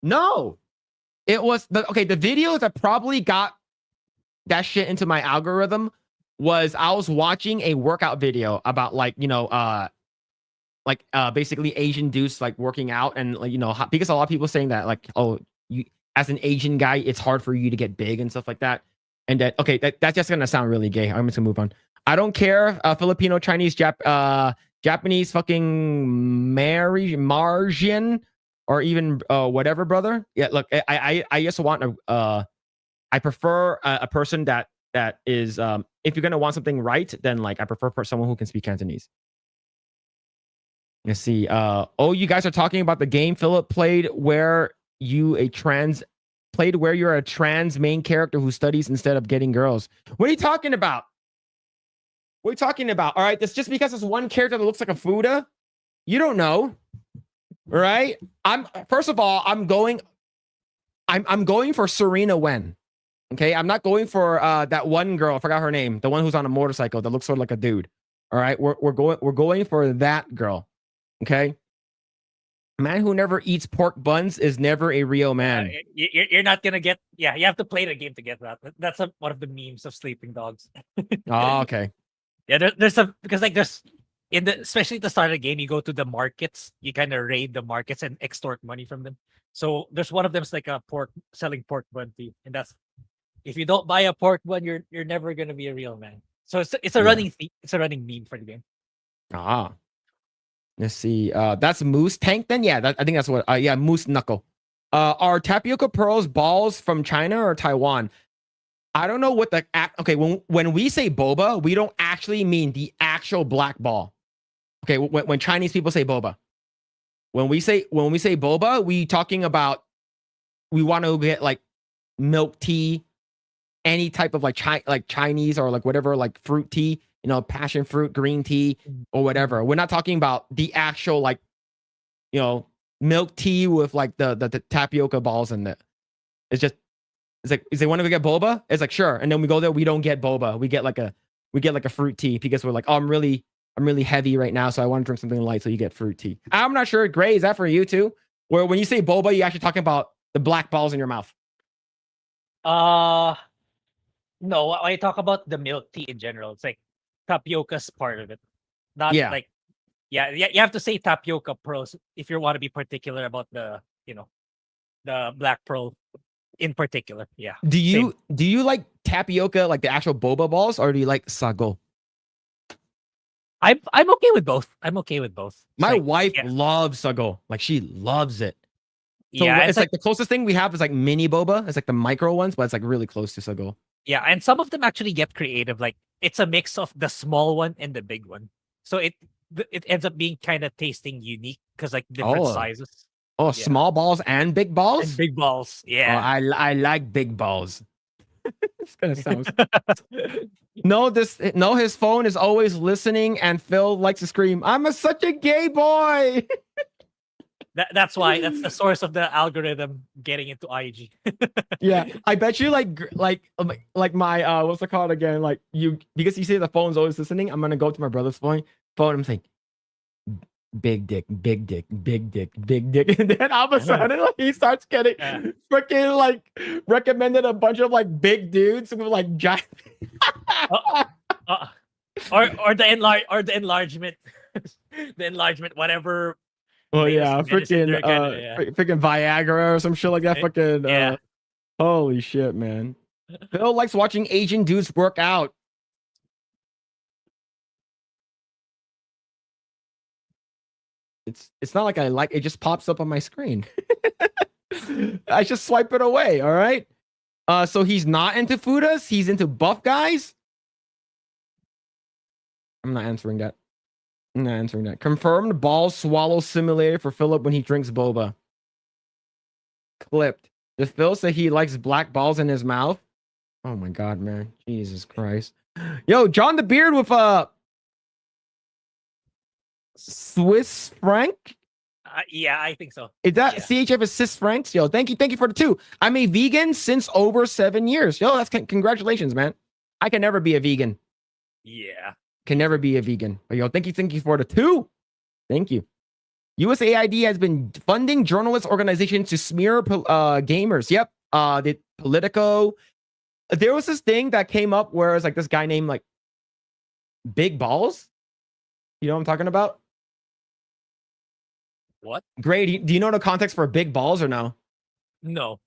No, it was the video that probably got that shit into my algorithm was I was watching a workout video about basically Asian dudes like working out, and like, because a lot of people saying that like, oh, you as an Asian guy, it's hard for you to get big and stuff like that. And that that's just gonna sound really gay. I'm just gonna move on. I don't care. Filipino, Chinese, Japanese, fucking Martian, or even whatever, brother. Yeah, look, I just want I prefer a person that is if you're gonna want something right, then like I prefer someone who can speak Cantonese. Let's see. You guys are talking about the game Phillip played where you're a trans main character who studies instead of getting girls. What are you talking about? What are you talking about? All right, that's just because it's one character that looks like a Fuda. You don't know, all right? First of all, I'm going for Serena Wen. Okay, I'm not going for that one girl. I forgot her name. The one who's on a motorcycle that looks sort of like a dude. All right, we're going for that girl. Okay, a man who never eats pork buns is never a real man. You're not gonna get. Yeah, you have to play the game to get that. That's one of the memes of sleeping dogs. Oh, okay. Yeah, there's especially at the start of the game, you go to the markets, you kind of raid the markets and extort money from them. So there's one of them's like a selling pork bun to you, and that's if you don't buy a pork bun, you're never gonna be a real man. So it's a running meme for the game. Ah, let's see. That's Moose Tank then. Yeah, I think that's what. Yeah, Moose Knuckle. Are tapioca pearls balls from China or Taiwan? I don't know what the okay. When we say boba, we don't actually mean the actual black ball. Okay, when Chinese people say boba, when we say boba, we talking about we want to get like milk tea, any type of like Chinese or like whatever like fruit tea, you know, passion fruit, green tea or whatever. We're not talking about the actual like, you know, milk tea with like the tapioca balls in it. It's like, is they want to get boba? It's like, sure. And then we go there, we don't get boba. We get like a fruit tea because we're like, oh, I'm really heavy right now, so I want to drink something light. So you get fruit tea. I'm not sure. Grae, is that for you too? Where when you say boba, you actually talking about the black balls in your mouth? No, when I talk about the milk tea in general, it's like tapioca's part of it. Not like, yeah, you have to say tapioca pearls if you want to be particular about the black pearl in particular. Yeah. Do you like tapioca, like the actual boba balls, or do you like sago? I'm okay with both. My wife loves sago. Like she loves it. So yeah, it's like the closest thing we have is like mini boba. It's like the micro ones, but it's like really close to sago. Yeah, and some of them actually get creative. Like it's a mix of the small one and the big one. So it ends up being kind of tasting unique because like different sizes. Oh, small balls and big balls? And big balls. Yeah. Oh, I like big balls. It's gonna sound No, his phone is always listening and Phil likes to scream, I'm such a gay boy. That's why that's the source of the algorithm getting into IG. Yeah, I bet you like my what's it called again? Like you, because you say the phone's always listening. I'm gonna go to my brother's phone. I'm saying big dick, big dick, big dick, big dick, and then all of a sudden like, he starts getting freaking like recommended a bunch of like big dudes with like giant. or the enlargement, the enlargement, whatever. Oh yeah, freaking freaking Viagra or some shit like that. Fucking holy shit, man. Phil likes watching Asian dudes work out. It's not like I like it, just pops up on my screen. I just swipe it away, all right? So he's not into Fudas, he's into buff guys. I'm not answering that. Confirmed ball swallow simulator for Phillip when he drinks boba. Clipped. Does Phil say he likes black balls in his mouth? Oh my god, man. Jesus Christ. Yo, John the Beard with Swiss franc? Yeah, I think so. Is that CHF is Swiss francs? Yo, thank you for the 2. I'm a vegan since over 7 years. Yo, that's congratulations, man. I can never be a vegan. Yeah. Can never be a vegan. But yo, thank you for the 2. Thank you. USAID has been funding journalist organizations to smear gamers. Yep. The Politico. There was this thing that came up where it's like this guy named like Big Balls. You know what I'm talking about? What? Grae, do you know the context for big balls or no? No.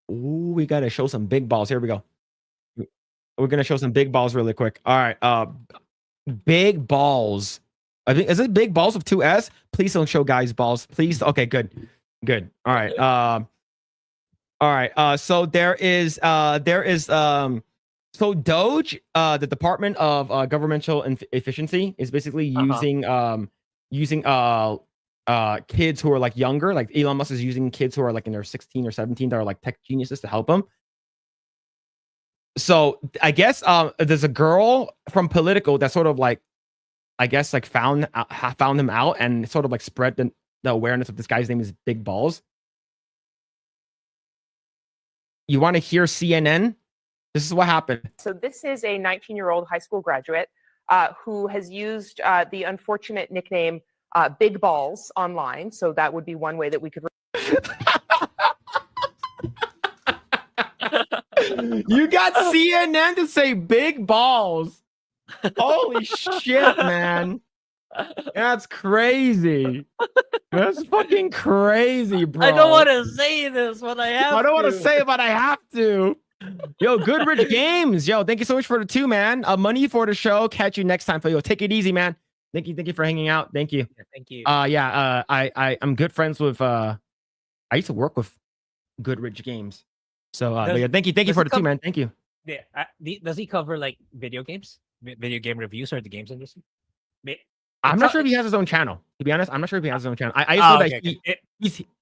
Ooh, we gotta show some big balls. Here we go. We're gonna show some big balls really quick. All right. Big balls. I think is it big balls with 2 S? Please don't show guys balls. Please. Okay, good. All right. All right. So there is so Doge, the Department of Governmental Efficiency is basically using kids who are like younger, like Elon Musk is using kids who are like in their 16 or 17 that are like tech geniuses to help him. So I guess there's a girl from Politico that sort of like, I guess like found him out and sort of like spread the awareness of this guy's name is Big Balls. You want to hear CNN? This is what happened. So this is a 19-year-old high school graduate who has used the unfortunate nickname Big Balls online. So that would be one way that we could. You got CNN to say Big Balls. Holy shit, man. That's crazy. That's fucking crazy, bro. I don't want to say this, but I have I don't want to to say it, but I have to. Yo, Goodrich Games. Yo, thank you so much for the 2, man. Money for the show. Catch you next time. Yo, take it easy, man. Thank you for hanging out. Thank you. Yeah, thank you. I'm good friends with I used to work with Goodrich Games. So yeah, thank you for the 2, man. Thank you. Yeah, does he cover like video games, video game reviews, or the games industry? I'm not sure if he has his own channel. To be honest, I'm not sure if he has his own channel. I just know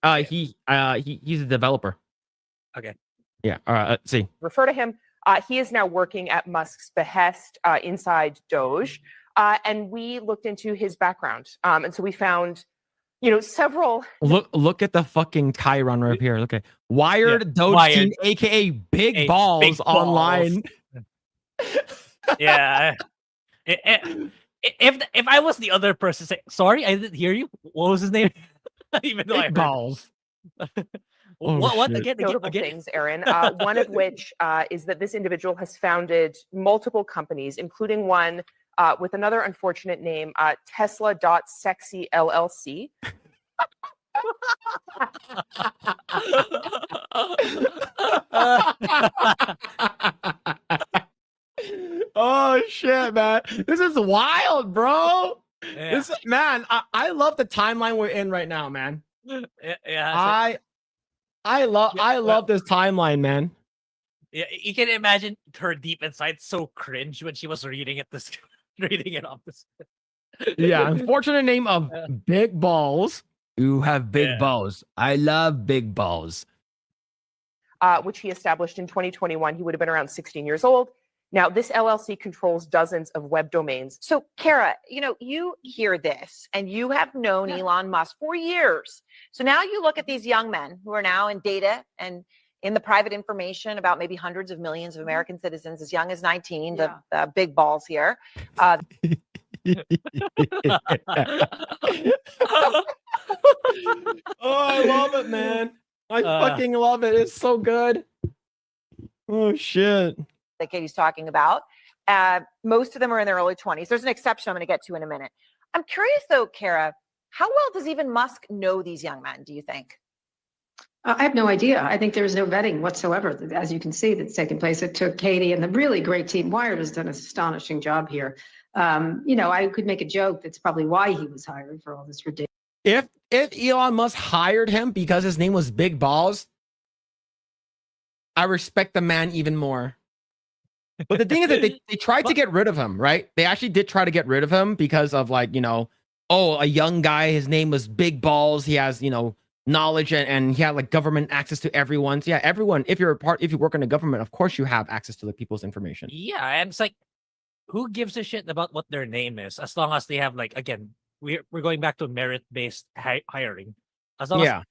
that he's a developer. Okay. Yeah. All right. Let's see. Refer to him. He is now working at Musk's behest inside Doge, and we looked into his background, and so we found, several. Look at the fucking Chiron right here. Look at Wired Doge Team, aka Big Balls online. Yeah. If I was the other person, say, sorry, I didn't hear you. What was his name? Even though I heard Balls. what again? Notable things, Aaron. One of which is that this individual has founded multiple companies, including one with another unfortunate name, Tesla.sexy LLC. Oh shit, man. This is wild, bro. Yeah. Man, I love the timeline we're in right now, man. Yeah. I love this timeline, man. Yeah, you can imagine her deep inside so cringe when she was reading it off this. Yeah, unfortunate name of Big Balls. You have big balls. I love big balls. Which he established in 2021. He would have been around 16 years old. Now, this LLC controls dozens of web domains. So, Kara, you hear this, and you have known Elon Musk for years. So now you look at these young men who are now in data and in the private information about maybe hundreds of millions of American citizens as young as 19, the big balls here. Oh, I love it, man. I fucking love it. It's so good. Oh, shit. That Katie's talking about. Most of them are in their early 20s. There's an exception I'm going to get to in a minute. I'm curious, though, Kara, how well does even Musk know these young men, do you think? I have no idea. I think there's no vetting whatsoever, as you can see, that's taken place. It took Katie and the really great team. Wired has done an astonishing job here. I could make a joke that's probably why he was hired for all this ridiculous. If Elon Musk hired him because his name was Big Balls, I respect the man even more. But the thing is that they tried to get rid of him, right? They actually did try to get rid of him because of a young guy, his name was Big Balls. He has, knowledge and he had like government access to everyone. So yeah, everyone, if you work in the government, of course you have access to the people's information. Yeah, and it's like, who gives a shit about what their name is as long as they have again, we're going back to merit-based hiring. As long as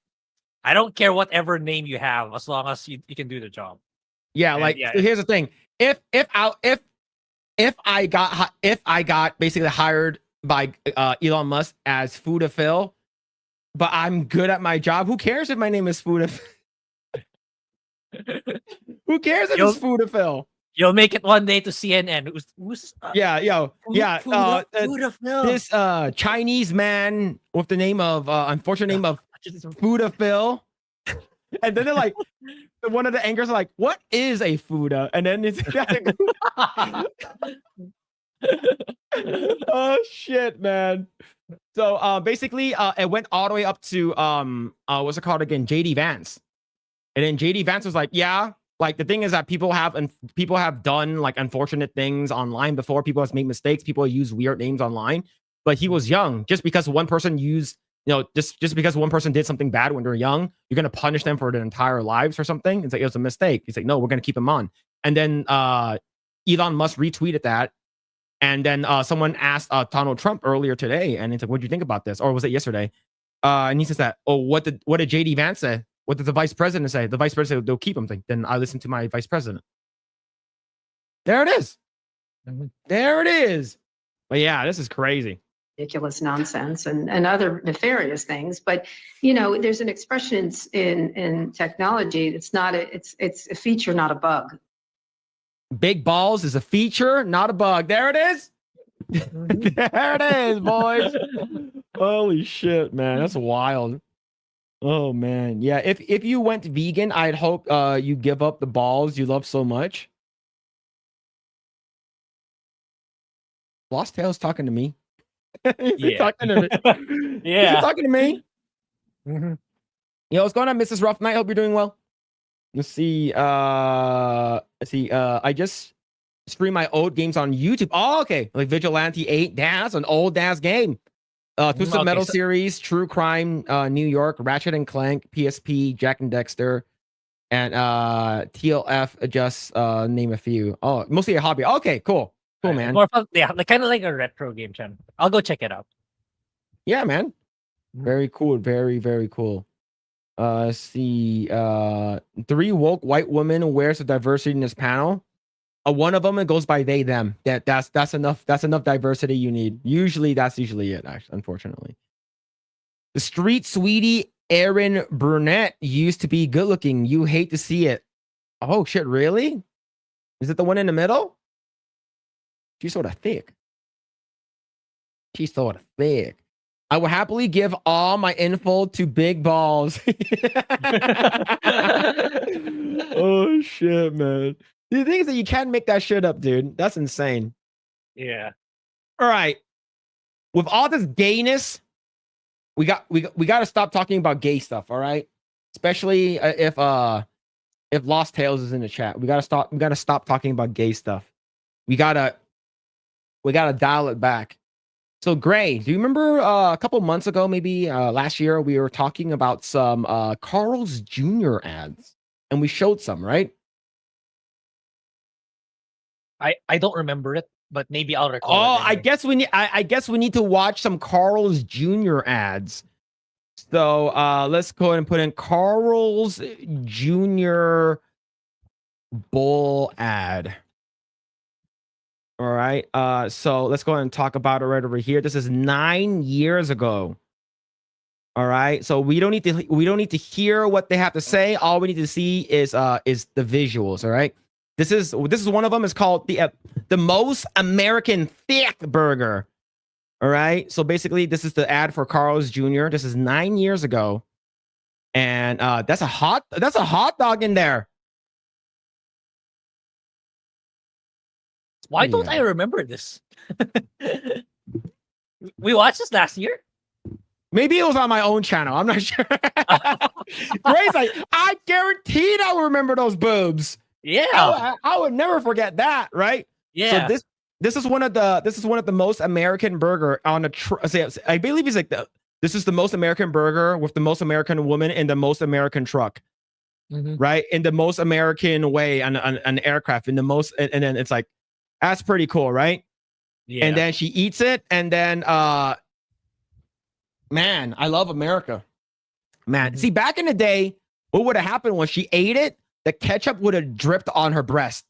I don't care whatever name you have, as long as you can do the job. Yeah, so here's the thing. If I got basically hired by Elon Musk as Food to Phil, but I'm good at my job, who cares if my name is Food to Phil? Who cares if it's Food to Phil? You'll make it one day to CNN. This Chinese man with the name of unfortunate name of Food to Phil. And then they're like, one of the anchors are like, "What is a Fuda?" And then it's oh shit, man. So basically, it went all the way up to what's it called again? JD Vance. And then JD Vance was like, "Yeah, like the thing is that people have done like unfortunate things online before. People have made mistakes. People use weird names online. But he was young. Just because one person used." Just because one person did something bad when they're young, you're going to punish them for their entire lives or something. It's like, it was a mistake. He's like, no, we're going to keep him on. and then Elon Musk retweeted that. And then someone asked Donald Trump earlier today, and it's like, "What do you think about this?" Or was it yesterday? And he says that, "Oh, what did JD Vance say? What did the vice president say?" The vice president said they'll keep him. Then I listen to my vice president. There it is. There it is. But yeah, this is crazy. Ridiculous nonsense and other nefarious things. But you know, there's an expression in technology. It's a feature, not a bug. Big balls is a feature, not a bug. There it is. There it is, boys. Holy shit, man. That's wild. Oh man. Yeah. If you went vegan, I'd hope you give up the balls you love so much. Lost Tail's talking to me. He's talking to me. Yeah. He's talking to me. Mm-hmm. Yo, what's going on, Mrs. Rough Night? Hope you're doing well. Let's see. I just stream my old games on YouTube. Oh, okay. Like Vigilante 8. Damn, that's an old ass game. Twisted Metal series, True Crime, New York, Ratchet and Clank, PSP, Jack and Dexter, and TLF. Just name a few. Oh, mostly a hobby. Okay, cool, man. More fun, yeah, like kind of like a retro game channel. I'll go check it out. Yeah, man. Very cool. Very, very cool. See, 3 woke white women wears the diversity in this panel. One of them, it goes by they them. That's enough. That's enough diversity you need. That's usually it. Actually, unfortunately, the street sweetie Erin Burnett used to be good looking. You hate to see it. Oh shit, really? Is it the one in the middle? She's sort of thick. I will happily give all my info to Big Balls. Oh shit, man. The thing is that you can't make that shit up, dude. That's insane. Yeah. All right. With all this gayness, we got to stop talking about gay stuff, all right? Especially if Lost Tales is in the chat. We got to stop talking about gay stuff. We got to dial it back. So, Grae, do you remember a couple months ago, maybe last year, we were talking about some Carl's Jr. ads, and we showed some, right? I don't remember it, but maybe I'll recall. Oh, it anyway. I guess we need to watch some Carl's Jr. ads. So let's go ahead and put in Carl's Jr. bull ad. All right. So let's go ahead and talk about it right over here. This is 9 years ago. All right. So we don't need to hear what they have to say. All we need to see is the visuals. All right. This is one of them. It's called the most American thick burger. All right. So basically, this is the ad for Carl's Jr. This is 9 years ago, and that's a hot dog in there. Why don't I remember this? We watched this last year. Maybe it was on my own channel. I'm not sure. Grae's like, I guaranteed I will remember those boobs. Yeah, I would never forget that, right? Yeah. So this is one of the most American burger on a I believe it's like this is the most American burger with the most American woman in the most American truck, right? In the most American way on an aircraft in the most, and then it's like that's pretty cool, right? Yeah. And then she eats it, and then man, I love America, man. See, back in the day, what would have happened when she ate it? The ketchup would have dripped on her breast.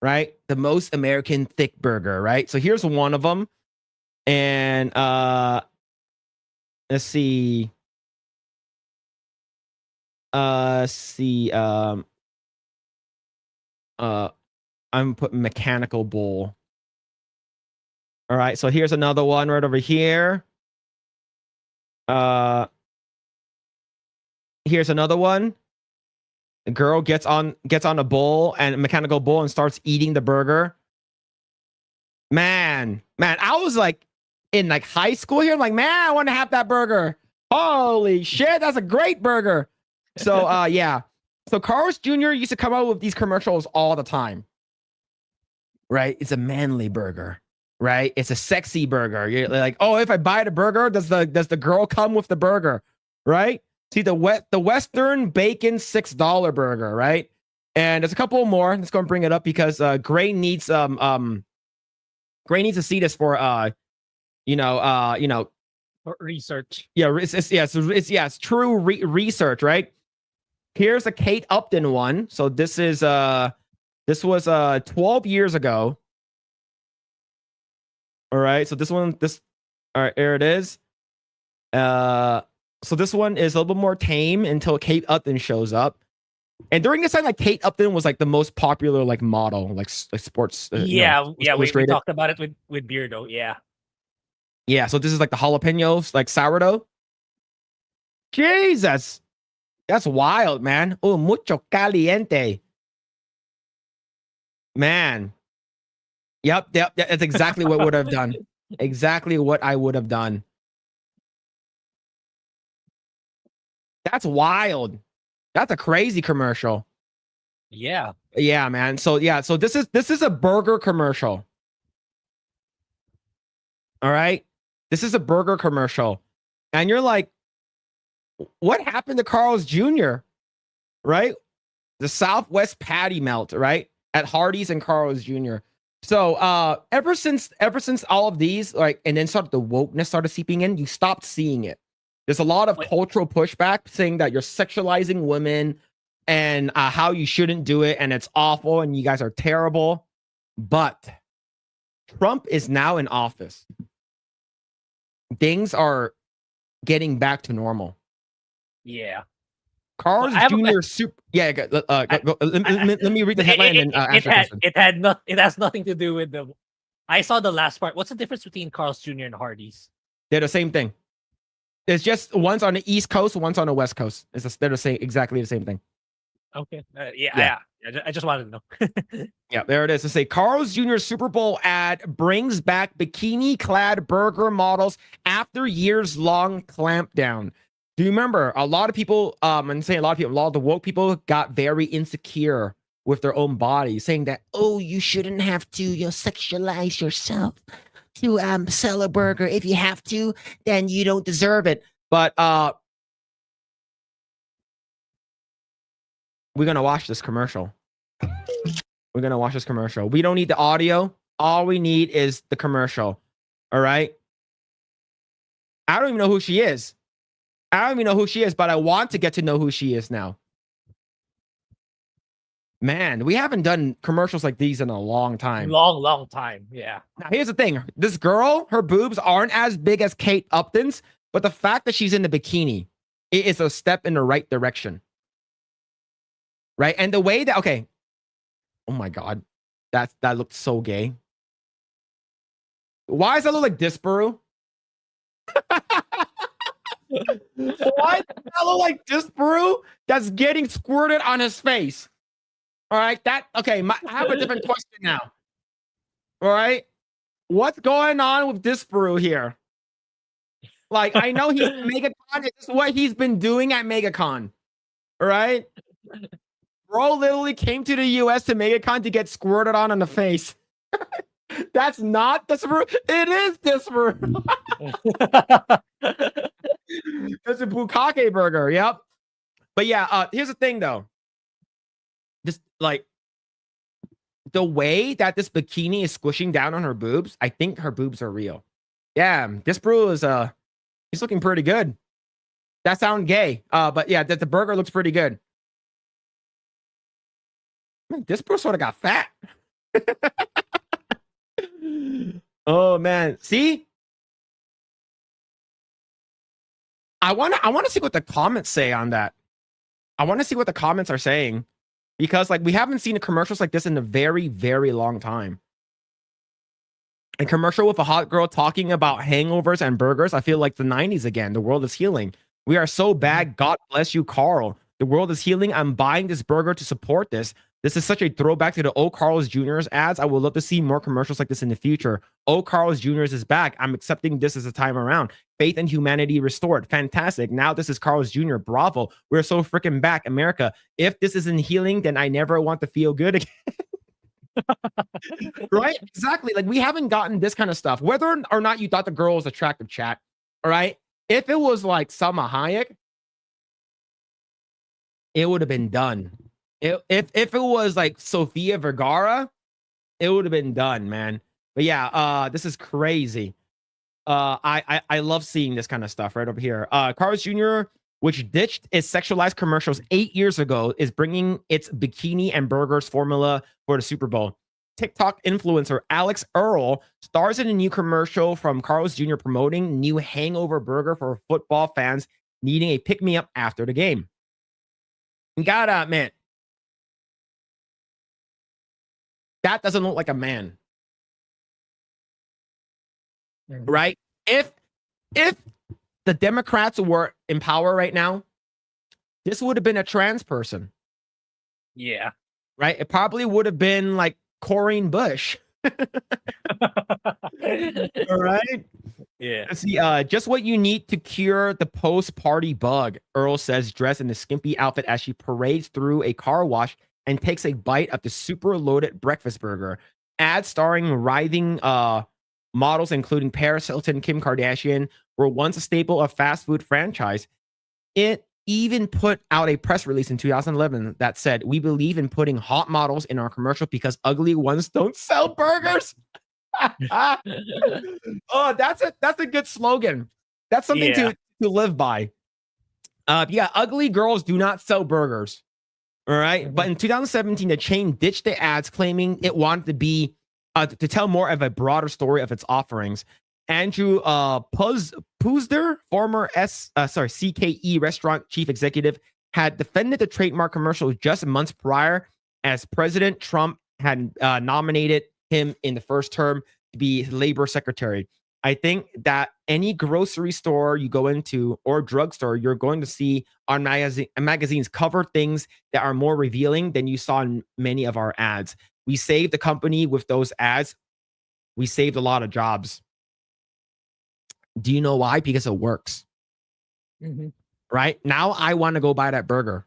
Right? The most American thick burger, right? So here's one of them. And let's see. I'm putting mechanical bull. All right, so here's another one right over here. Here's another one. The girl gets on a bull and a mechanical bull and starts eating the burger. Man, I was like in like high school here. I'm like, man, I want to have that burger. Holy shit, that's a great burger. So yeah. So Carl's Jr. used to come out with these commercials all the time. Right? It's a manly burger. Right? It's a sexy burger. You're like, oh, if I buy the burger, does the girl come with the burger? Right? See the Western bacon $6 burger, right? And there's a couple more. Let's go and bring it up because Grae needs to see this for For research. yeah, it's true research, right? Here's a Kate Upton one. So this was 12 years ago. All right, so all right, there it is. So this one is a little bit more tame until Kate Upton shows up. And during this time, like Kate Upton was like the most popular like model, like sports. We talked about it with Beardo. Yeah. Yeah, so this is like the jalapenos, like sourdough. Jesus, that's wild, man. Oh, mucho caliente. Man. Yep, that's exactly what I would have done. Exactly what I would have done. That's wild. That's a crazy commercial. Yeah. Yeah, man. So this is a burger commercial. All right. This is a burger commercial. And you're like, what happened to Carl's Jr.? Right? The Southwest patty melt, right? At Hardee's and Carl's Jr. So ever since all of these, like, and then the wokeness started seeping in, you stopped seeing it. There's a lot of cultural pushback saying that you're sexualizing women and how you shouldn't do it, and it's awful, and you guys are terrible. But Trump is now in office. Things are getting back to normal. Yeah. Carl's Jr. Super. Yeah. Let me read the headline and it has nothing to do with the. I saw the last part. What's the difference between Carl's Jr. and Hardee's? They're the same thing. It's just one's on the East Coast, one's on the West Coast. They're the same, exactly the same thing. Okay. Yeah. I just wanted to know. Yeah, there it is. To say Carl's Jr. Super Bowl ad brings back bikini-clad burger models after years-long clampdown. Do you remember a lot of people? I'm saying a lot of the woke people got very insecure with their own bodies, saying that, oh, you shouldn't have to sexualize yourself to sell a burger. If you have to, then you don't deserve it. But we're gonna watch this commercial. We're gonna watch this commercial. We don't need the audio. All we need is the commercial. All right. I don't even know who she is. But I want to get to know who she is now. Man, we haven't done commercials like these in a long time. Long time. Yeah. Now, here's the thing. This girl, her boobs aren't as big as Kate Upton's, but the fact that she's in the bikini, it is a step in the right direction. Right? And the way that, okay. Oh my God. That looked so gay. Why does that look like Disparu? Why does that look like Disparu that's getting squirted on his face? All right, I have a different question now. All right, what's going on with Disparu here? Like, I know he's MegaCon. This is what he's been doing at MegaCon. All right, bro literally came to the US to MegaCon to get squirted on the face. That's not Disparu. It is Disparu. It's a bukkake burger. Yep. But yeah, here's the thing though. Just like the way that this bikini is squishing down on her boobs, I think her boobs are real. Yeah, Disparu is he's looking pretty good. That sounds gay. But yeah, the burger looks pretty good. Man, Disparu sort of got fat. Oh man, see? I want to see what the comments say on that. I want to see what the comments are saying because like we haven't seen commercials like this in a very, very long time. A commercial with a hot girl talking about hangovers and burgers. I feel like the 90s again. The world is healing. We are so bad. God bless you, Carl. The world is healing. I'm buying this burger to support this. This is such a throwback to the O. Carl's Jr.'s ads. I would love to see more commercials like this in the future. O. Carl's Jr.'s is back. I'm accepting this as a time around. Faith and humanity restored. Fantastic. Now this is Carl's Jr. Bravo. We're so freaking back, America. If this isn't healing, then I never want to feel good again. Right? Exactly. Like we haven't gotten this kind of stuff. Whether or not you thought the girl was attractive, chat. All right. If it was like Salma Hayek, it would have been done. If it was like Sofia Vergara, it would have been done, man. But yeah, this is crazy. I love seeing this kind of stuff right over here. Carl's Jr., which ditched its sexualized commercials 8 years ago, is bringing its bikini and burgers formula for the Super Bowl. TikTok influencer Alex Earl stars in a new commercial from Carl's Jr. promoting new hangover burger for football fans needing a pick-me-up after the game. You gotta admit, that doesn't look like a man. Right? If the Democrats were in power right now, this would have been a trans person. Yeah. Right? It probably would have been like Corinne Bush. All right. Yeah. Let's see. Just what you need to cure the post-party bug, Earl says, dressed in a skimpy outfit as she parades through a car wash and takes a bite of the super loaded breakfast burger. Ads starring writhing models, including Paris Hilton, Kim Kardashian, were once a staple of fast food franchise. It even put out a press release in 2011 that said, "We believe in putting hot models in our commercial because ugly ones don't sell burgers." Oh, that's a good slogan. That's something to live by. Yeah, ugly girls do not sell burgers. All right. But in 2017, the chain ditched the ads, claiming it wanted to be to tell more of a broader story of its offerings. Andrew Puzder, former CKE restaurant chief executive, had defended the trademark commercial just months prior, as President Trump had nominated him in the first term to be labor secretary. I think that any grocery store you go into or drugstore, you're going to see our magazines cover things that are more revealing than you saw in many of our ads. We saved the company with those ads. We saved a lot of jobs. Do you know why? Because it works. Right? Now I want to go buy that burger.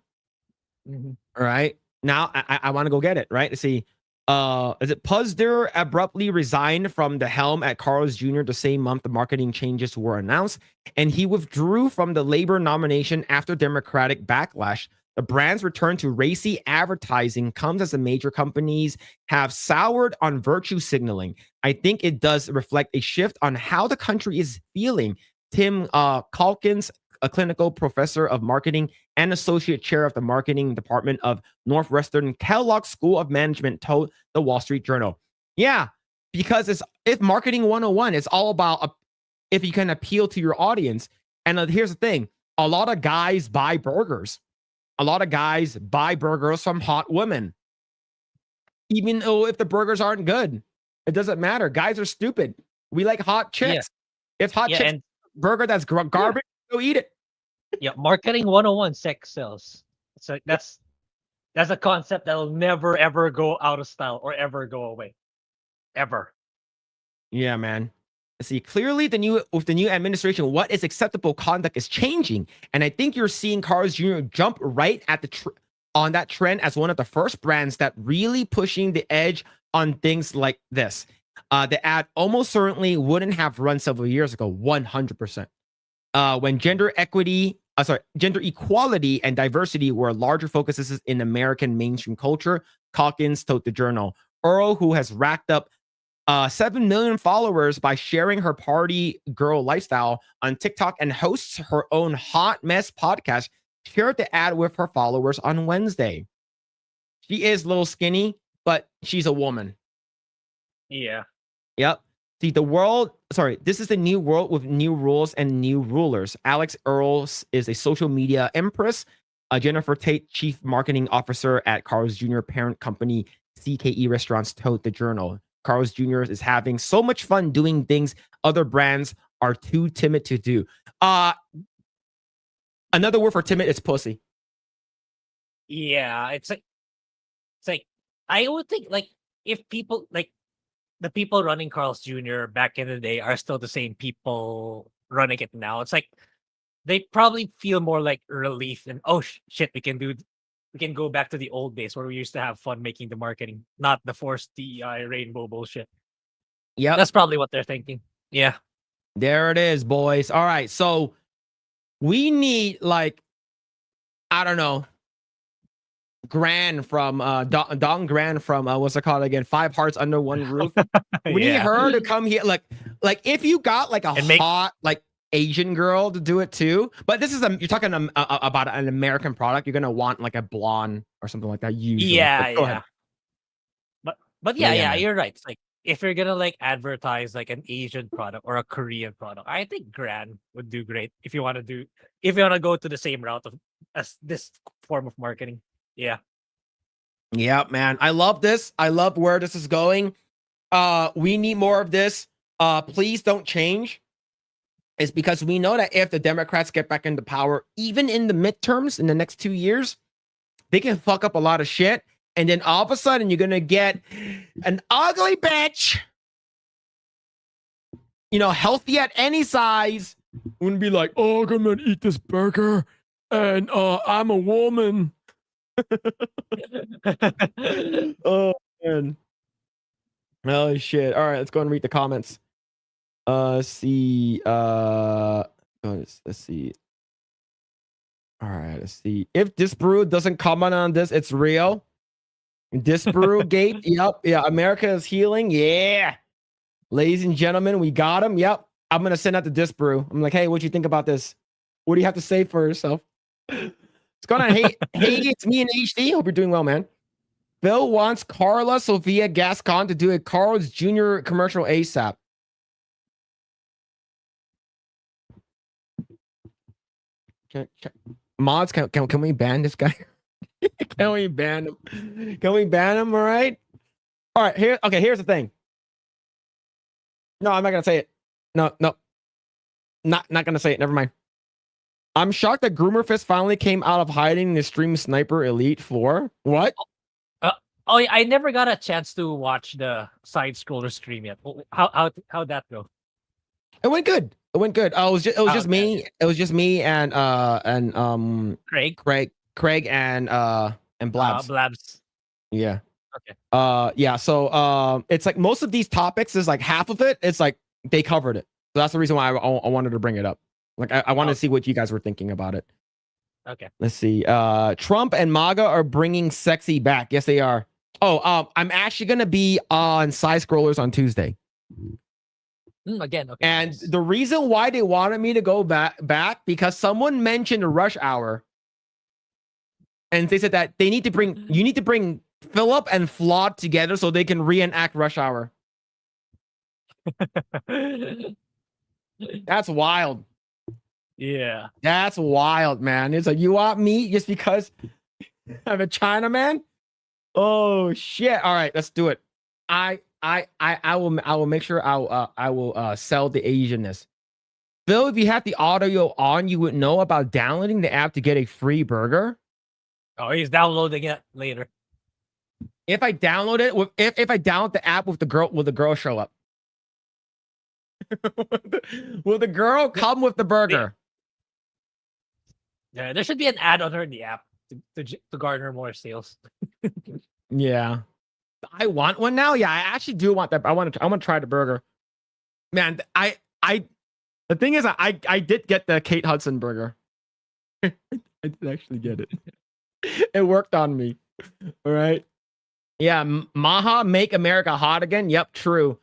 All right? Now I want to go get it, right? Let's see. Is it Puzder abruptly resigned from the helm at Carl's Jr. the same month the marketing changes were announced, and he withdrew from the labor nomination after Democratic backlash. The brand's return to racy advertising comes as the major companies have soured on virtue signaling. I think it does reflect a shift on how the country is feeling. Tim Calkins, a clinical professor of marketing and associate chair of the marketing department of Northwestern Kellogg School of Management, told the Wall Street Journal. Yeah, because it's marketing 101. It's all about if you can appeal to your audience. And here's the thing. A lot of guys buy burgers. A lot of guys buy burgers from hot women. Even though if the burgers aren't good, it doesn't matter. Guys are stupid. We like hot chicks. If hot chicks burger that's garbage, go eat it. Yeah, marketing 101, sex sells. So that's a concept that'll never ever go out of style or ever go away. Ever. Yeah, man. See, clearly with the new administration, what is acceptable conduct is changing. And I think you're seeing Carl's Jr. jump right at on that trend as one of the first brands that really pushing the edge on things like this. The ad almost certainly wouldn't have run several years ago, 100%. When gender equality and diversity were larger focuses in American mainstream culture, Calkins told the Journal. Earl, who has racked up 7 million followers by sharing her party girl lifestyle on TikTok and hosts her own Hot Mess podcast, shared the ad with her followers on Wednesday. She is a little skinny, but she's a woman. Yeah. Yep. See, this is the new world with new rules and new rulers. Alex Earls is a social media empress. Jennifer Tate, chief marketing officer at Carl's Jr. parent company CKE Restaurants, told the Journal. Carl's Jr. is having so much fun doing things other brands are too timid to do. Another word for timid is pussy. Yeah, it's like I would think like if people like the people running Carl's Jr. back in the day are still the same people running it now. It's like they probably feel more like relief and shit, we can go back to the old days where we used to have fun making the marketing, not the forced DEI rainbow bullshit. Yeah, that's probably what they're thinking. Yeah, there it is, boys. All right, so we need I don't know, Gran from Dong Gran from what's it called again? Five Hearts Under One Roof. We need Yeah. her to come here. Like if you got like a And make- hot like Asian girl to do it too, but this is you're talking about an American product. You're gonna want like a blonde or something like that. Usually, Yeah, But go yeah. ahead. But Yeah, yeah, yeah, yeah, man. you're right. It's like if you're gonna like advertise like an Asian product or a Korean product, I think Gran would do great if you want to go to the same route of as this form of marketing. Yeah. Yeah, man. I love this. I love where this is going. We need more of this. Please don't change. It's because we know that if the Democrats get back into power, even in the midterms in the next 2 years, they can fuck up a lot of shit. And then all of a sudden, you're going to get an ugly bitch, healthy at any size. Wouldn't be like, oh, I'm going to eat this burger. And I'm a woman. Oh, man. Oh, shit. All right, let's go and read the comments. Let's see. Let's see. All right, let's see. If Disbrew doesn't comment on this, it's real. Disbrew gate. Yep. Yeah. America is healing. Yeah. Ladies and gentlemen, we got him. Yep. I'm gonna send out the Disbrew. I'm like, hey, what do you think about this? What do you have to say for yourself? What's going on? Hey, it's me and HD. Hope you're doing well, man. Bill wants Carla Sofia Gascon to do a Carl's Jr. commercial ASAP. Mods, can we ban this guy? Can we ban him? Can we ban him? All right. All right. Here's the thing. No, I'm not gonna say it. No. Not gonna say it. Never mind. I'm shocked that Groomer Fist finally came out of hiding in the Stream Sniper Elite 4. What? Oh, yeah, I never got a chance to watch the side scroller stream yet. How'd that go? It went good. It went good. It was just me. It was just me and Craig and Blabs. Blabs. Yeah. Okay. Yeah. So it's like most of these topics is like half of it. It's like they covered it. So that's the reason why I wanted to bring it up. Like I wanted to see what you guys were thinking about it. Okay. Let's see. Trump and MAGA are bringing sexy back. Yes, they are. Oh, I'm actually gonna be on Side Scrollers on Tuesday. Again, okay. And nice. the reason why they wanted me to go back because someone mentioned Rush Hour, and they said that you need to bring Phillip and Flawed together so they can reenact Rush Hour. That's wild. Yeah. That's wild, man. It's like you want me just because I'm a Chinaman? Oh shit! All right, let's do it. I will make sure I will sell the Asianness. Phil, if you had the audio on, you would know about downloading the app to get a free burger. Oh, he's downloading it later. If I download it, if I download the app with the girl, will the girl show up? Will the girl come with the burger? Yeah, there should be an ad on her in the app to garner more sales. Yeah. I want one now. Yeah, I actually do want that. I want to try the burger. Man, the thing is I did get the Kate Hudson burger. I did actually get it. It worked on me. All right. Yeah, Maha, make America hot again. Yep, true.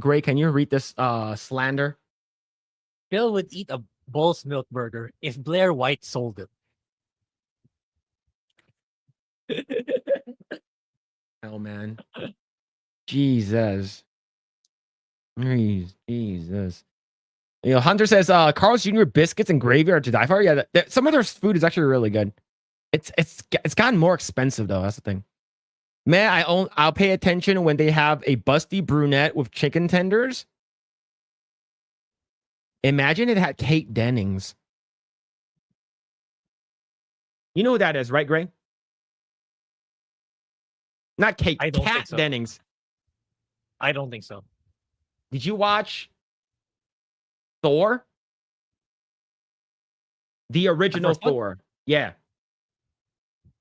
Grae, can you read this slander? Bill would eat a Bull's Milk burger if Blair White sold it. Oh man. Jesus. Jesus. Hunter says Carl's Jr. biscuits and gravy are to die for. Yeah, some of their food is actually really good. It's gotten more expensive though. That's the thing. Man, I'll pay attention when they have a busty brunette with chicken tenders. Imagine it had Kate Dennings. You know who that is, right, Grae? Not Kate. I don't Kat think so. Dennings. I don't think so. Did you watch Thor? The original first one? Thor. Yeah.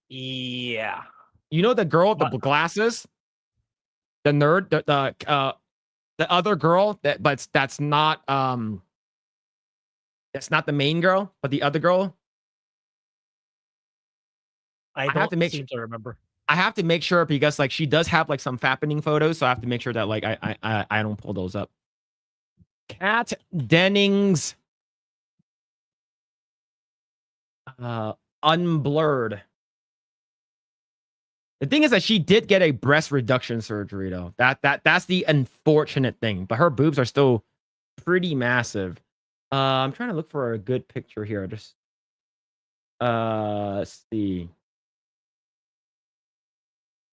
Yeah. You know the girl with the glasses? The nerd, the other girl that's not the main girl, but the other girl I have don't to make seem to remember. I have to make sure because like she does have like some fappening photos, so I have to make sure that like I don't pull those up. Kat Dennings, unblurred. The thing is that she did get a breast reduction surgery though. That's the unfortunate thing. But her boobs are still pretty massive. I'm trying to look for a good picture here. Just let's see.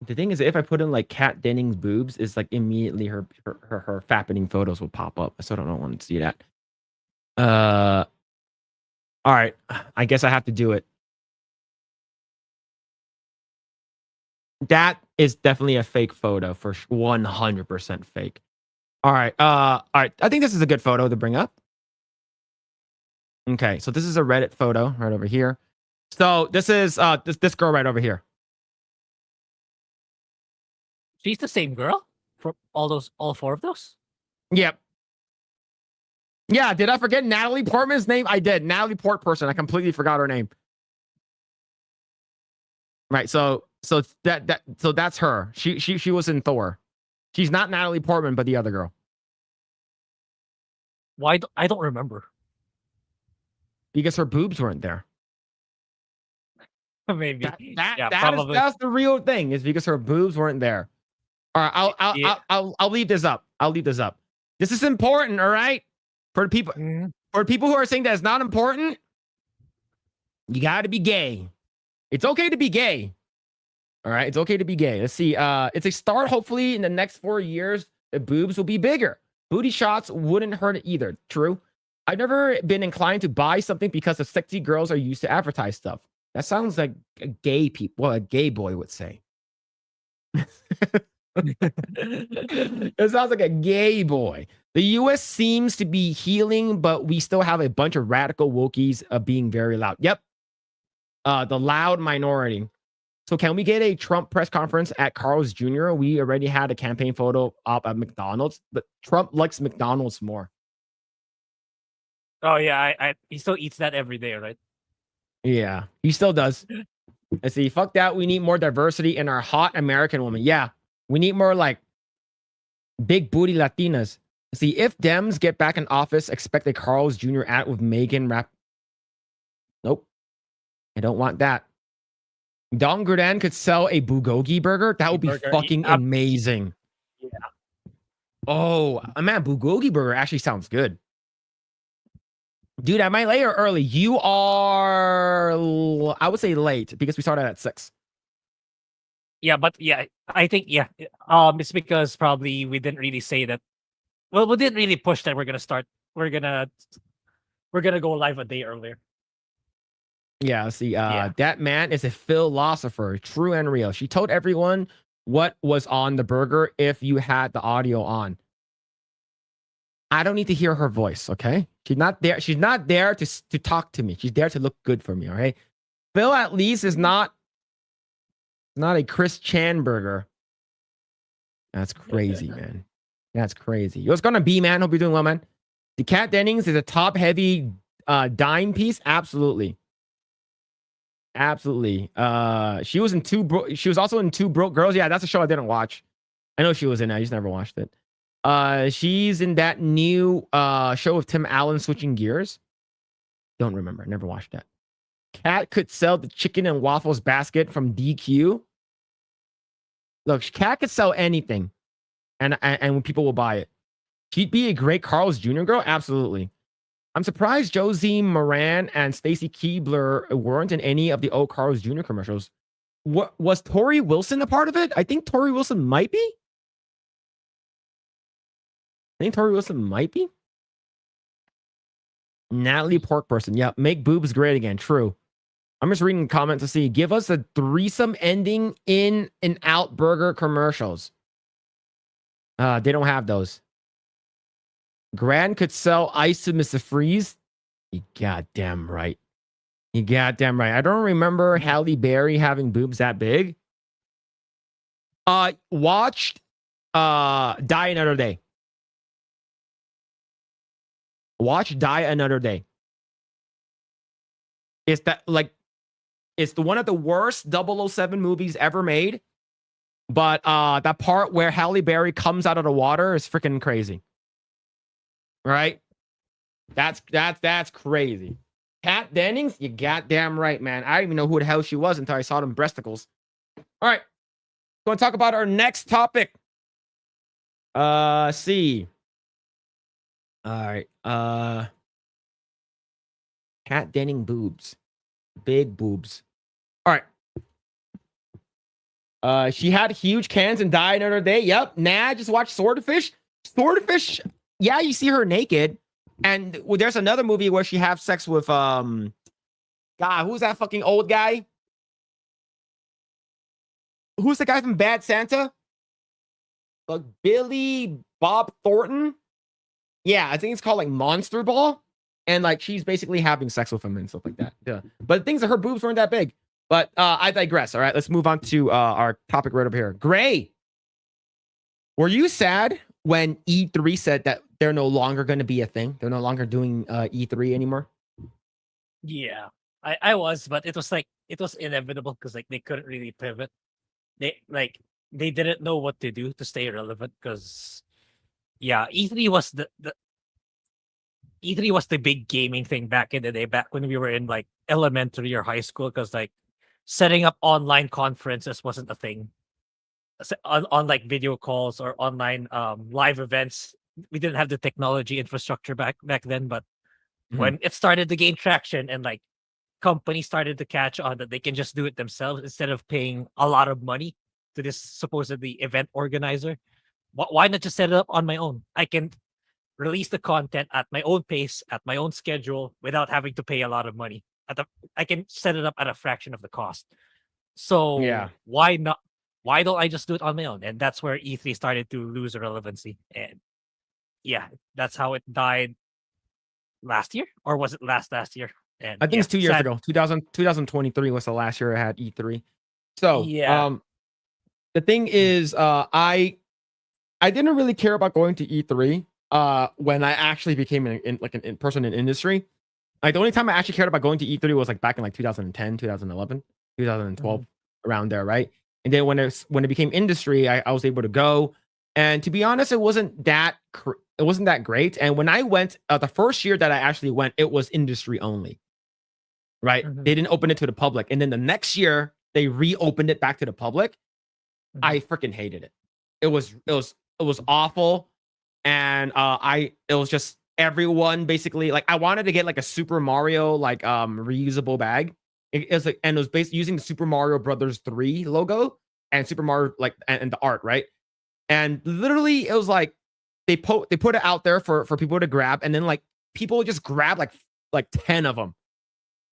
The thing is, if I put in like Kat Dennings boobs, it's like immediately her fappening photos will pop up. So I don't want to see that. All right. I guess I have to do it. That is definitely a fake photo for 100% fake. All right. All right. I think this is a good photo to bring up. Okay. So this is a Reddit photo right over here. So this is this girl right over here. She's the same girl from all four of those. Yep. Yeah. Did I forget Natalie Portman's name? I did. Natalie Portperson. I completely forgot her name. Right. So that's her. She was in Thor. She's not Natalie Portman, but the other girl. Why? I don't remember. Because her boobs weren't there. Maybe. Yeah, probably. That's the real thing. Is because her boobs weren't there. All right. I'll leave this up. I'll leave this up. This is important. All right. For people who are saying that it's not important, you got to be gay. It's okay to be gay. All right. It's okay to be gay. Let's see. It's a start. Hopefully, in the next 4 years, the boobs will be bigger. Booty shots wouldn't hurt it either. True. I've never been inclined to buy something because the sexy girls are used to advertise stuff. That sounds like a gay a gay boy would say. It sounds like a gay boy. The US seems to be healing, but we still have a bunch of radical wokies being very loud. Yep. The loud minority. So can we get a Trump press conference at Carl's Jr.? We already had a campaign photo up at McDonald's, but Trump likes McDonald's more. Oh yeah, he still eats that every day, right? Yeah, he still does. Let's see. Fuck that. We need more diversity in our hot American women. Yeah, we need more like big booty Latinas. Let's see, if Dems get back in office, expect a Carl's Jr. ad with Megan Rap. Nope, I don't want that. Don Gurdan could sell a bulgogi burger. That would be fucking amazing. Yeah. Oh, man, bulgogi burger actually sounds good. Dude, am I late or early? You are, I would say late because we started at 6. Yeah, but yeah, I think it's because probably we didn't really say that. Well, we didn't really push that we're gonna start. We're gonna go live a day earlier. Yeah, see, that man is a philosopher, true and real. She told everyone what was on the burger if you had the audio on. I don't need to hear her voice, okay? She's not there. She's not there to talk to me. She's there to look good for me, all right? Phil at least is not a Chris Chan burger. That's crazy, man. That's crazy. What's gonna be, man? Hope you're doing well, man. The Kat Dennings is a top-heavy dime piece. Absolutely. Absolutely. She was in she was also in Two Broke Girls. Yeah, that's a show I didn't watch. I know she was in it. I just never watched it. She's in that new show with Tim Allen, Switching Gears. Don't remember. Never watched that. Kat could sell the chicken and waffles basket from DQ. Look, Kat could sell anything, and when people will buy it. She'd be a great Carl's Jr. girl. Absolutely. I'm surprised Josie Moran and Stacy Keebler weren't in any of the old Carl's Jr. commercials. What was Tori Wilson a part of it? I think Tori Wilson might be. Natalie Porkperson. Yeah, make boobs great again. True. I'm just reading comments to see. Give us a threesome ending in and out burger commercials. They don't have those. Gran could sell ice to Mr. Freeze. You goddamn right. I don't remember Halle Berry having boobs that big. Watched Die Another Day. Watch Die Another Day. Is that like It's one of the worst 007 movies ever made. But that part where Halle Berry comes out of the water is freaking crazy. Right? That's crazy. Kat Dennings, you goddamn right, man. I didn't even know who the hell she was until I saw them breasticles. All right. Going to talk about our next topic. See. All right. Kat Denning boobs. Big boobs. All right. She had huge cans and died another day. Yep. Nah, just watch Swordfish. Swordfish, yeah, you see her naked. And there's another movie where she has sex with God, who's that fucking old guy? Who's the guy from Bad Santa? Like Billy Bob Thornton? Yeah, I think it's called like Monster Ball. And like she's basically having sex with him and stuff like that. Yeah. But the things that her boobs weren't that big. But I digress. All right, let's move on to our topic right over here. Grae, were you sad when E3 said that they're no longer going to be a thing? They're no longer doing E3 anymore? Yeah, I was, but it was inevitable because like they couldn't really pivot. They didn't know what to do to stay relevant because yeah, E3 was the E3 was the big gaming thing back in the day, back when we were in like elementary or high school, because like setting up online conferences wasn't a thing. On like video calls or online live events, we didn't have the technology infrastructure back then. But when it started to gain traction and like companies started to catch on that they can just do it themselves instead of paying a lot of money to this supposedly event organizer, why not just set it up on my own? I can release the content at my own pace, at my own schedule, without having to pay a lot of money. I can set it up at a fraction of the cost. So yeah, why not? Why don't I just do it on my own? And that's where E3 started to lose relevancy. And yeah, that's how it died last year, or was it last year? And I think it's 2 years ago. 2023 was the last year I had E3. So yeah, the thing is, I didn't really care about going to E3 when I actually became an person in industry. Like the only time I actually cared about going to E3 was like back in like 2010, 2011, 2012, around there, right? And then when it became industry, I was able to go. And to be honest, it wasn't that great. And when I went, the first year that I actually went, it was industry only, right? They didn't open it to the public. And then the next year, they reopened it back to the public. I freaking hated it. It was awful. And it was just everyone basically, like, I wanted to get like a Super Mario like reusable bag. It was like, and it was based using the Super Mario Brothers 3 logo and Super Mario like and the art, right? And literally it was like they put it out there for people to grab, and then like people just grab like 10 of them.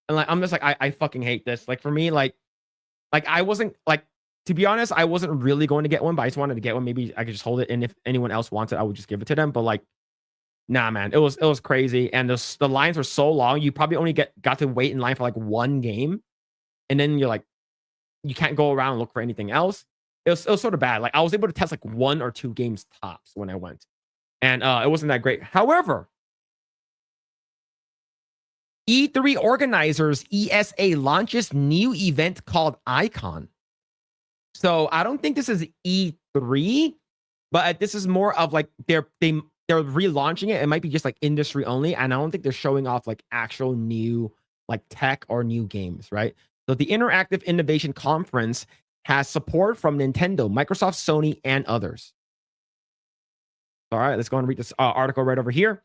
And like I'm just like I fucking hate this. Like for me, like I wasn't like, to be honest, I wasn't really going to get one, but I just wanted to get one. Maybe I could just hold it, and if anyone else wants it, I would just give it to them. But like, nah, man, it was crazy, and the lines were so long. You probably only got to wait in line for like one game, and then you're like, you can't go around and look for anything else. It was sort of bad. Like I was able to test like 1 or 2 games tops when I went, and it wasn't that great. However, E3 organizers ESA launches new event called Icon. So I don't think this is E3, but this is more of like they're relaunching it. It might be just like industry only, and I don't think they're showing off like actual new like tech or new games, right? So the Interactive Innovation Conference has support from Nintendo, Microsoft, Sony, and others. All right, let's go and read this article right over here.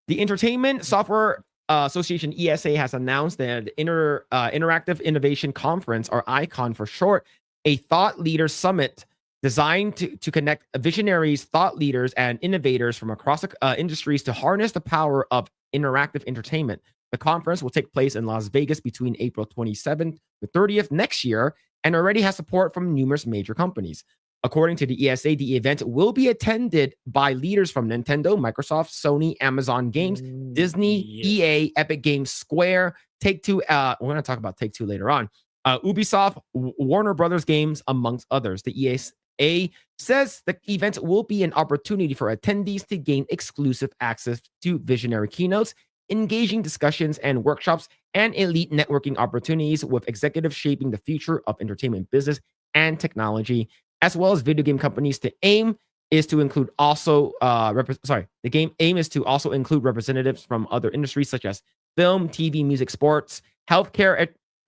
The Entertainment Software Association, ESA, has announced that Interactive Innovation Conference, or ICON for short, a thought leader summit designed to connect visionaries, thought leaders, and innovators from across industries to harness the power of interactive entertainment. The conference will take place in Las Vegas between April 27th to 30th next year, and already has support from numerous major companies. According to the ESA, the event will be attended by leaders from Nintendo, Microsoft, Sony, Amazon Games, Disney, EA, Epic Games, Square, Take-Two. We're going to talk about Take-Two later on. Ubisoft, Warner Brothers Games, amongst others. The ESA says the event will be an opportunity for attendees to gain exclusive access to visionary keynotes, engaging discussions and workshops, and elite networking opportunities with executives shaping the future of entertainment business and technology, as well as video game companies. The aim is to include also the game aim is to also include representatives from other industries such as film, TV, music, sports, healthcare.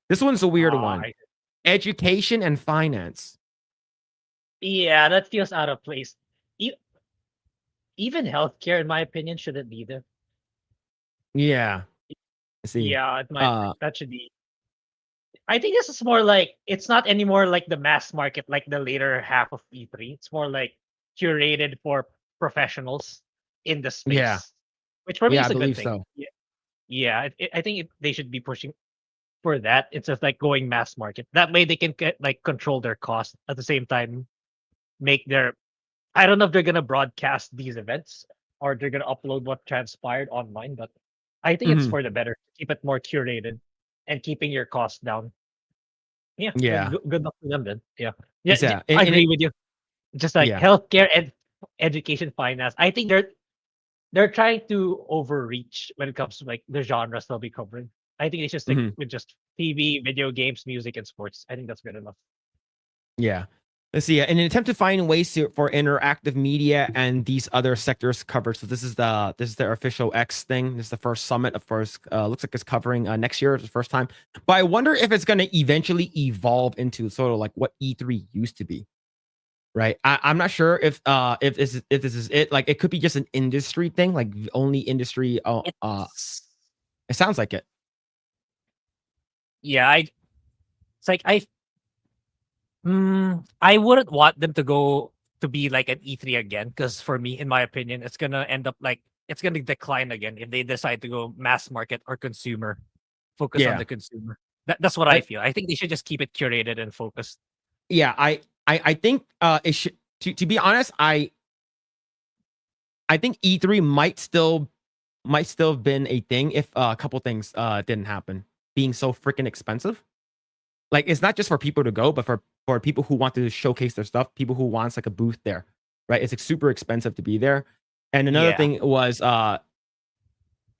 This one's a weird one. Education and finance. Yeah, that feels out of place. E- Even healthcare, in my opinion, shouldn't be there. Yeah. Let's see. Yeah, Uh, that should be. I think this is more like it's not anymore like the mass market, like the later half of E3. It's more like curated for professionals in the yeah. space, which for me Yeah, is I a good believe thing. so. Yeah, I think they should be pushing for that. It's just like going mass market. That way they can like control their costs at the same time, make their. I don't know if they're gonna broadcast these events or they're gonna upload what transpired online, but I think it's Mhm. for the better. Keep it more curated and keeping your costs down. Yeah, Yeah. good luck to them then. Yeah, yeah, Yeah. I agree with you. Just like Yeah. healthcare and education, finance. I think they're trying to overreach when it comes to like the genres they'll be covering. I think it's just like Mhm. with just TV, video games, music, and sports. I think that's good enough. Yeah. Let's see. In an attempt to find ways for interactive media and these other sectors covered. So this is their official X thing. This is the first summit. Of course, looks like it's covering next year. It's the first time. But I wonder if it's going to eventually evolve into sort of like what E3 used to be. Right. I'm not sure if this is it. Like it could be just an industry thing, like only industry. It's It sounds like it. yeah, it's like I wouldn't want them to go to be like an E3 again, because for me, in my opinion, it's gonna end up like it's gonna decline again if they decide to go mass market or consumer, focus on Yeah. the consumer. That's what I feel. I think they should just keep it curated and focused. Yeah. I think it should. To be honest, I think E3 might still have been a thing if a couple things didn't happen. Being so freaking expensive. Like it's not just for people to go, but for people who want to showcase their stuff, people who wants like a booth there, right? It's like super expensive to be there. And another Yeah. thing was I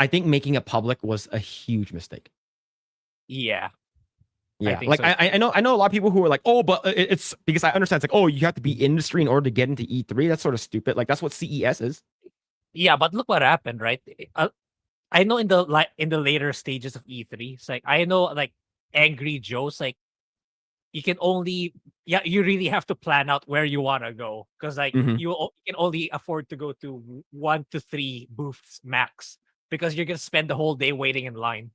think making it public was a huge mistake. Yeah. Yeah, think like so. I know a lot of people who are like, oh, but it's because I understand it's like, oh, you have to be industry in order to get into E3. That's sort of stupid. Like that's what CES is. Yeah, but look what happened, right? I know in the later stages of E3, it's like I know like Angry Joe's like you can only you really have to plan out where you want to go, because like Mhm. you can only afford to go to 1 to 3 booths max, because you're gonna spend the whole day waiting in line.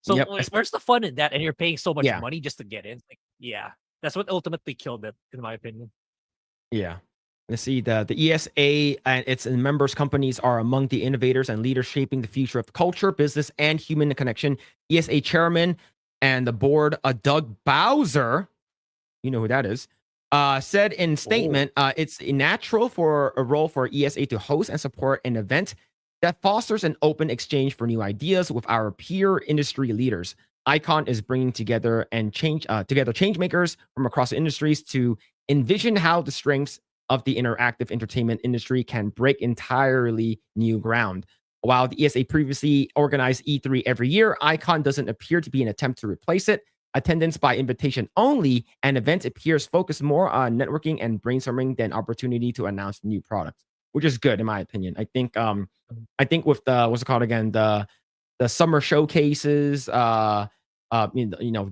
So Yep. where's the fun in that? And you're paying so much Yeah. money just to get in. Like, yeah, that's what ultimately killed it, in my opinion. Yeah. Let's see. The ESA and its members companies are among the innovators and leaders shaping the future of culture, business, and human connection. ESA chairman and the board, Doug Bowser, you know who that is, said in statement, it's natural for a role for ESA to host and support an event that fosters an open exchange for new ideas with our peer industry leaders. Icon is bringing together change makers from across the industries to envision how the strengths of the interactive entertainment industry can break entirely new ground. While the ESA previously organized E3 every year, Icon doesn't appear to be an attempt to replace it. Attendance by invitation only, and event appears focused more on networking and brainstorming than opportunity to announce new products, which is good in my opinion. I think with the what's it called again, the summer showcases, the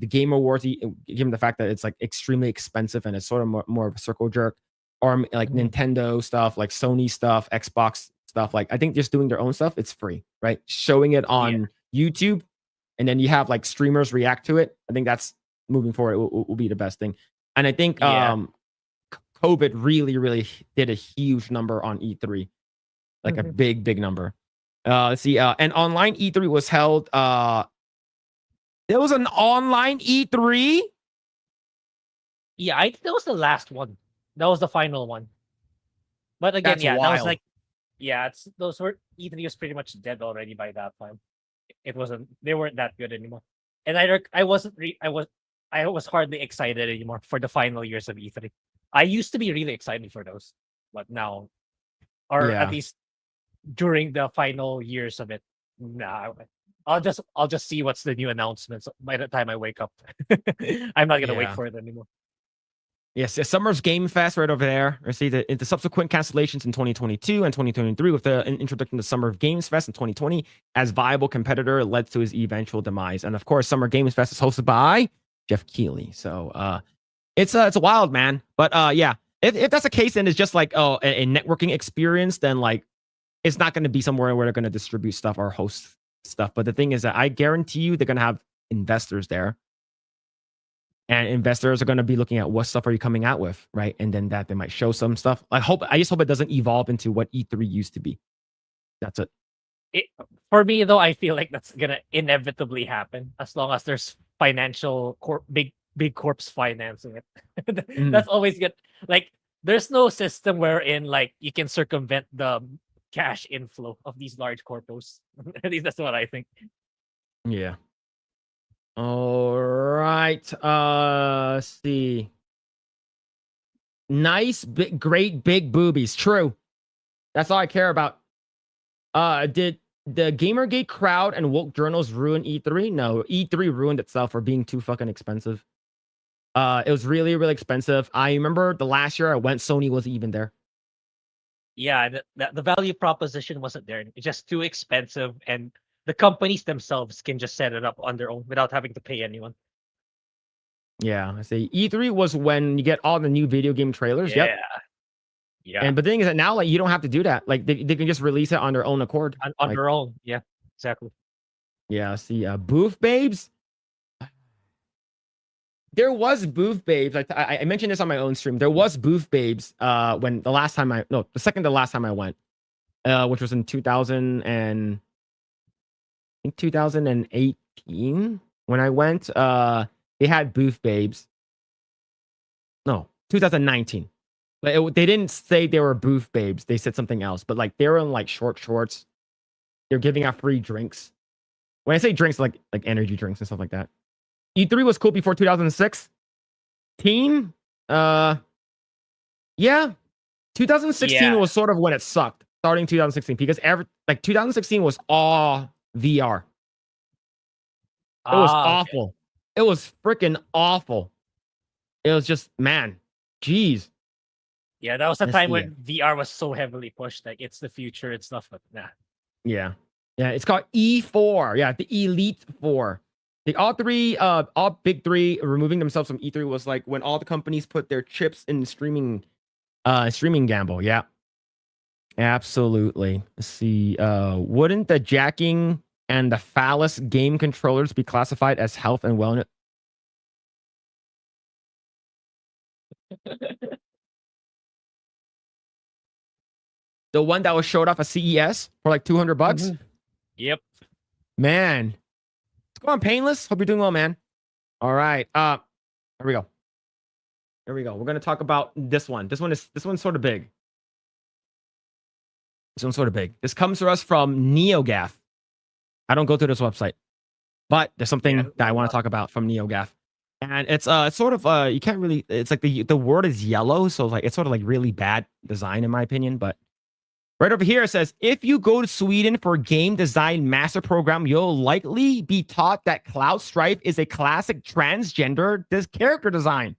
Game Awards, given the fact that it's like extremely expensive and it's sort of more of a circle jerk, or like Nintendo stuff, like Sony stuff, Xbox stuff. Like I think just doing their own stuff, it's free, right? Showing it on YouTube, and then you have like streamers react to it. I think that's moving forward will be the best thing. And I think COVID really did a huge number on E3, like a big number. Let's see. And online E3 was held. There was an online E3. Yeah, that was the last one. That was the final one. But again, That's that was wild. like, those were E3 was pretty much dead already by that time. It wasn't. They weren't that good anymore. And I wasn't. I was hardly excited anymore for the final years of E3. I used to be really excited for those, but now, or Yeah. at least during the final years of it, nah, I'll just see what's the new announcements by the time I wake up. I'm not gonna wait Yeah. for it anymore. Yes, Summer's Game Fest right over there. I see the subsequent cancellations in 2022 and 2023 with the introduction of Summer Games Fest in 2020 as viable competitor led to his eventual demise. And of course, Summer Games Fest is hosted by Jeff Keighley. So it's a wild, man. But yeah, if that's the case, then it's just like a networking experience, then like it's not going to be somewhere where they're going to distribute stuff or host stuff. But the thing is that I guarantee you they're going to have investors there. And investors are going to be looking at what stuff are you coming out with, right? And then that they might show some stuff. I just hope it doesn't evolve into what E3 used to be. That's it. For me though, I feel like that's gonna inevitably happen as long as there's financial big corps financing it. That's always good. Like there's no system wherein like you can circumvent the cash inflow of these large corpos. At least that's what I think. Yeah. All right. Let's see. Nice, great big boobies. True. That's all I care about. Did the Gamergate crowd and woke journals ruin E3? No, E3 ruined itself for being too fucking expensive. It was really, really expensive. I remember the last year I went, Sony wasn't even there. Yeah, the value proposition wasn't there. It's just too expensive, and the companies themselves can just set it up on their own without having to pay anyone. Yeah, I say E3 was when you get all the new video game trailers. Yeah. Yep. Yeah. And but the thing is that now, like, you don't have to do that. Like, they can just release it on their own accord. On Like, their own. Yeah, exactly. yeah, see, Booth Babes. There was Booth Babes. I mentioned this on my own stream. There was Booth Babes when the second to last time I went, which was in 2018 when I went. They had Booth Babes. No, 2019. But they didn't say they were Booth Babes. They said something else. But like they were in like short shorts. They're giving out free drinks. When I say drinks, like energy drinks and stuff like that. E3 was cool before 2006. Yeah. 2016 was sort of when it sucked. Starting 2016 because 2016 was all VR. It was awful. Okay. It was freaking awful. It was just, man, geez. Yeah, that was the time when VR was so heavily pushed. Like it's the future and stuff, but nah. Yeah. Yeah, it's called E4. Yeah, the Elite 4. All big three removing themselves from E3 was like when all the companies put their chips in streaming gamble. Yeah. Absolutely. Let's see. Wouldn't the jacking and the phallus game controllers be classified as health and wellness? The one that was showed off at CES for like $200? Mm-hmm. Yep. Man. Let's go on, Painless. Hope you're doing well, man. All right. Here we go. We're going to talk about this one. This one's sort of big. This comes to us from NeoGAF. I don't go to this website, but there's something that I want to talk about from NeoGAF. And it's sort of you can't really, it's like the word is yellow, so like it's sort of like really bad design in my opinion, but right over here it says, if you go to Sweden for a game design master program, you'll likely be taught that Cloud Strife is a classic transgender character design.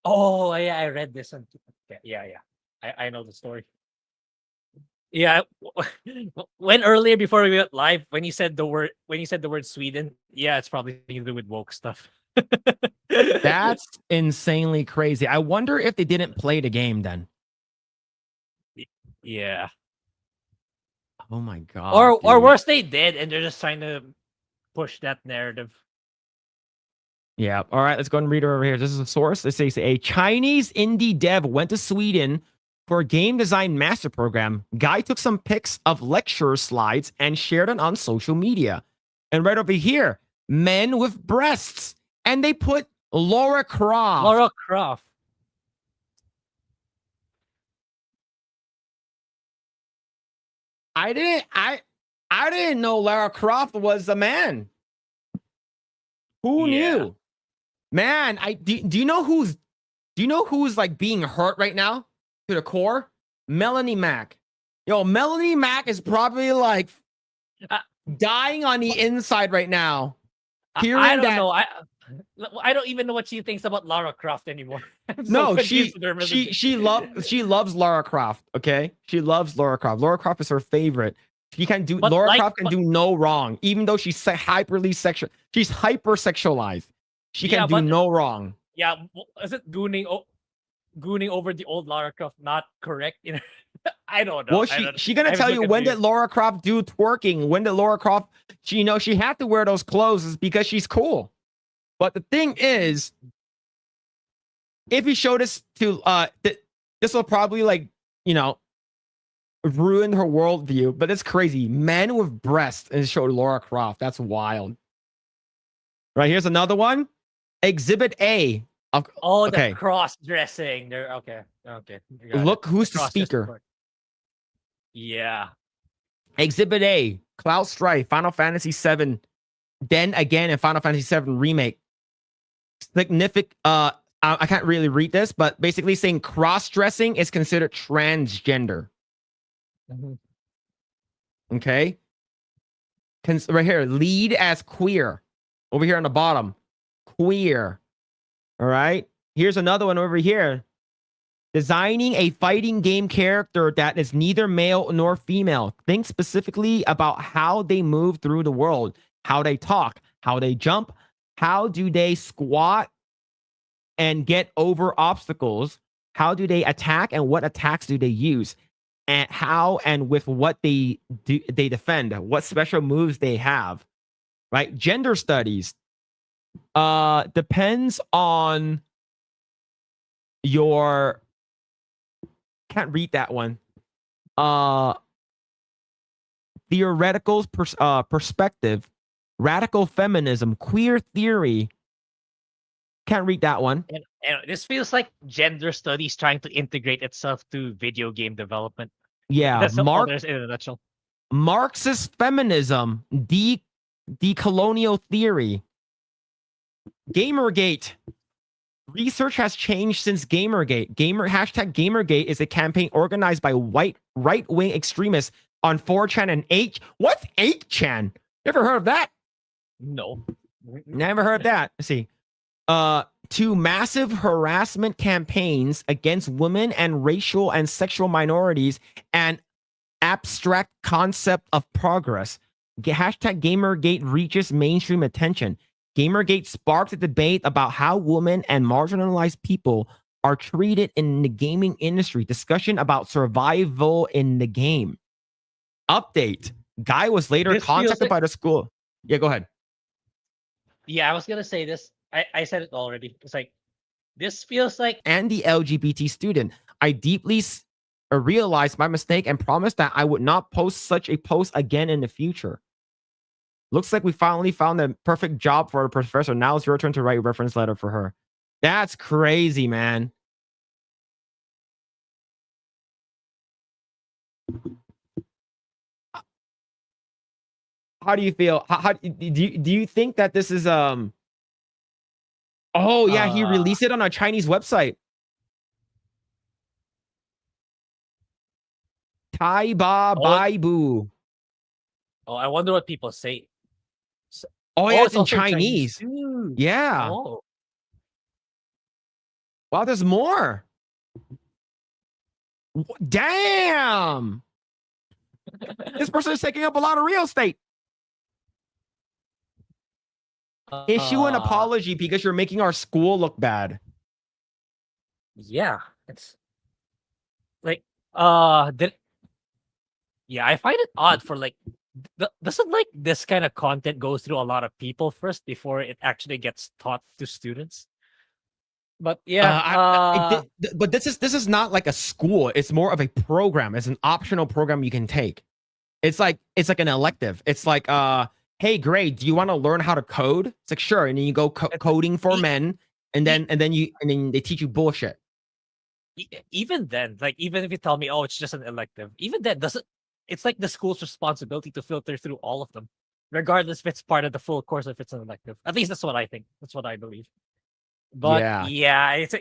Oh, yeah, I read this. Yeah. I know the story. Yeah, when earlier before we went live, when you said the word Sweden, yeah, it's probably to do with woke stuff. That's insanely crazy. I wonder if they didn't play the game then. Yeah. Oh my god. Or worse, they did, and they're just trying to push that narrative. Yeah. All right, let's go and read it over here. This is a source. It says a Chinese indie dev went to Sweden for a game design master program. Guy took some pics of lecture slides and shared it on social media. And right over here, men with breasts. And they put Lara Croft. Lara Croft. I didn't know Lara Croft was a man. Who knew? Man, do you know who's like being hurt right now to the core? Melanie Mac. Yo, Melanie Mac is probably like dying on the inside right now. I Hearing don't that, know. I don't even know what she thinks about Lara Croft anymore. I'm so no, confused with her messaging. she loves Lara Croft. Okay, she loves Lara Croft. Lara Croft is her favorite. She can do But Lara like- Croft can do no wrong, even though she's hyperly sexual. She's hyper sexualized. She Yeah, can do but- no wrong. Yeah, is it gooning over the old Lara Croft not correct? You know, I don't know. Well, she gonna I'm tell so you when did confused. Lara Croft do twerking? When did Lara Croft? She she had to wear those clothes is because she's cool. But the thing is, if you show this to this will probably ruin her worldview. But it's crazy. Men with breasts and showed Lara Croft. That's wild. Right, here's another one. Exhibit A. Oh, okay. the cross dressing. They're okay. Okay. got Look it. who's the cross-dressing speaker. part. Yeah. Exhibit A. Cloud Strife. Final Fantasy VII. Then again in Final Fantasy VII Remake. Significant. I can't really read this, but basically saying cross-dressing is considered transgender. Mhm. Okay. Right here, lead as queer. Over here on the bottom, queer. All right. Here's another one over here. Designing a fighting game character that is neither male nor female. Think specifically about how they move through the world, how they talk, how they jump, how do they squat and get over obstacles, how do they attack and what attacks do they use, and how and with what they defend, what special moves they have. Right? Gender studies depends on your can't read that one. Theoretical perspective, radical feminism, queer theory. Can't read that one. And this feels like gender studies trying to integrate itself to video game development. Yeah, That's all there's in a nutshell. Marxist feminism, decolonial theory. Gamergate. Research has changed since Gamergate. Hashtag Gamergate is a campaign organized by right-wing extremists on 4chan and 8. What's 8chan? Never heard of that. No. Never heard of that. Let's see. To massive harassment campaigns against women and racial and sexual minorities and abstract concept of progress. Hashtag Gamergate reaches mainstream attention. Gamergate sparked a debate about how women and marginalized people are treated in the gaming industry. Discussion about survival in the game. Update. Guy was later This feels contacted like- by the school. Yeah, go ahead. Yeah, I was gonna say this. I said it already. It's like this feels like And the LGBT student. I deeply realized my mistake and promised that I would not post such a post again in the future. Looks like we finally found the perfect job for a professor. Now it's your turn to write a reference letter for her. That's crazy, man. How do you feel? How do you think that this is Oh yeah, he released it on a Chinese website. Tai Ba Bai Bu. oh, I wonder what people say. Oh yeah, it's in also Chinese. too. Yeah. Oh. Wow, there's more. Damn. This person is taking up a lot of real estate. Issue an apology because you're making our school look bad. Yeah, it's like yeah, I find it odd for like doesn't like this kind of content go through a lot of people first before it actually gets taught to students. But yeah, But this is not like a school. It's more of a program. It's an optional program you can take. It's like an elective. It's like hey, Grae, do you want to learn how to code? It's like sure, and then you go coding for men, and then they teach you bullshit. even then, like even if you tell me, oh, it's just an elective, even then doesn't. It's like the school's responsibility to filter through all of them, regardless if it's part of the full course or if it's an elective. At least that's what I think. That's what I believe. But yeah, it's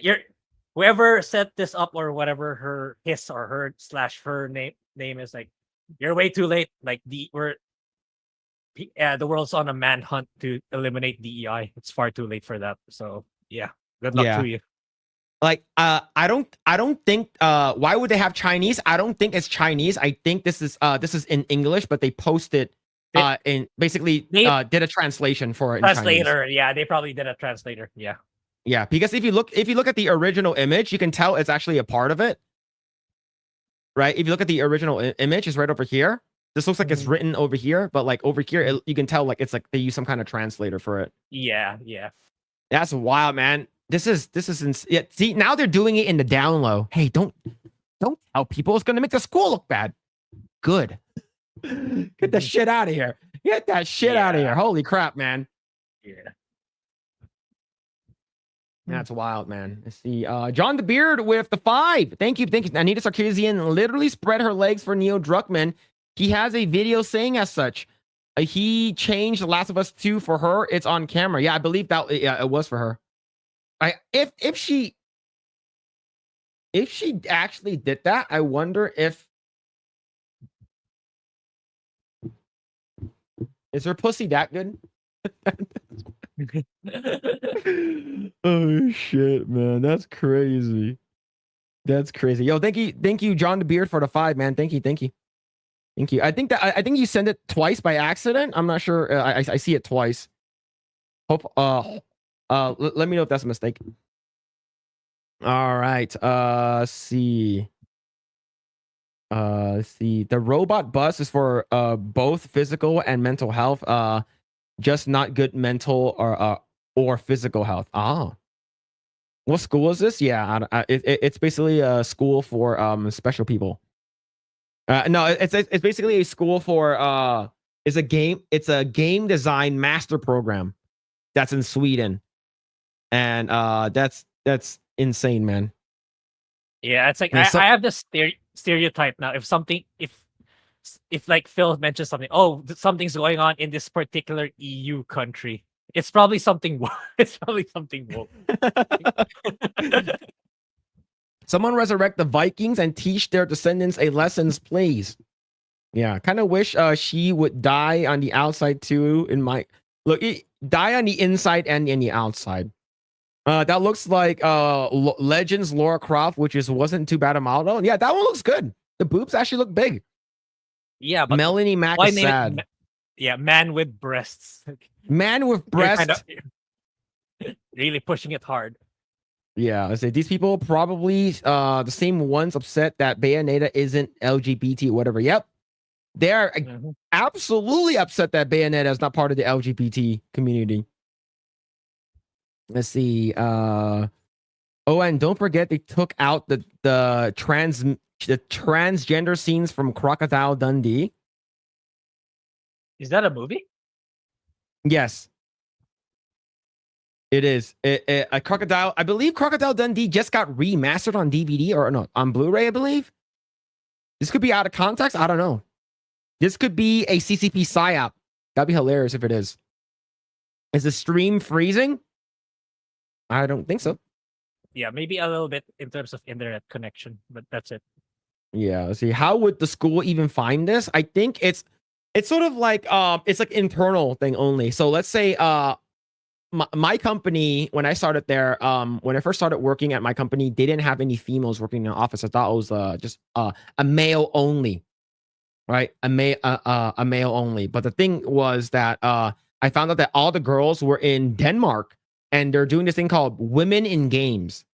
whoever set this up or whatever his or her /her name is, like you're way too late. Like the world's on a manhunt to eliminate DEI. It's far too late for that. So yeah, good luck Yeah. to you. Like, I don't think, why would they have Chinese? I don't think it's Chinese. I think this is in English, but they posted in basically They- did a translation for it in Chinese. Translator, yeah, they probably did a translator. Yeah. Yeah, because if you look at the original image, you can tell it's actually a part of it. Right? If you look at the original image, it's right over here. This looks like it's written over here, but like over here, you can tell like it's like they use some kind of translator for it. Yeah. That's wild, man. This is yeah. See, now they're doing it in the down low. Hey, don't tell people it's gonna make the school look bad. Good. Get the shit out of here. Get that shit out of here. Holy crap, man. Yeah. That's wild, man. Let's see. John the Beard with the 5. Thank you. Anita Sarkeesian literally spread her legs for Neil Druckmann. He has a video saying as such. He changed The Last of Us 2 for her. It's on camera. Yeah, I believe that. Yeah, it was for her. If she actually did that, I wonder if is her pussy that good? Oh shit, man, that's crazy. Yo, thank you, John the Beard, for the 5, man. Thank you. I think you sent it twice by accident. I'm not sure. I see it twice. Hope. Let me know if that's a mistake. All right. Let's see. The robot bus is for both physical and mental health. Just not good mental or physical health. What school is this? Yeah, it's basically a school for special people. No, it's basically a school for it's a game design master program that's in Sweden, and that's insane, man. Yeah, it's like Yeah, so- I have this stereotype now. If like Phil mentions something, oh, something's going on in this particular EU country, it's probably something. It's probably something woke. Someone resurrect the Vikings and teach their descendants a lessons, please. Yeah, kind of wish she would die on the outside too. Die on the inside and in the outside. That looks like Legends Lara Croft, which wasn't too bad a model. Yeah, that one looks good. The boobs actually look big. Yeah, but Melanie Mack why is name it sad. man with breasts. Man with You're breasts. really pushing it hard. Yeah, I say these people probably the same ones upset that Bayonetta isn't LGBT, whatever. Yep. They're absolutely upset that Bayonetta is not part of the LGBT community. Let's see. Oh, and don't forget they took out the transgender scenes from Crocodile Dundee. Is that a movie? Yes. It is. A Crocodile. I believe Crocodile Dundee just got remastered on DVD or no, on Blu-ray, I believe. This could be out of context. I don't know. This could be a CCP psyop. That'd be hilarious if it is. Is the stream freezing? I don't think so. Yeah, maybe a little bit in terms of internet connection, but that's it. Yeah, let's see. How would the school even find this? I think it's sort of like it's like internal thing only. So let's say my company, when I started there, when I first started working at my company, they didn't have any females working in the office. I thought it was just a male only, right? A male only. But the thing was that I found out that all the girls were in Denmark, and they're doing this thing called Women in Games,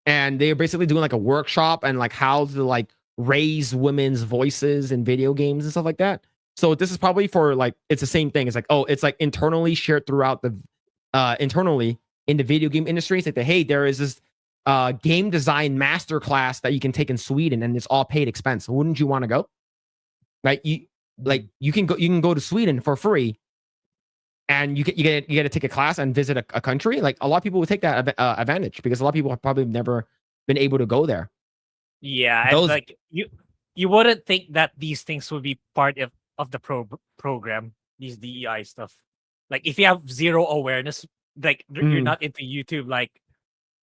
and they're basically doing like a workshop and like how to like raise women's voices in video games and stuff like that. So this is probably for like, it's the same thing. It's like, oh, it's like internally shared throughout the internally in the video game industry. It's like, hey, there is this game design master class that you can take in Sweden, and it's all paid expense. Wouldn't you want to go? Right? You can go to Sweden for free, and you get to take a class and visit a country. Like a lot of people would take that advantage because a lot of people have probably never been able to go there. Yeah, Those- and like you wouldn't think that these things would be part of the program, these DEI stuff. Like if you have zero awareness, like you're not into YouTube like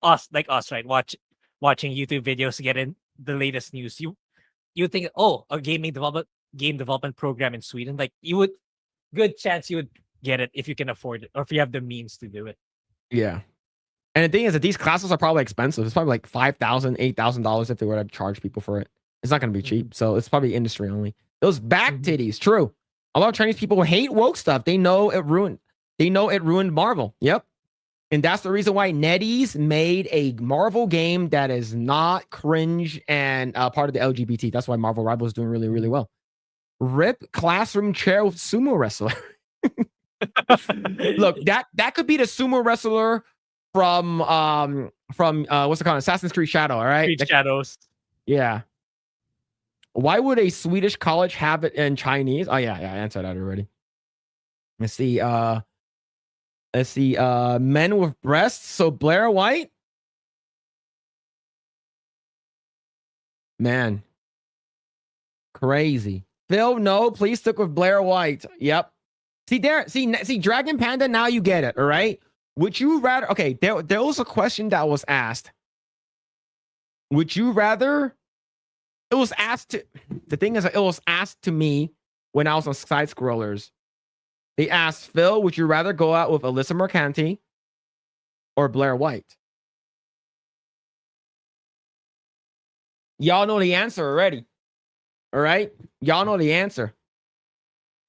us, right? Watching YouTube videos, getting the latest news. You think, oh, a game development program in Sweden. Like you would good chance you would get it if you can afford it or if you have the means to do it. Yeah. And the thing is that these classes are probably expensive. It's probably like $5,000, $8,000 if they were to charge people for it. It's not going to be cheap. So it's probably industry only. Those back titties, true. A lot of Chinese people hate woke stuff. They know it ruined. They know it ruined Marvel. Yep. And that's the reason why NetEase made a Marvel game that is not cringe and part of the LGBT. That's why Marvel Rivals is doing really, really well. Rip classroom chair with sumo wrestler. Look, that could be the sumo wrestler from what's it called? Assassin's Creed Shadow, all right? Creed Shadows. Yeah. Why would a Swedish college have it in Chinese? Oh yeah, I answered that already. Let's see. Men with breasts. So Blair White. Man. Crazy. Phil, no, please stick with Blair White. Yep. See, Dragon Panda, now you get it, all right? Would you rather, okay, there was a question that was asked. Would you rather, it was asked to, the thing is, it was asked to me when I was on Side Scrollers. They asked, Phil, would you rather go out with Alyssa Mercanti or Blair White? Y'all know the answer already. All right? Y'all know the answer.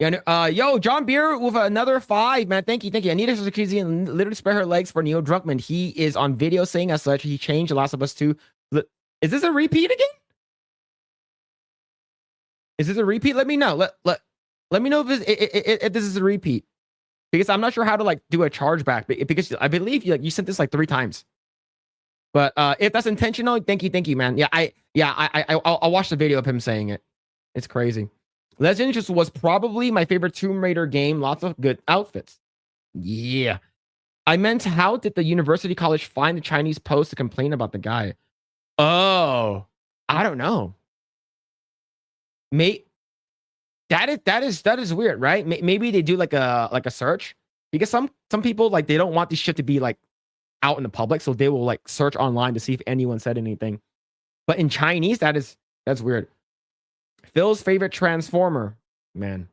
Yo, John Beer with another 5, man. Thank you. Anita Sarkeesian literally spread her legs for Neil Druckmann. He is on video saying as such. He changed The Last of Us 2. Is this a repeat again? Is this a repeat? Let me know. Let me know if this is a repeat. Because I'm not sure how to like do a chargeback. Because I believe you sent this like 3 times. But if that's intentional, thank you, man. I'll watch the video of him saying it. It's crazy. Legends was probably my favorite Tomb Raider game. Lots of good outfits. Yeah. I meant, how did the university college find the Chinese post to complain about the guy? Oh, I don't know. That is weird, right? Maybe they do like a search, because some people, like, they don't want this shit to be like out in the public, so they will like search online to see if anyone said anything. But in Chinese, that's weird. Phil's favorite Transformer, man.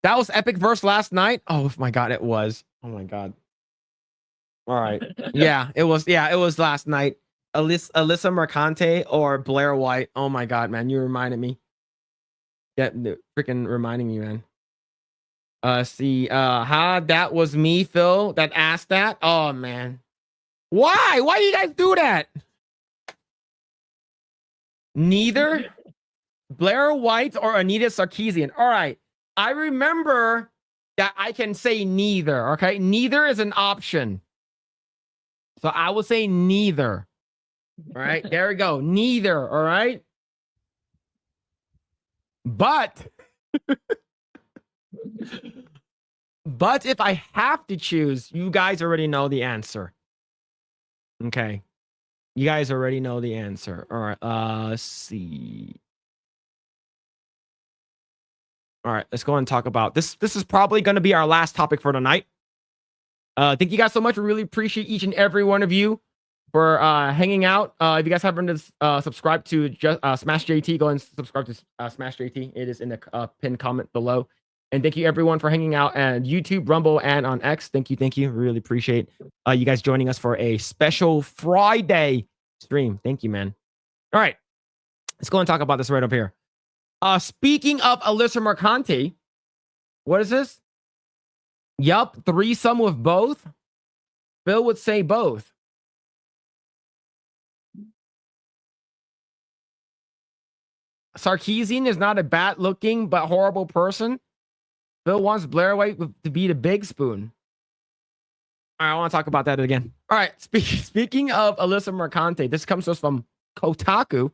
That was epic verse last night. Oh my god, it was. Oh my god. All right. Yeah, it was last night. Alyssa Mercante or Blair White. Oh my god, man, you reminded me. Yeah, freaking reminding me, man. That was me, Phil, that asked that. Oh man. Why do you guys do that? Neither Blair White or Anita Sarkeesian. All right. I remember that I can say neither. Okay. Neither is an option. So I will say neither. All right. There we go. Neither. All right. But if I have to choose, you guys already know the answer. Okay. You guys already know the answer. All right. Let's see. All right, let's go and talk about this. This is probably going to be our last topic for tonight. Thank you guys so much. We really appreciate each and every one of you for hanging out. If you guys haven't subscribed to SmashJT, go and subscribe to SmashJT. It is in the pinned comment below. And thank you everyone for hanging out on YouTube, Rumble, and on X. Thank you. Really appreciate you guys joining us for a special Friday stream. Thank you, man. All right, let's go and talk about this right up here. Speaking of Alyssa Mercante, what is this? Yup, threesome with both. Phil would say both. Sarkeesian is not a bad-looking but horrible person. Phil wants Blair White to be the big spoon. All right, I want to talk about that again. All right, speaking of Alyssa Mercante, this comes to us from Kotaku.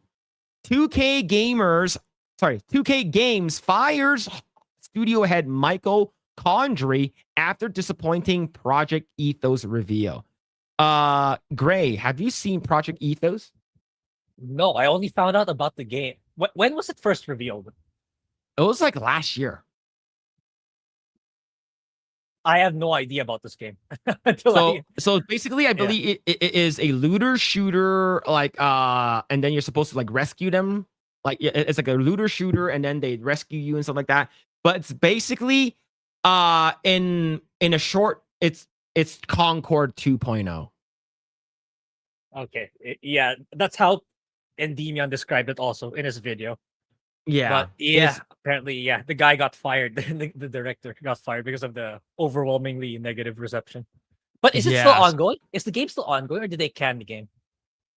2K Games fires studio head Michael Condrey after disappointing Project Ethos reveal. Grae, have you seen Project Ethos? No, I only found out about the game. When was it first revealed? It was like last year. I have no idea about this game. So basically, I believe it is a looter shooter, like and then you're supposed to like rescue them. Like it's like a looter shooter, and then they rescue you and stuff like that. but it's basically in a short, it's Concord 2.0. Okay. Yeah, that's how Endymion described it also in his video. Yeah, But yeah, it's- apparently, yeah, the guy got fired. The director got fired because of the overwhelmingly negative reception. But is it still Yes. ongoing? Is the game still ongoing, or did they can the game?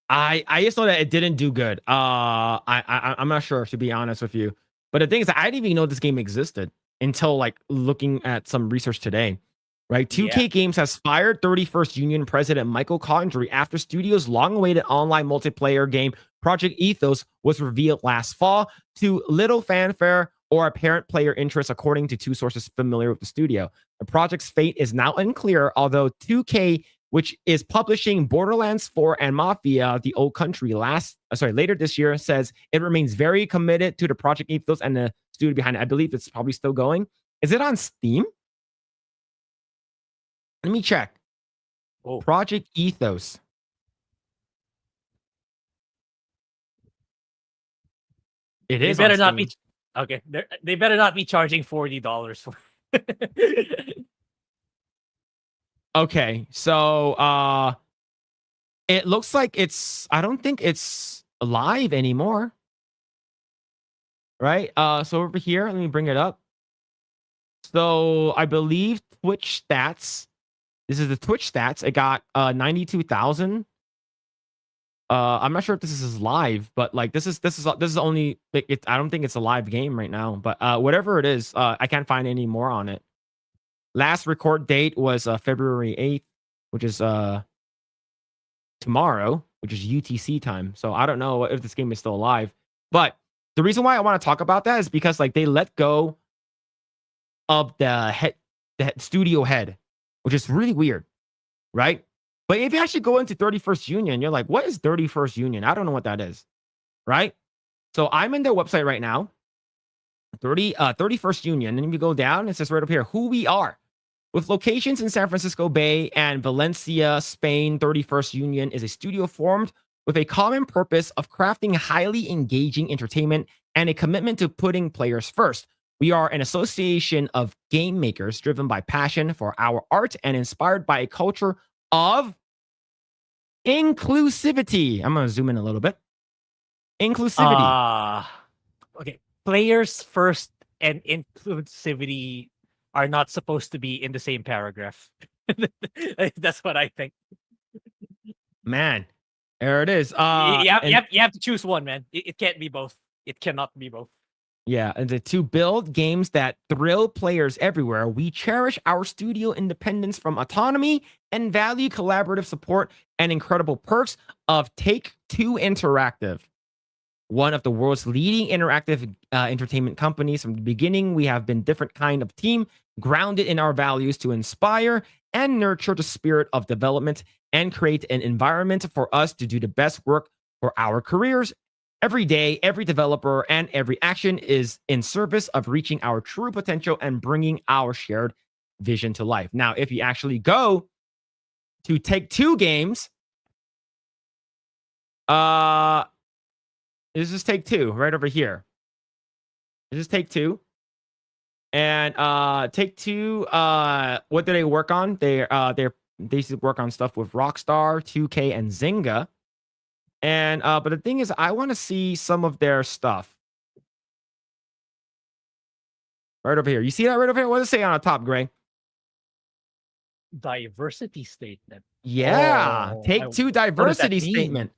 I just know that it didn't do good. I'm not sure, to be honest with you. But the thing is, I didn't even know this game existed until like looking at some research today. Right, 2K Yeah. Games has fired 31st Union President Michael Condrey after studio's long-awaited online multiplayer game Project Ethos was revealed last fall to little fanfare or apparent player interest, according to two sources familiar with the studio. The project's fate is now unclear, although 2K, which is publishing Borderlands 4 and Mafia: The Old Country later this year, says it remains very committed to the Project Ethos and the studio behind it. I believe it's probably still going. Is it on Steam? Let me check. Oh. Project Ethos. It They is. better on not Steam. be okay. They better not be charging $40 for. Okay, so it looks like I don't think it's live anymore. Right? So over here, let me bring it up. So I believe Twitch stats. This is the Twitch stats. It got 92,000. I'm not sure if this is live, but like this is only I don't think it's a live game right now, but whatever it is, I can't find any more on it. Last record date was February 8th, which is tomorrow, which is UTC time. So I don't know if this game is still alive. But the reason why I want to talk about that is because like they let go of the studio head, which is really weird, right? But if you actually go into 31st Union, you're like, what is 31st Union? I don't know what that is, right? So I'm in their website right now, 31st Union, and if you go down, it says right up here, who we are. With locations in San Francisco Bay and Valencia, Spain, 31st Union is a studio formed with a common purpose of crafting highly engaging entertainment and a commitment to putting players first. We are an association of game makers driven by passion for our art and inspired by a culture of inclusivity. I'm going to zoom in a little bit. Inclusivity. Okay. Players first and inclusivity are not supposed to be in the same paragraph. That's what I think. Man, there it is. You have to choose one, man. It can't be both. It cannot be both. Yeah, and to build games that thrill players everywhere, we cherish our studio independence from autonomy and value collaborative support and incredible perks of Take-Two Interactive, one of the world's leading interactive entertainment companies. From the beginning, we have been different kind of team, grounded in our values to inspire and nurture the spirit of development and create an environment for us to do the best work for our careers. Every day, every developer and every action is in service of reaching our true potential and bringing our shared vision to life. Now, if you actually go to Take-Two games, this is Take-Two right over here. This is Take-Two. And Take-Two, what do they work on? They basically work on stuff with Rockstar, 2K, and Zynga. And but the thing is, I want to see some of their stuff. Right over here. You see that right over here? What does it say on the top, Grae? Diversity statement. Yeah. Oh, Take-Two diversity mean? statement.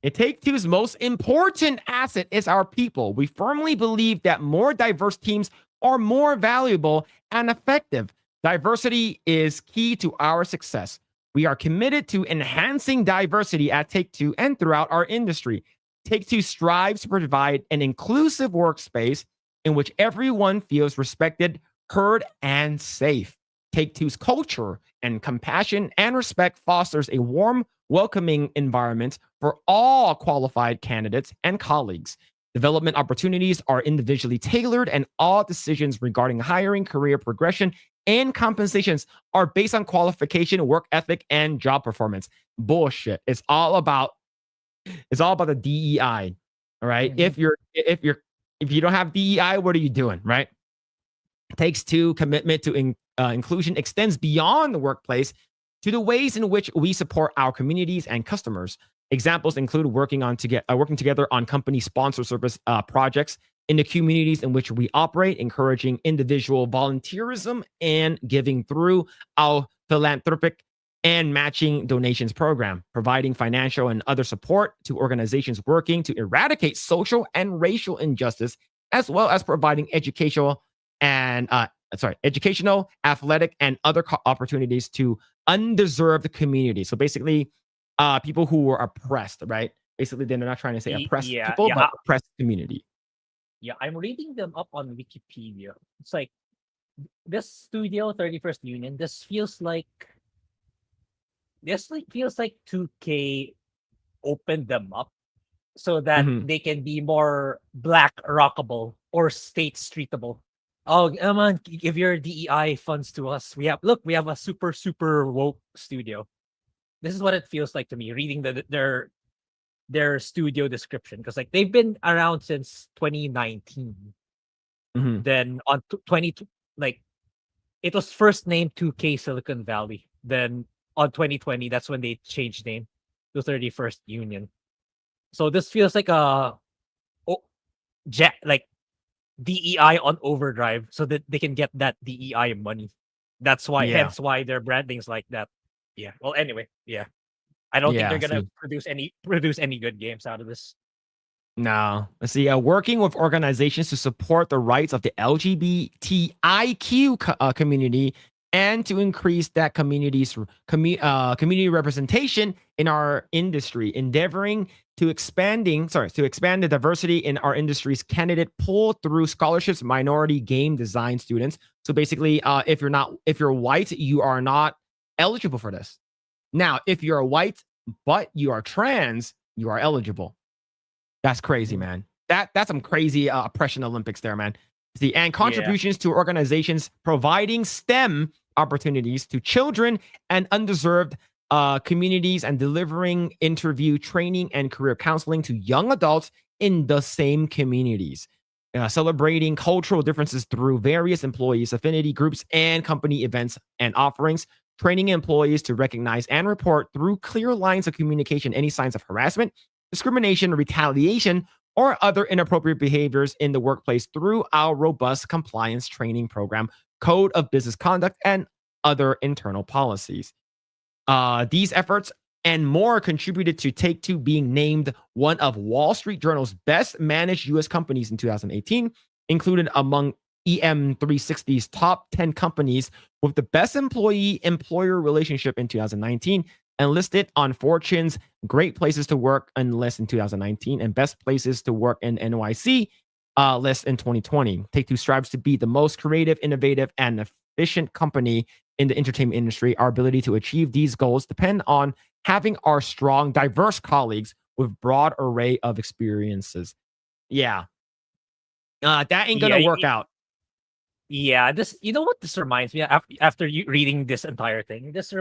Take-Two's most important asset is our people. We firmly believe that more diverse teams are more valuable and effective. Diversity is key to our success. We are committed to enhancing diversity at Take-Two and throughout our industry. Take-Two strives to provide an inclusive workspace in which everyone feels respected, heard, and safe. Take-Two's culture and compassion and respect fosters a warm, welcoming environment for all qualified candidates and colleagues. Development opportunities are individually tailored, and all decisions regarding hiring, career progression, and compensations are based on qualification, work ethic, and job performance. Bullshit. It's all about the DEI. All right. Mhm. If you don't have DEI, what are you doing? Right. Takes-Two commitment to inclusion extends beyond the workplace to the ways in which we support our communities and customers. Examples include working together on company sponsor service projects in the communities in which we operate, encouraging individual volunteerism and giving through our philanthropic and matching donations program, providing financial and other support to organizations working to eradicate social and racial injustice, as well as providing educational, athletic, and other opportunities to undeserved communities. So basically, people who were oppressed, right? Basically, they're not trying to say oppressed people, but oppressed community. Yeah, I'm reading them up on Wikipedia. It's like this studio, 31st Union. This feels like 2K opened them up so that they can be more black rockable or state streetable. Oh, come on, give your DEI funds to us. We have a super woke studio. This is what it feels like to me reading their studio description, because like they've been around since 2019. Then on 20, like it was first named 2K Silicon Valley. Then on 2020, that's when they changed name to 31st Union. So this feels like like DEI on overdrive, so that they can get that DEI money. That's why, hence why their branding's like that. Yeah. Well, anyway, yeah. I don't think they're gonna produce any good games out of this. No. Let's see. Working with organizations to support the rights of the LGBTIQ community and to increase that community's community representation in our industry, endeavoring to expand the diversity in our industry's candidate pool through scholarships, minority game design students. So basically, if you're white, you are not eligible for this. Now, if you're white but you are trans, you are eligible. That's crazy, man. That's some crazy oppression Olympics there, man. See, and contributions to organizations providing STEM opportunities to children and undeserved communities, and delivering interview training and career counseling to young adults in the same communities. Celebrating cultural differences through various employees, affinity groups, and company events and offerings. Training employees to recognize and report through clear lines of communication any signs of harassment, discrimination, retaliation, or other inappropriate behaviors in the workplace through our robust compliance training program, code of business conduct, and other internal policies. These efforts and more contributed to Take-Two being named one of Wall Street Journal's best managed U.S. companies in 2018, included among EM360's top 10 companies with the best employee-employer relationship in 2019, and listed on Fortune's Great Places to Work list in 2019 and Best Places to Work in NYC list in 2020. Take-Two strives to be the most creative, innovative, and efficient company in the entertainment industry. Our ability to achieve these goals depend on having our strong, diverse colleagues with broad array of experiences. Yeah. That ain't gonna work out. Yeah, you know what this reminds me of after you reading this entire thing? This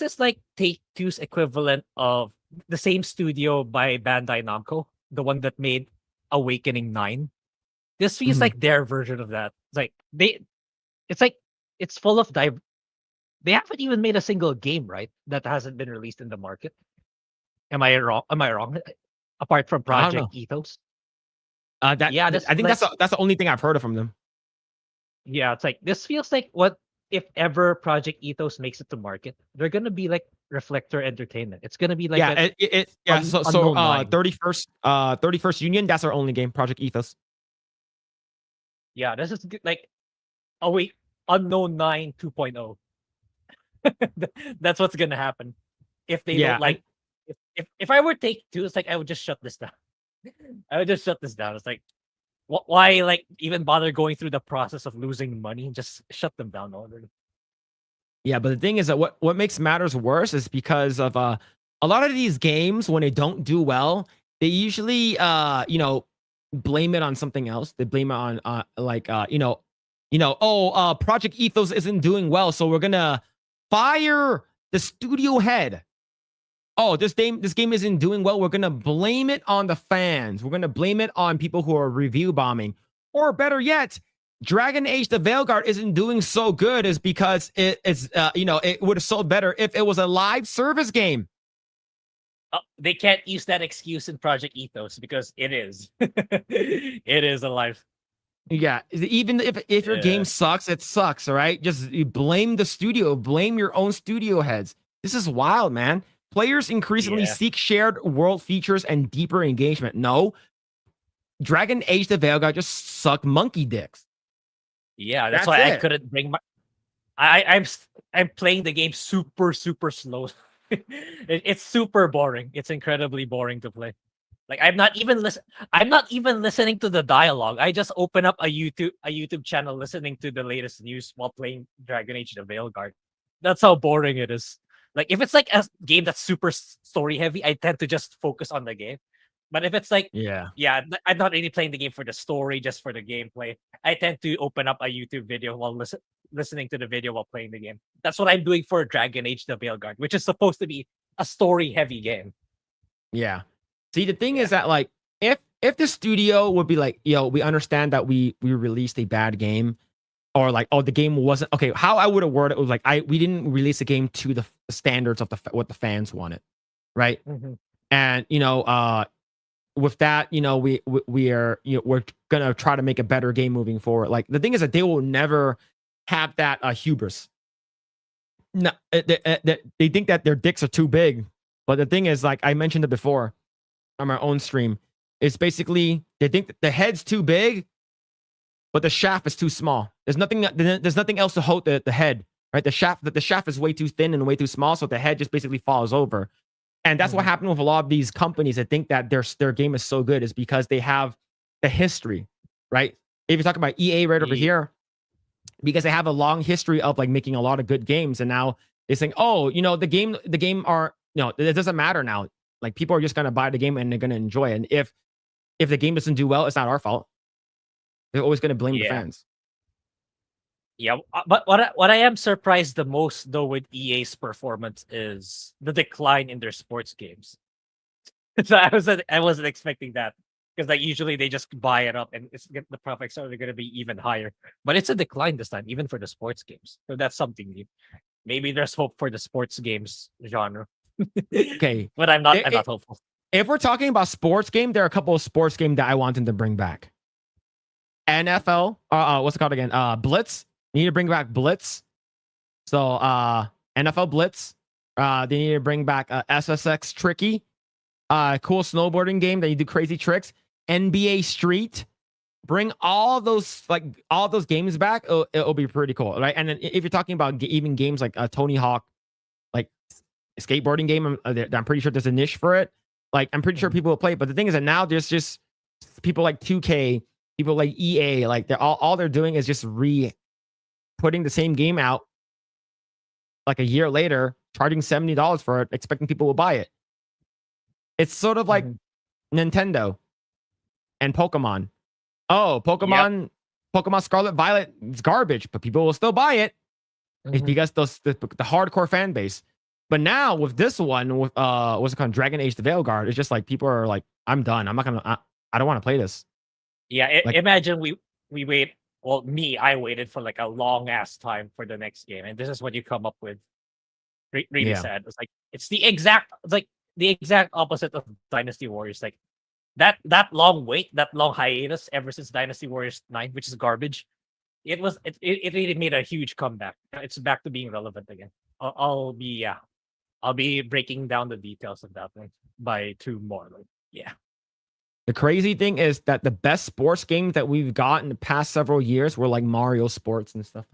is like Take-Two's equivalent of the same studio by Bandai Namco, the one that made Awakening 9. This feels like their version of that. It's full of they haven't even made a single game, right? That hasn't been released in the market. Am I wrong? Apart from Project Ethos. I think that's the only thing I've heard of from them. Yeah, it's like this feels like what if ever Project Ethos makes it to market, they're gonna be like Reflector Entertainment. It's gonna be like 31st Union, that's our only game, Project Ethos. Yeah, this is like Unknown 9 2.0. That's what's gonna happen if they don't like. If I were Take-Two, it's like I would just shut this down. It's like, why like even bother going through the process of losing money? Just shut them down already. Yeah, but the thing is that what makes matters worse is because of a lot of these games, when they don't do well, they usually blame it on something else. They blame it on Project Ethos isn't doing well, so we're gonna fire the studio head. Oh, this game isn't doing well. We're gonna blame it on the fans. We're gonna blame it on people who are review bombing, or better yet, Dragon Age the Veilguard isn't doing so good is because it's it would have sold better if it was a live service game. They can't use that excuse in Project Ethos because it is. It is a live. Yeah, even if your game sucks, it sucks, all right? Just you blame the studio, blame your own studio heads. This is wild, man. Players increasingly seek shared world features and deeper engagement. No, Dragon Age the Veilguard just suck monkey dicks. Yeah, That's why I it. couldn't bring my. I'm playing the game super slow. It's super boring. It's incredibly boring to play. Like I'm not even listening to the dialogue. I just open up a YouTube channel listening to the latest news while playing Dragon Age the Veilguard. That's how boring it is. Like if it's like a game that's super story heavy, I tend to just focus on the game. But if it's like I'm not really playing the game for the story, just for the gameplay. I tend to open up a YouTube video while listening to the video while playing the game. That's what I'm doing for Dragon Age the Veilguard, which is supposed to be a story heavy game. Yeah. See, the thing is that like if the studio would be like, yo, we understand that we released a bad game, or like, oh, the game wasn't okay. How I would have worded it was like, we didn't release the game to the standards of what the fans wanted, right? And with that, we're gonna try to make a better game moving forward. Like the thing is that they will never have that hubris. No, they think that their dicks are too big, but the thing is, like I mentioned it before on my own stream, it's basically they think that the head's too big, but the shaft is too small. There's nothing else to hold the head, right? The shaft is way too thin and way too small, so the head just basically falls over. And that's what happened with a lot of these companies that think that their game is so good is because they have the history, right? If you talk about EA right over here, because they have a long history of like making a lot of good games, and now they're saying, oh, the game are it doesn't matter now. Like people are just gonna buy the game and they're gonna enjoy it. And if the game doesn't do well, it's not our fault. They're always gonna blame the fans. Yeah, but what I am surprised the most though with EA's performance is the decline in their sports games. So I wasn't expecting that because like usually they just buy it up and the profits are going to be even higher. But it's a decline this time, even for the sports games. So that's something new. Maybe there's hope for the sports games genre. Okay, but I'm not hopeful. If we're talking about sports game, there are a couple of sports games that I want them to bring back. NFL, what's it called again? Blitz. They need to bring back Blitz. So NFL Blitz. They need to bring back SSX Tricky. Cool snowboarding game that you do crazy tricks. NBA Street. Bring all those games back. It'll be pretty cool, right? And then if you're talking about even games like Tony Hawk, like skateboarding game, I'm pretty sure there's a niche for it. Like I'm pretty sure people will play it. But the thing is that now there's just people like 2K, people like EA, like they're all they're doing is just putting the same game out like a year later, charging $70 for it, expecting people will buy it. It's sort of like Nintendo and Pokemon. Oh, Pokemon Scarlet Violet is garbage, but people will still buy it. It's because the hardcore fan base. But now with this one, with what's it called, Dragon Age the Veilguard, it's just like people are like, I'm done. I'm not gonna. I don't want to play this. Yeah, Like- imagine we wait. Well, I waited for like a long ass time for the next game, and this is what you come up with. Really sad. It's like it's the exact opposite of Dynasty Warriors. Like that long wait, that long hiatus ever since Dynasty Warriors 9, which is garbage. It really made a huge comeback. It's back to being relevant again. I'll be breaking down the details of that one by tomorrow. Yeah. The crazy thing is that the best sports games that we've got in the past several years were like Mario Sports and stuff.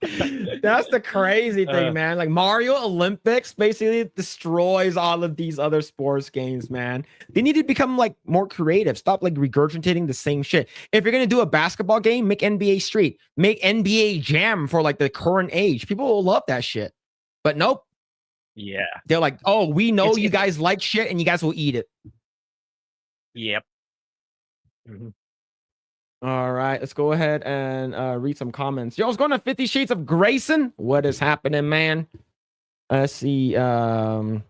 That's the crazy thing, man. Like Mario Olympics basically destroys all of these other sports games, man. They need to become like more creative. Stop like regurgitating the same shit. If you're gonna do a basketball game, make NBA Street, make NBA Jam for like the current age. People will love that shit. But nope. Yeah. They're like, oh, we know you guys like shit and you guys will eat it. Yep. All right, let's go ahead and read some comments. Yo, what's going on? 50 Shades of Grayson. What is happening, man? Let's see. Let's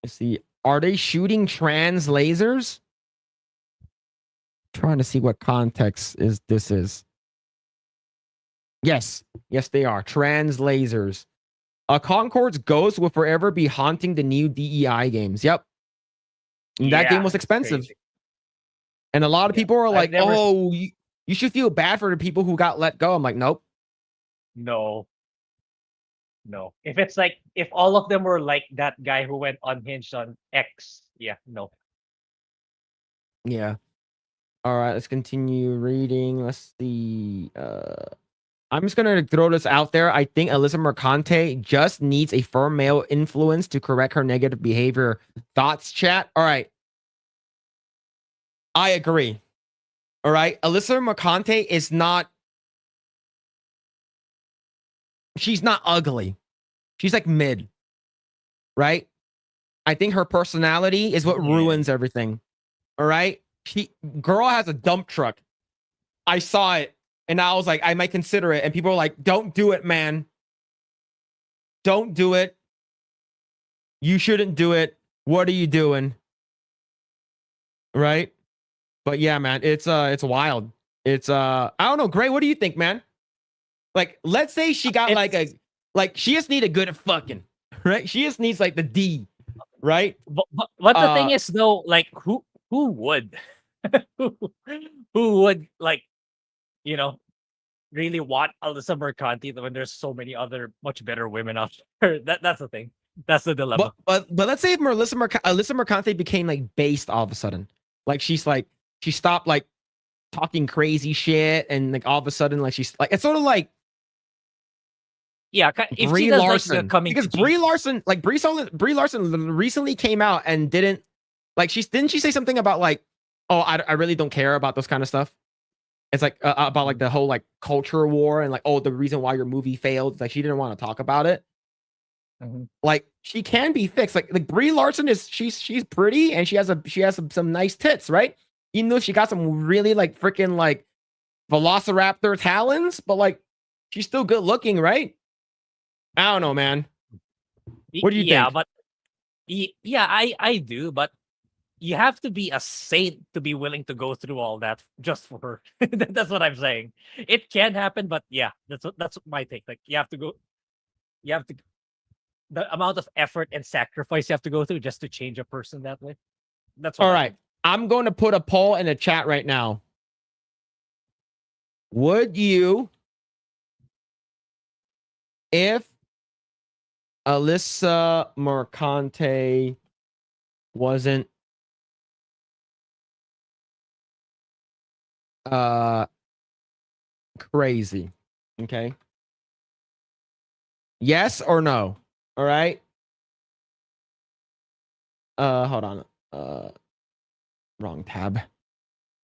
see. Are they shooting trans lasers? trying to see what context this is. Yes, they are trans lasers. Concord's ghost will forever be haunting the new DEI games. Yep, and that game was it's expensive, crazy. and a lot of Yeah, people are I've like, never- "Oh, you should feel bad for the people who got let go." I'm like, nope. No. If all of them were like that guy who went unhinged on X, yeah, no. Yeah. All right, let's continue reading. Let's see. I'm just gonna throw this out there. I think Alyssa Mercante just needs a firm male influence to correct her negative behavior. Thoughts, chat? All right. I agree. All right. Alyssa Mercante is not. She's not ugly. She's like mid. Right? I think her personality is what ruins everything. All right. Girl has a dump truck. I saw it. And I was like, I might consider it. And people were like, don't do it, man. Don't do it. You shouldn't do it. What are you doing? Right? But yeah, man, it's wild. It's I don't know, Grae, what do you think, man? Like, let's say she got she just need a good fucking, right? She just needs like the D, right? But the thing is though, like who would who would like, really want Alyssa Mercante when there's so many other much better women out there? That's the thing. That's the dilemma. But let's say if Alyssa Mercante became like based all of a sudden. Like she stopped like talking crazy shit and like all of a sudden like she's like, it's sort of like if Brie she does Larson, like the coming because Brie Larson recently came out and didn't didn't she say something about like, oh, I really don't care about those kind of stuff. It's like about like the whole like culture war and like, oh, the reason why your movie failed. Like she didn't want to talk about it. Mm-hmm. Like she can be fixed. Like Brie Larson she's pretty and she has some nice tits, right? Even though she got some really like freaking like Velociraptor talons, but like she's still good looking, right? I don't know, man. What do you think? But I do, but you have to be a saint to be willing to go through all that just for her. That's what I'm saying. It can happen, but yeah, that's my take. Like you have to the amount of effort and sacrifice you have to go through just to change a person that way. That's all right. I'm going to put a poll in the chat right now. Would you, if Alyssa Mercante wasn't crazy, okay? Yes or no? All right. Hold on. Wrong tab.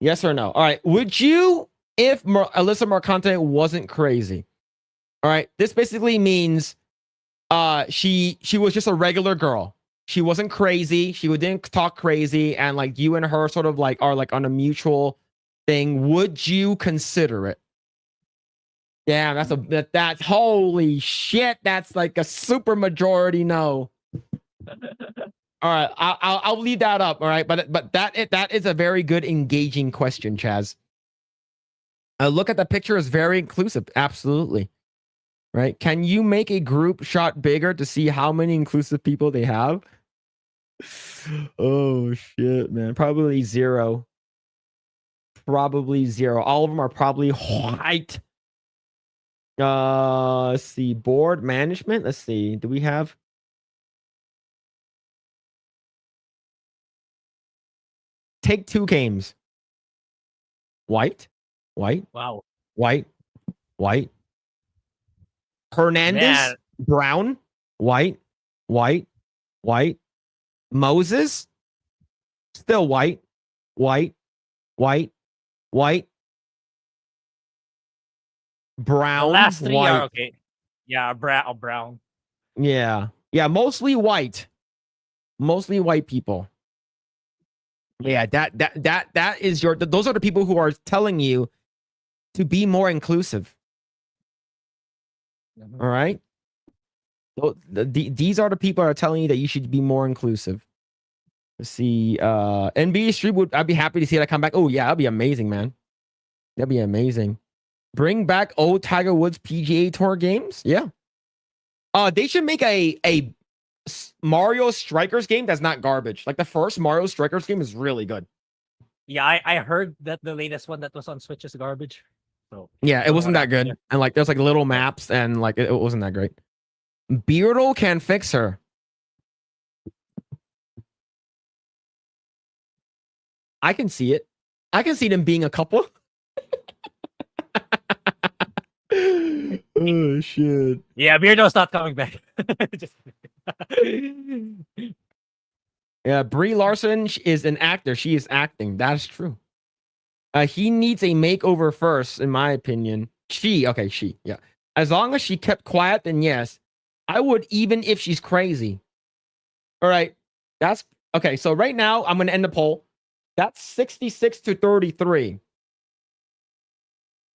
Yes or no? All right. Would you, if Alyssa Mercante wasn't crazy? All right. This basically means she was just a regular girl. She wasn't crazy. She didn't talk crazy, and like you and her sort of like are like on a mutual thing. Would you consider it? Yeah, that's holy shit. That's like a super majority no. All right, I'll leave that up. All right, but that is a very good engaging question, Chaz. Look at the picture is very inclusive. Absolutely. Right? Can you make a group shot bigger to see how many inclusive people they have? Oh shit, man. Probably zero. Probably zero. All of them are probably white. Let's see. Board management. Let's see. Do we have? Take two games. White. Wow. White. Hernandez. Man. Brown. White. Moses. Still white. Brown. The last three white. are okay. Yeah, brown. Yeah. Mostly white. Mostly white people. Yeah, that is those are the people who are telling you to be more inclusive. Mm-hmm. All right. So these are the people that are telling you that you should be more inclusive. Let's see. NBA Street I'd be happy to see that come back. Oh yeah, that'd be amazing, man. That'd be amazing. Bring back old Tiger Woods PGA Tour games. Yeah. They should make a Mario Strikers game that's not garbage. Like the first Mario Strikers game is really good. Yeah, I heard that the latest one that was on Switch is garbage. So Yeah, it wasn't that good. And like there's like little maps and like it wasn't that great. Beardle can fix her. I can see it. I can see them being a couple. Oh shit. Yeah, Beardo's not coming back. Just... Yeah, Brie Larson is an actor. She is acting. That's true. He needs a makeover first, in my opinion. She. Yeah. As long as she kept quiet, then yes. I would, even if she's crazy. All right. That's okay. So right now, I'm going to end the poll. That's 66 to 33.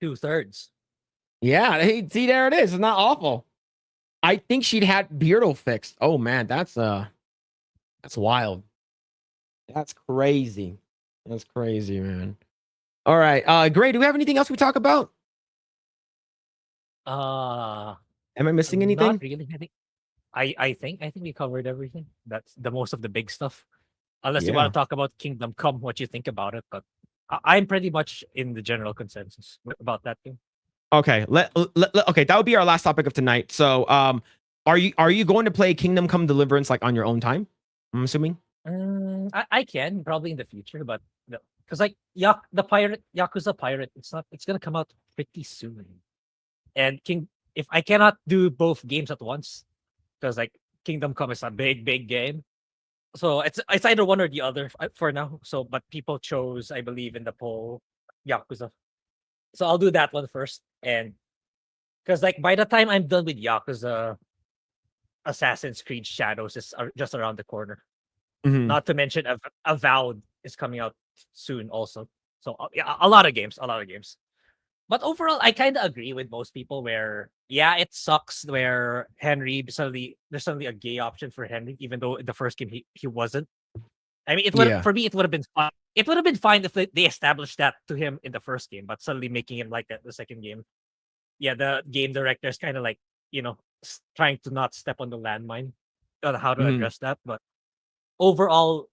2/3. Yeah. Hey, see, there it is. It's not awful. I think she'd had Beardle fixed. Oh man, that's wild. That's crazy. That's crazy, man. All right. Grae, do we have anything else we talk about? Am I missing anything? Not really. I think we covered everything. That's the most of the big stuff. Unless you want to talk about Kingdom Come, what you think about it, but I'm pretty much in the general consensus about that thing. Okay, okay, that would be our last topic of tonight. So, are you going to play Kingdom Come Deliverance like on your own time? I'm assuming. I can probably in the future, but because like Yakuza Pirate, it's gonna come out pretty soon, and if I cannot do both games at once, because like Kingdom Come is a big game, so it's either one or the other for now. So, but people chose, I believe, in the poll Yakuza. So I'll do that one first, and because like by the time I'm done with Yakuza, Assassin's Creed Shadows is just around the corner. Not to mention Avowed is coming out soon also. So yeah, a lot of games. But overall, I kind of agree with most people where it sucks where there's suddenly a gay option for Henry, even though in the first game he wasn't. I mean, for me it would have been fun. It would have been fine if they established that to him in the first game, but suddenly making him like that the second game. Yeah, the game director is kind of like, trying to not step on the landmine on how to address that. But overall,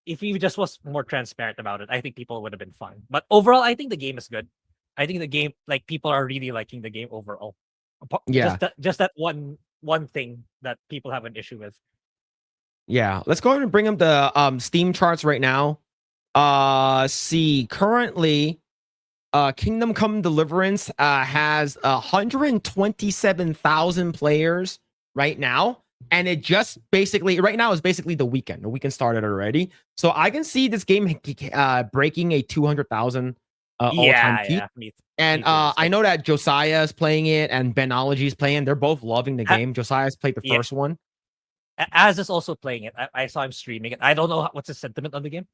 if he just was more transparent about it, I think people would have been fine. But overall, I think the game is good. I think the game, like, people are really liking the game overall. Yeah. Just that one thing that people have an issue with. Yeah. Let's go ahead and bring up the Steam charts right now. See, currently, Kingdom Come Deliverance has 127,000 players right now. And it just basically, right now is basically the weekend. The weekend started already. So I can see this game breaking a 200,000 all-time peak. And I know that Josiah is playing it and Benology is playing. They're both loving the game. Josiah's played the first one. Az is also playing it. I saw him streaming it. I don't know what's his sentiment on the game.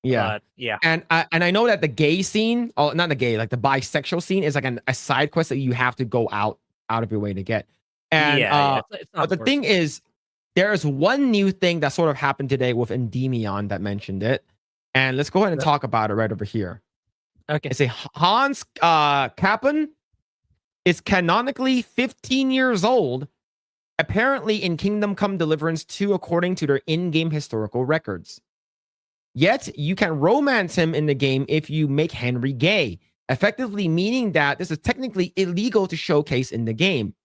Yeah. But, yeah. And I know that the gay scene, not the gay, like the bisexual scene is like a side quest that you have to go out of your way to get. And it's but the thing is, there's one new thing that sort of happened today with Endymion that mentioned it. And let's go ahead and talk about it right over here. Okay. It's a Hans Kappen is canonically 15 years old, apparently in Kingdom Come Deliverance 2, according to their in-game historical records. Yet, you can romance him in the game if you make Henry gay, effectively meaning that this is technically illegal to showcase in the game.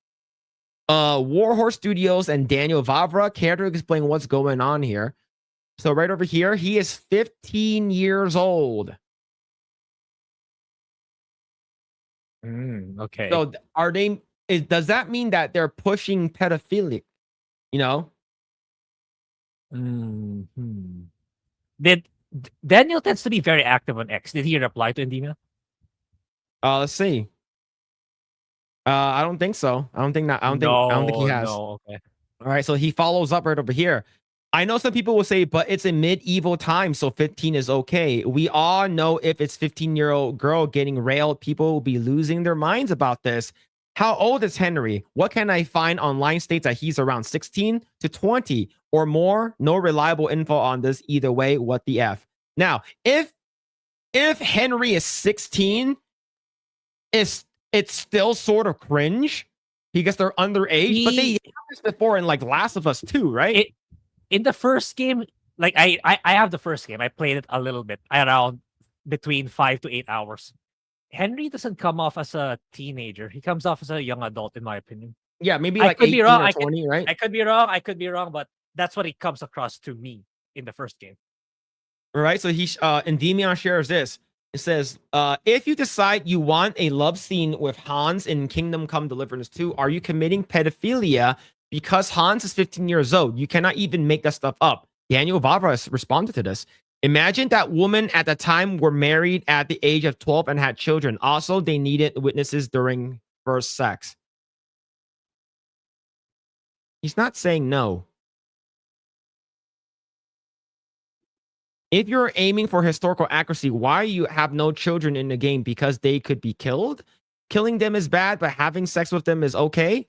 Warhorse Studios and Daniel Vavra care to explain what's going on here. So right over here, he is 15 years old. Okay. So does that mean that they're pushing pedophilic? Did Daniel tends to be very active on X? Did he reply to Endymion? Let's see. I don't think so. I don't think he has. No, okay. All right, so he follows up right over here. I know some people will say, but it's a medieval time, so 15 is okay. We all know if it's 15-year-old girl getting railed, people will be losing their minds about this. How old is Henry? What can I find online states that he's around 16 to 20 or more? No reliable info on this either way. What the F? Now, if Henry is 16, it's still sort of cringe because they're underage, but they have this before in like Last of Us 2, right? In the first game, like I have the first game. I played it a little bit, around between 5 to 8 hours. Henry doesn't come off as a teenager. He comes off as a young adult, in my opinion. Yeah, maybe I like could be 18 wrong. or 20, right? I could be wrong. I could be wrong, but that's what it comes across to me in the first game. All right, so Endymion shares this. It says, if you decide you want a love scene with Hans in Kingdom Come Deliverance 2, are you committing pedophilia because Hans is 15 years old? You cannot even make that stuff up. Daniel Vavra has responded to this. Imagine that women at the time were married at the age of 12 and had children. Also, they needed witnesses during first sex. He's not saying no. If you're aiming for historical accuracy, why you have no children in the game? Because they could be killed? Killing them is bad, but having sex with them is okay?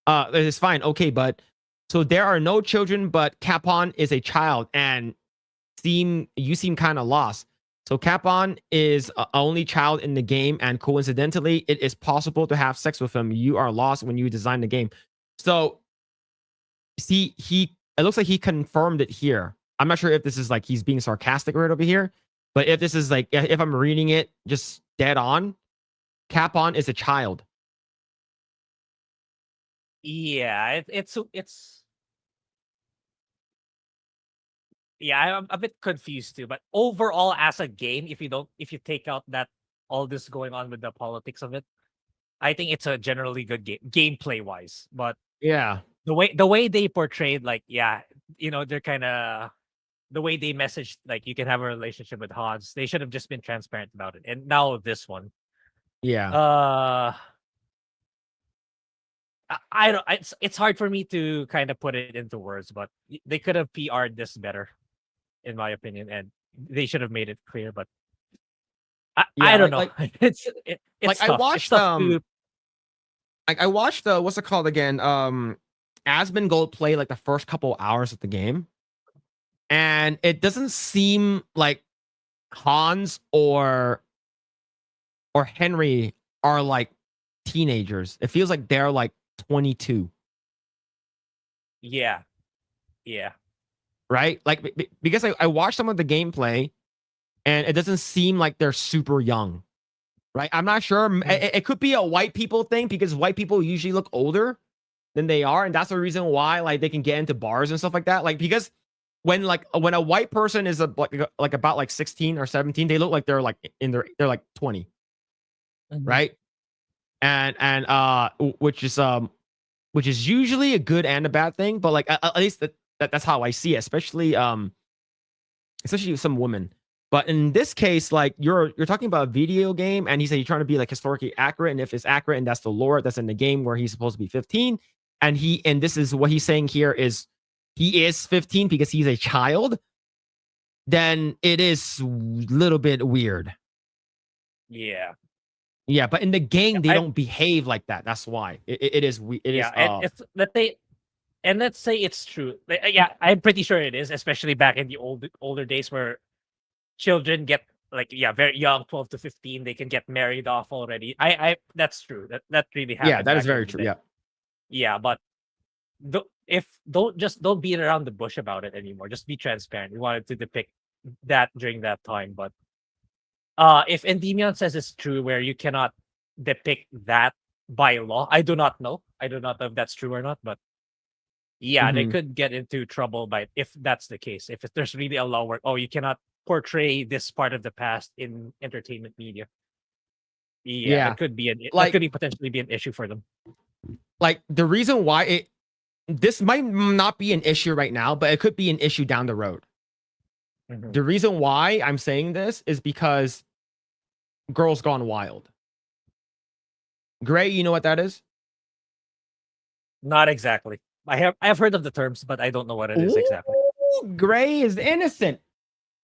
It's fine. Okay, but so there are no children, but Capon is a child, and you seem kind of lost. So Capon is a only child in the game, and coincidentally, it is possible to have sex with him. You are lost when you design the game. So see, it looks like he confirmed it here. I'm not sure if this is like he's being sarcastic right over here, but if this is like, if I'm reading it just dead on, Capon is a child. Yeah, it's yeah, I'm a bit confused too. But overall, as a game, if you take out that all this going on with the politics of it, I think it's a generally good game, gameplay wise. But yeah, the way they portrayed, like, yeah, they're kind of the way they messaged, like, you can have a relationship with Hans. They should have just been transparent about it. And now this one, yeah, I don't. It's hard for me to kind of put it into words, but they could have PR'd this better, in my opinion, and they should have made it clear. But I don't know. It's like tough. I watched it's tough to... like I watched what's it called again? Asmongold play like the first couple hours of the game, and it doesn't seem like Hans or Henry are like teenagers. It feels like they're like 22. Yeah. Right? Like, because I watched some of the gameplay and it doesn't seem like they're super young. Right? I'm not sure. It could be a white people thing because white people usually look older than they are. And that's the reason why like they can get into bars and stuff like that. Like, because when a white person is like about like 16 or 17, they look like they're like they're like 20. Mm-hmm. Right? And which is usually a good and a bad thing, but like at least that's how I see it, especially with some women. But in this case, like you're talking about a video game, and he said you're trying to be like historically accurate, and if it's accurate and that's the lore that's in the game where he's supposed to be 15, and this is what he's saying here is he is 15 because he's a child, then it is a little bit weird. Yeah, but in the game they don't behave like that. That's why it is. And let's say it's true. Yeah, I'm pretty sure it is, especially back in the older days where children get very young, 12 to 15. They can get married off already. That's true. That really happens. Yeah, that is very true. Yeah, but don't beat around the bush about it anymore. Just be transparent. We wanted to depict that during that time, but. If Endymion says it's true where you cannot depict that by law, I do not know. I do not know if that's true or not, but yeah, they could get into trouble if that's the case. If there's really a law where, you cannot portray this part of the past in entertainment media. Yeah. It could be potentially be an issue for them. Like the reason why this might not be an issue right now, but it could be an issue down the road. Mm-hmm. The reason why I'm saying this is because Girls Gone Wild. Grae, you know what that is? Not exactly. I have heard of the terms, but I don't know what it is exactly. Grae is innocent.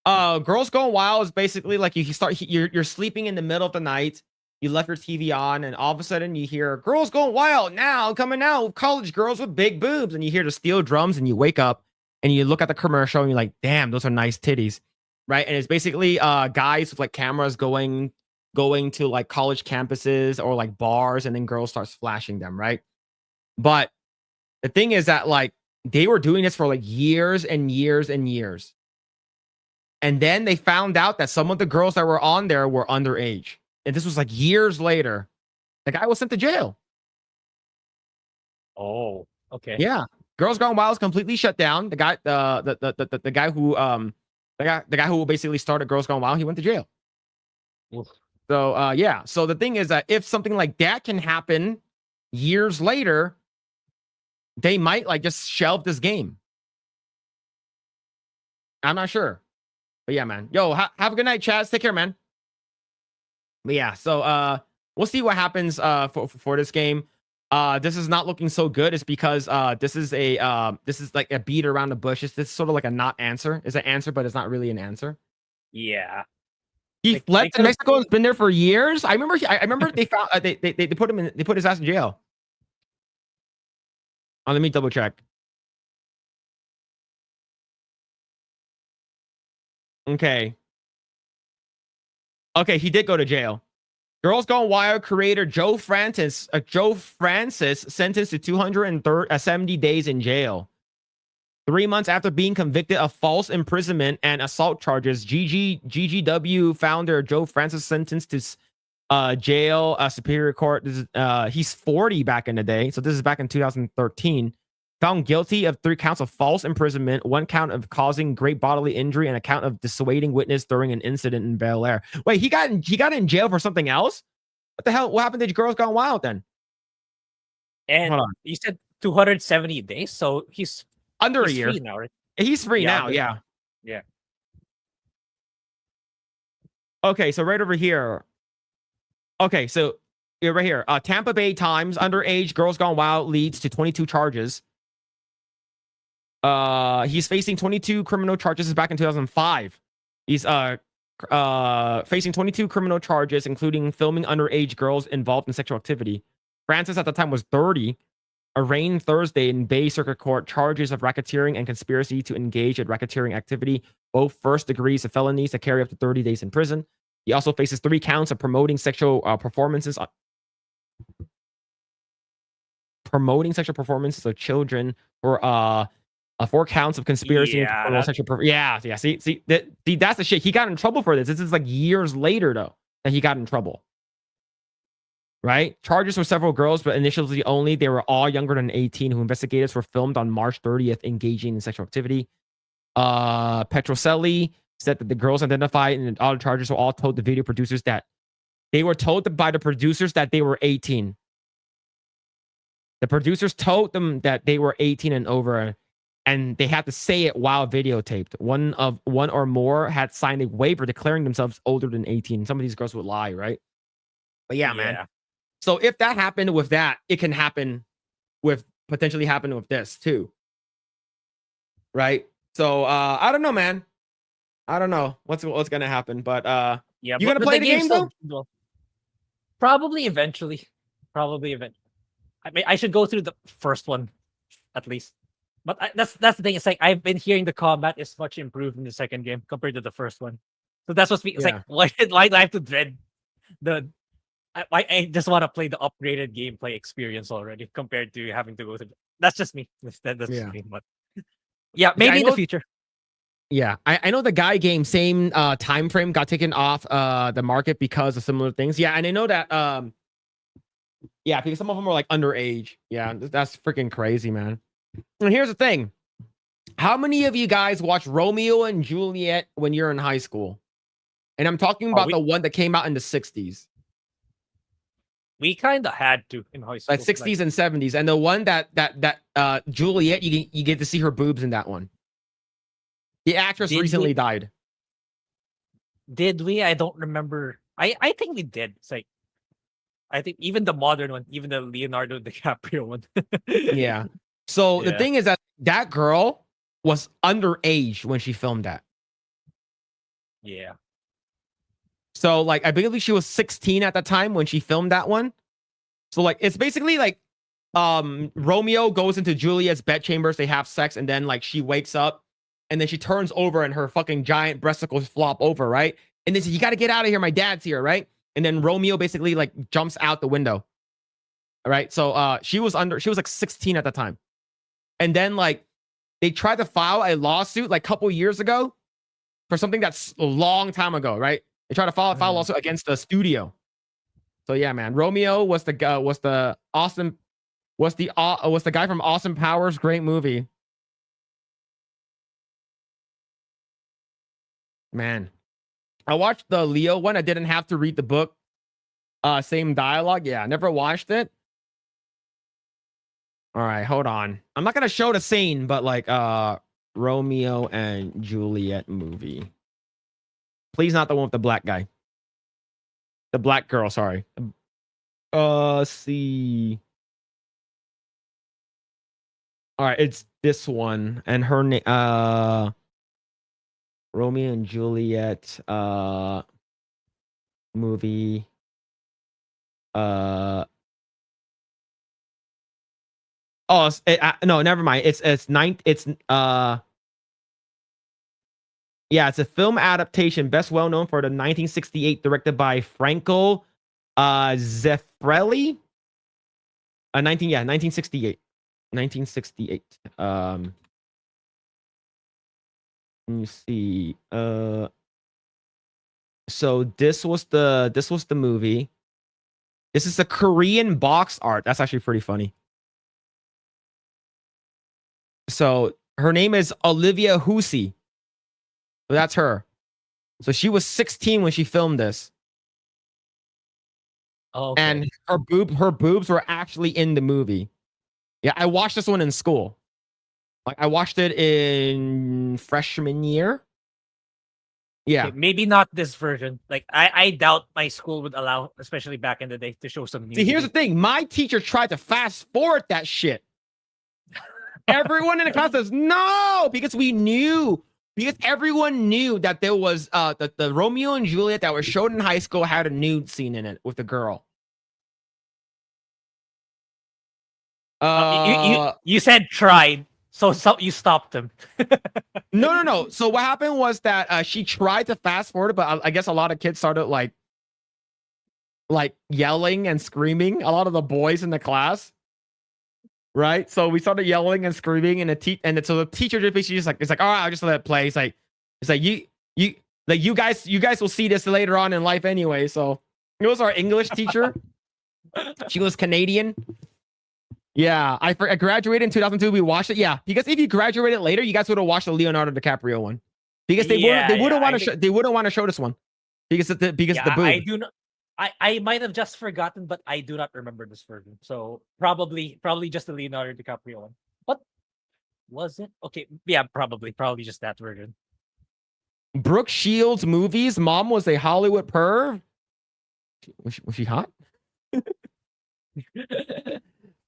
Girls Gone Wild is basically like you're sleeping in the middle of the night. you left your TV on, and all of a sudden you hear "Girls Going Wild" now coming out, college girls with big boobs, and you hear the steel drums, and you wake up and you look at the commercial and you're like, damn, those are nice titties, right? And it's basically guys with like cameras going to like college campuses or like bars, and then girls starts flashing them, right? But the thing is that like they were doing this for like years and years and years. And then they found out that some of the girls that were on there were underage. And this was like years later. The guy was sent to jail. Oh, okay. Yeah. Girls Gone Wild is completely shut down. The guy the guy who basically started Girls Gone Wild, he went to jail. Oof. So yeah. So the thing is that if something like that can happen years later, they might like just shelve this game. I'm not sure. But yeah, man. Yo, have a good night, Chaz. Take care, man. But yeah, so we'll see what happens for this game. This is not looking so good. It's because this is like a beat around the bush. This is sort of like a not answer. It's an answer, but it's not really an answer. Yeah. He fled to Mexico and has been there for years. I remember they found they put his ass in jail. Let me double check. Okay, he did go to jail. Girls Gone Wild creator Joe Francis sentenced to 270 days in jail. 3 months after being convicted of false imprisonment and assault charges, GGW founder Joe Francis sentenced to jail. Superior Court. He's 40 back in the day, so this is back in 2013. Found guilty of 3 counts of false imprisonment, 1 count of causing great bodily injury, and a count of dissuading witness during an incident in Bel Air. Wait, he got in jail for something else? What the hell? What happened to Girls Gone Wild then? And you said 270 days, so he's under a year free now, right? He's free now. Yeah. Yeah. Okay, so right over here. Okay, so right here. Tampa Bay Times, underage Girls Gone Wild leads to 22 charges. He's facing 22 criminal charges back in 2005. He's facing 22 criminal charges, including filming underage girls involved in sexual activity. Francis at the time was 30. Arraigned Thursday in Bay Circuit Court, charges of racketeering and conspiracy to engage in racketeering activity, both first degrees of felonies that carry up to 30 days in prison. He also faces 3 counts of promoting sexual performances of children, or 4 counts of conspiracy. Yeah, sexual See, that's the shit. He got in trouble for this. This is like years later though that he got in trouble. Right? Charges were several girls, but initially only. They were all younger than 18, who investigators were filmed on March 30th engaging in sexual activity. Petrocelli said that the girls identified in all the charges were all told the video producers that they were told by the producers that they were 18. The producers told them that they were 18 and over, and they had to say it while videotaped. One or more had signed a waiver declaring themselves older than 18. Some of these girls would lie, right? But yeah, man. So if that happened with that, it can potentially happen with this too. Right? So I don't know, man. I don't know what's gonna happen, but yeah, you gonna play the game though? Probably eventually. I mean, I should go through the first one at least. But that's the thing. It's like I've been hearing the combat is much improved in the second game compared to the first one. So that's what's it's like. Why do I have to dread the? I just want to play the upgraded gameplay experience already compared to having to go through. That's just me. That's just me. But yeah, maybe in the future. Yeah, I know the Guy game, same time frame, got taken off the market because of similar things. Yeah, and I know that because some of them are like underage. Yeah, that's freaking crazy, man. And here's the thing. How many of you guys watched Romeo and Juliet when you're in high school? And I'm talking about the one that came out in the 60s. We kind of had to in high school. Like 60s and 70s. And the one that Juliet, you get to see her boobs in that one. The actress recently died. Did we? I don't remember. I think we did. It's like, I think even the modern one, even the Leonardo DiCaprio one. Yeah. So the thing is that girl was underage when she filmed that. Yeah. So like I believe she was 16 at the time when she filmed that one. So like it's basically like Romeo goes into Juliet's bedchambers, they have sex, and then like she wakes up and then she turns over and her fucking giant breasticles flop over, right? And then says, you gotta get out of here, my dad's here, right? And then Romeo basically like jumps out the window. All right. So she was like 16 at the time. And then like they tried to file a lawsuit like a couple years ago for something that's a long time ago, right? They tried to file a lawsuit against the studio. So yeah, man. Romeo was the guy from Austin Powers. Great movie. Man. I watched the Leo one. I didn't have to read the book. Same dialogue. Yeah, I never watched it. All right, hold on. I'm not gonna show the scene, but like Romeo and Juliet movie. Please not the one with the black guy. The black girl, sorry. Let's see. All right, it's this one. And her name Romeo and Juliet movie. Oh, no, never mind. It's it's a film adaptation, best well known for the 1968, directed by Franco Zeffirelli. 1968. 1968. Let me see. So this was the movie. This is a Korean box art. That's actually pretty funny. So her name is Olivia Hussey. So that's her. So she was 16 when she filmed this. Oh, okay. And her boobs were actually in the movie. Yeah, I watched this one in school. Like I watched it in freshman year. Yeah. Okay, maybe not this version. Like I doubt my school would allow, especially back in the day, to show some. See, here's the thing. My teacher tried to fast forward that shit. Everyone in the class says no, because everyone knew that there was the Romeo and Juliet that was showed in high school had a nude scene in it with the girl. You said tried, so you stopped him. No. So what happened was that she tried to fast forward, but I guess a lot of kids started like yelling and screaming. A lot of the boys in the class. Right, so we started yelling and screaming, and so the teacher just basically all right, I'll just let it play. It's like you guys will see this later on in life anyway. So it was our English teacher. She was Canadian. Yeah, I graduated in 2002. We watched it. Yeah, because if you graduated later, you guys would have watched the Leonardo DiCaprio one, because they wouldn't want to show this one because the boob. I do not. I might have just forgotten, but I do not remember this version. So probably just the Leonardo DiCaprio one. What was it? Okay, yeah, probably just that version. Brooke Shields movies. Mom was a Hollywood perv. Was she hot?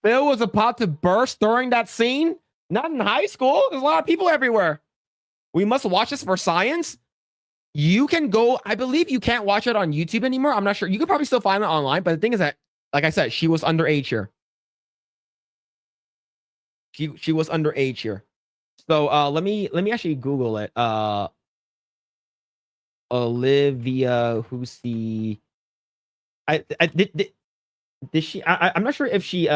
Phil was about to burst during that scene. Not in high school. There's a lot of people everywhere. We must watch this for science. You can go, I believe you can't watch it on YouTube anymore. I'm not sure. You could probably still find it online, but the thing is that, like I said, she was underage here. She was underage here. So let me actually Google it. Olivia Hussey. Did she? I'm not sure if she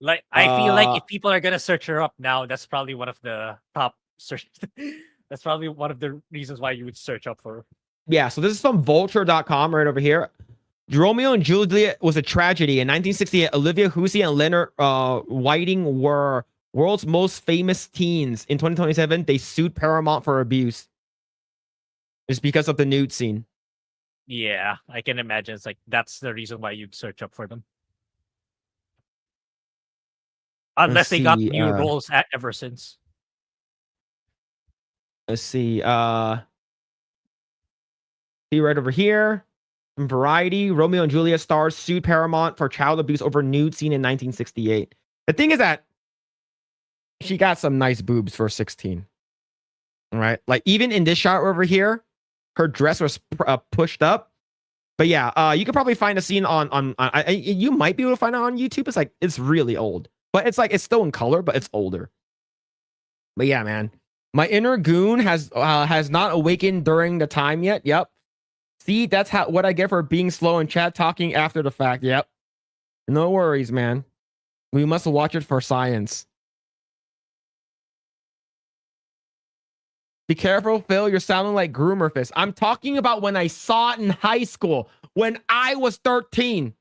like. I feel like if people are gonna search her up now, that's probably one of the top search. That's probably one of the reasons why you would search up for her. Yeah, so this is from vulture.com right over here. Romeo and Juliet was a tragedy. In 1968, Olivia Hussey and Leonard Whiting were world's most famous teens. In 2027, they sued Paramount for abuse. It's because of the nude scene. Yeah, I can imagine. It's like that's the reason why you'd search up for them. Unless they got new roles ever since. Let's see. See right over here. From Variety, Romeo and Juliet stars sued Paramount for child abuse over nude scene in 1968. The thing is that she got some nice boobs for 16. All right. Like even in this shot over here, her dress was pushed up. But yeah, you could probably find a scene on you might be able to find it on YouTube. It's like it's really old, but it's like it's still in color, but it's older. But yeah, man, my inner goon has not awakened during the time yet. Yep. See, that's what I get for being slow in chat talking after the fact. Yep. No worries, man. We must watch it for science. Be careful, Phil. You're sounding like Groomer Fist. I'm talking about when I saw it in high school, when I was 13.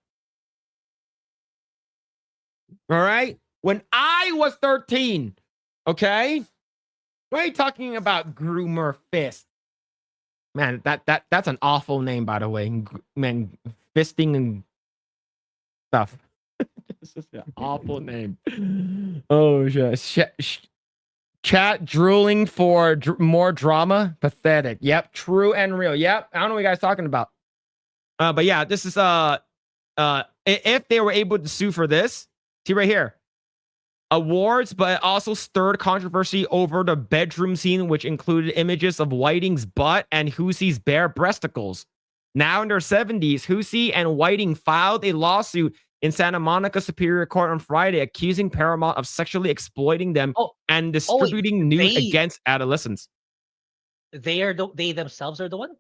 All right? When I was 13. Okay? What are you talking about, Groomer Fist? Man, that's an awful name, by the way. Man, fisting and stuff. This is an awful name. Oh, shit. Chat drooling for more drama. Pathetic. Yep. True and real. Yep. I don't know what you guys talking about. But yeah, this is if they were able to sue for this, see right here. Awards, but it also stirred controversy over the bedroom scene, which included images of Whiting's butt and Hoosie's bare breasticles. Now in their 70s, Hoosie and Whiting filed a lawsuit in Santa Monica Superior Court on Friday, accusing Paramount of sexually exploiting them and distributing nude against adolescents. They themselves are the one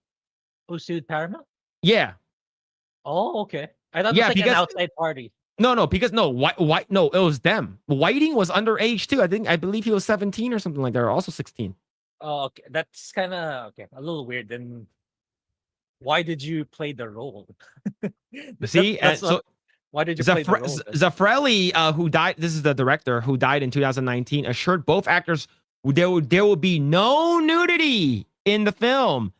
who sued Paramount? Yeah. Oh, okay. I thought it was like an outside party. No, it was them. Whiting was underage too. I believe he was 17 or something like that, or also 16. Oh, okay. That's kind of a little weird. Then why did you play the role? See, why did you play the role? Zeffirelli, who died, this is the director who died in 2019, assured both actors there would be no nudity in the film,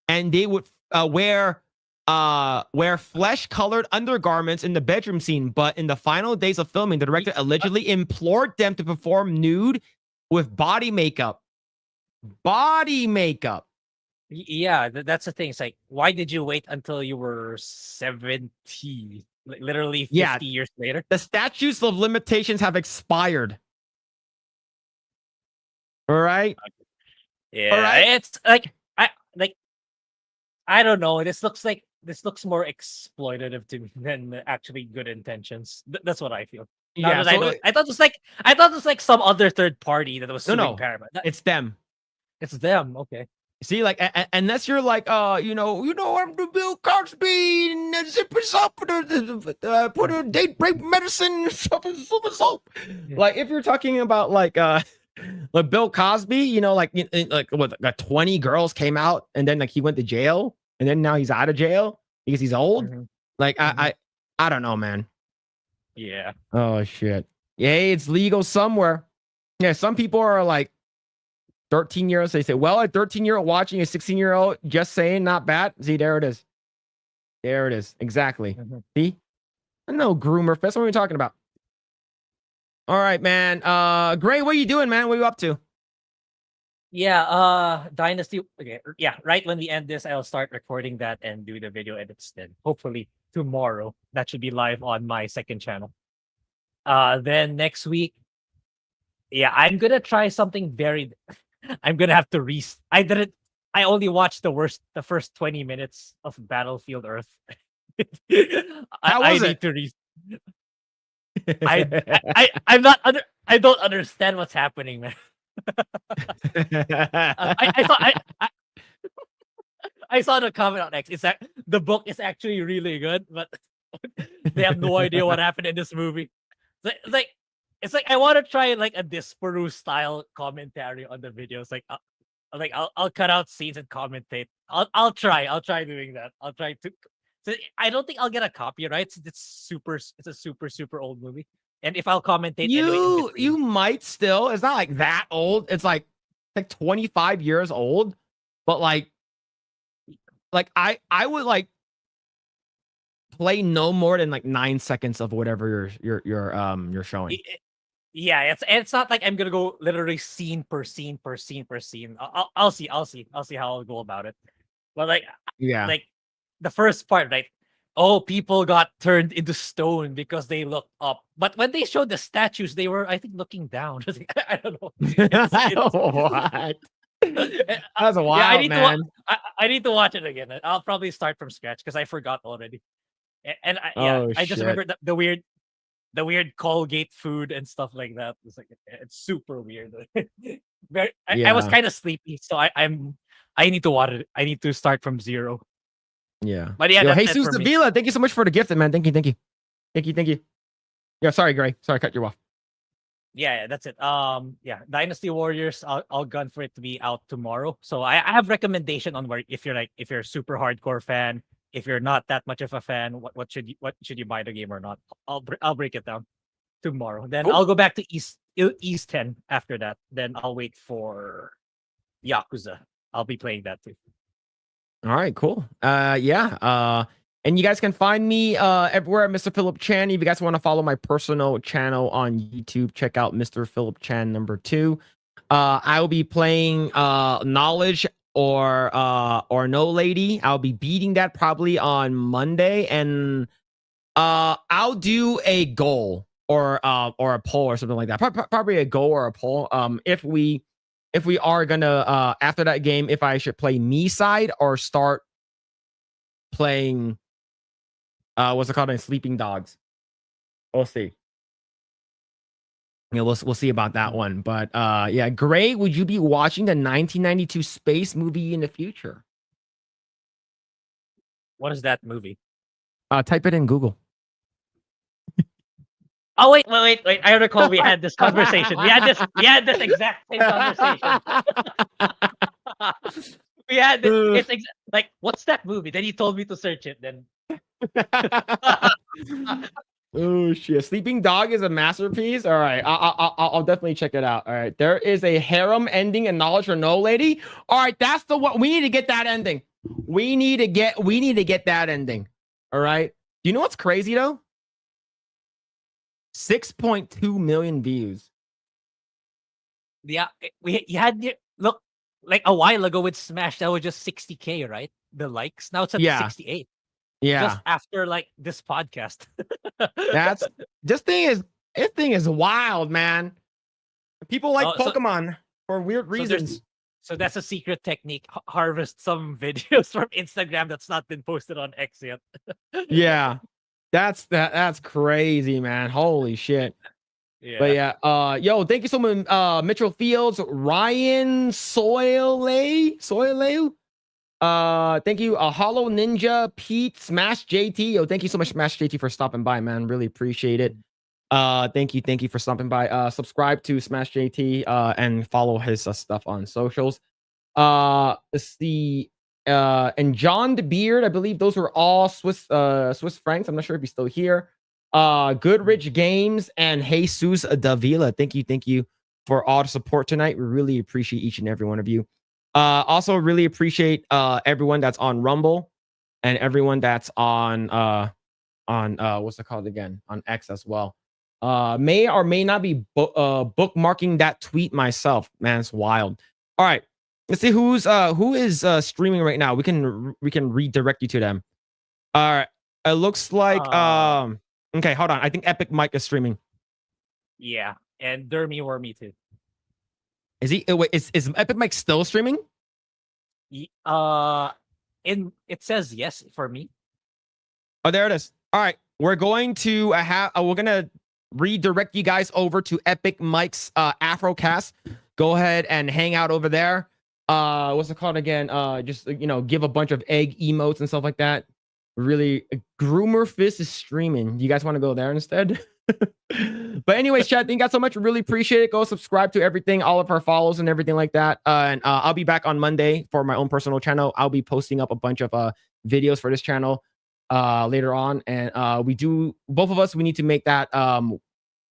and they would wear flesh-colored undergarments in the bedroom scene. But in the final days of filming, the director allegedly implored them to perform nude with body makeup. Yeah, that's the thing. It's like, why did you wait until you were 70? Literally 50 years later. The statutes of limitations have expired. All right. Yeah. All right. It's I don't know. This looks more exploitative to me than actually good intentions. That's what I feel. Yeah. I thought it was like some other third party that was suing Paramount. It's them. It's them. Okay. See, like, unless you're like, I'm the Bill Cosby, and zip us up, put a date break medicine, soap. Like, if you're talking about like Bill Cosby, like 20 girls came out, and then like he went to jail, and then now he's out of jail because he's old. Mm-hmm. Like, I don't know, man. Yeah. Oh shit. Yeah, it's legal somewhere. Yeah, some people are like 13-year-olds, they say, well, a 13-year-old watching a 16-year-old, just saying, not bad. See, there it is. There it is. Exactly. Mm-hmm. See? I know, Groomer Fest. What are we talking about? All right, man. Grae, what are you doing, man? What are you up to? Yeah, Dynasty. Okay, yeah, right when we end this, I'll start recording that and do the video edits then. Hopefully tomorrow. That should be live on my second channel. Then next week, yeah, I'm gonna try something very I'm gonna have to I only watched the first 20 minutes of Battlefield Earth. I need to I don't understand what's happening, man. I saw the comment on X. It's that the book is actually really good, but they have no idea what happened in this movie. It's like I want to try like a Disparu style commentary on the videos. I'll cut out scenes and commentate. I'll try doing that. I'll try to. So I don't think I'll get a copyright. It's a super old movie. And if I'll commentate, you might still. It's not like that old. It's like 25 years old. But like I would like play no more than like 9 seconds of whatever you're showing. Yeah, it's not like I'm gonna go literally scene per scene. I'll see how I'll go about it. But like the first part, like, oh, people got turned into stone because they looked up. But when they showed the statues, they were, I think, looking down. I don't know. What? That's a wild, I need man. I need to watch it again. I'll probably start from scratch because I forgot already. And Oh, I just shit. remember the weird Colgate food and stuff like that. It's like it's super weird. I was Yeah. kind of sleepy, so I need to watch it. I need to start from zero. Yeah. But yeah, Yo, that's it Jesus for me. Davila, thank you so much for the gift, man. Thank you. Yeah, sorry, Grae. Sorry, I cut you off. Yeah, that's it. Yeah, Dynasty Warriors. I'll gun for it to be out tomorrow. So I have recommendation on where if you're a super hardcore fan, if you're not that much of a fan, what should you buy the game or not? I'll break it down tomorrow. Then Cool. I'll go back to East 10 after that. Then I'll wait for Yakuza. I'll be playing that too. All right, cool. Yeah. And you guys can find me everywhere at Mr. Phillip Chan. If you guys want to follow my personal channel on YouTube, check out Mr. Phillip Chan #2. I will be playing Knowledge or No Lady. I'll be beating that probably on Monday, and I'll do a goal or a poll or something like that. Probably a goal or a poll. If we are gonna after that game, if I should play me side or start playing what's it called in Sleeping Dogs. We'll see. Yeah, we'll see about that one. But yeah, Grae, would you be watching the 1992 space movie in the future? What is that movie? Type it in Google. Oh wait. I recall we had this conversation. We had this exact same conversation. We had this. Like, what's that movie? Then you told me to search it. Then. Oh shit! Sleeping Dog is a masterpiece. All right, I'll definitely check it out. All right, there is a harem ending in Knowledge or No Lady. All right, that's the one we need to get that ending. We need to get that ending. All right. Do you know what's crazy though? 6.2 million views. Yeah, you had look like a while ago with Smash that was just 60K, right? The likes. Now it's at 68. Yeah. Just after like this podcast. This thing is wild, man. People like so- Pokemon for weird reasons. So that's a secret technique. Harvest some videos from Instagram that's not been posted on X yet. Yeah. That's crazy, man. Holy shit. Yeah. But yeah, yo, thank you so much, Mitchell Fields, Ryan Soileu. Thank you, Hollow Ninja, Pete, SmashJT. Yo, thank you so much, SmashJT, for stopping by, man. Really appreciate it. Thank you for stopping by. Subscribe to SmashJT and follow his stuff on socials. Let's see. And John the Beard, I believe those were all Swiss francs. I'm not sure if he's still here. Goodrich Games and Jesus Davila. Thank you for all the support tonight. We really appreciate each and every one of you. Also really appreciate everyone that's on Rumble and everyone that's on what's it called again? On X as well. May or may not be bookmarking that tweet myself. Man, it's wild. All right. Let's see who is streaming right now. We can redirect you to them. All right. It looks like okay, hold on. I think Epic Mike is streaming. Yeah, and Dermy Wormy too. Is he? Wait, is Epic Mike still streaming? It says yes for me. Oh, there it is. All right, we're going to we're gonna redirect you guys over to Epic Mike's Afrocast. Go ahead and hang out over there. What's it called again? Just give a bunch of egg emotes and stuff like that. Really, Groomer Fist is streaming. You guys want to go there instead? But anyways, chat, thank you guys so much. Really appreciate it. Go subscribe to everything, all of our follows and everything like that. And I'll be back on Monday for my own personal channel. I'll be posting up a bunch of videos for this channel later on. And both of us, we need to make that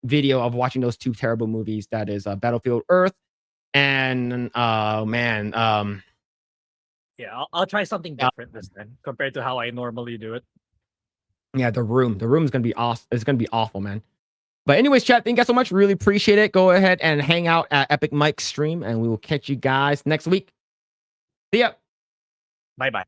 video of watching those two terrible movies. That is Battlefield Earth and yeah, I'll try something different this time compared to how I normally do it. Yeah, The Room. The Room is gonna be awesome. It's gonna be awful, man. But anyways, chat, thank you guys so much. Really appreciate it. Go ahead and hang out at Epic Mike's stream, and we will catch you guys next week. See ya. Bye-bye.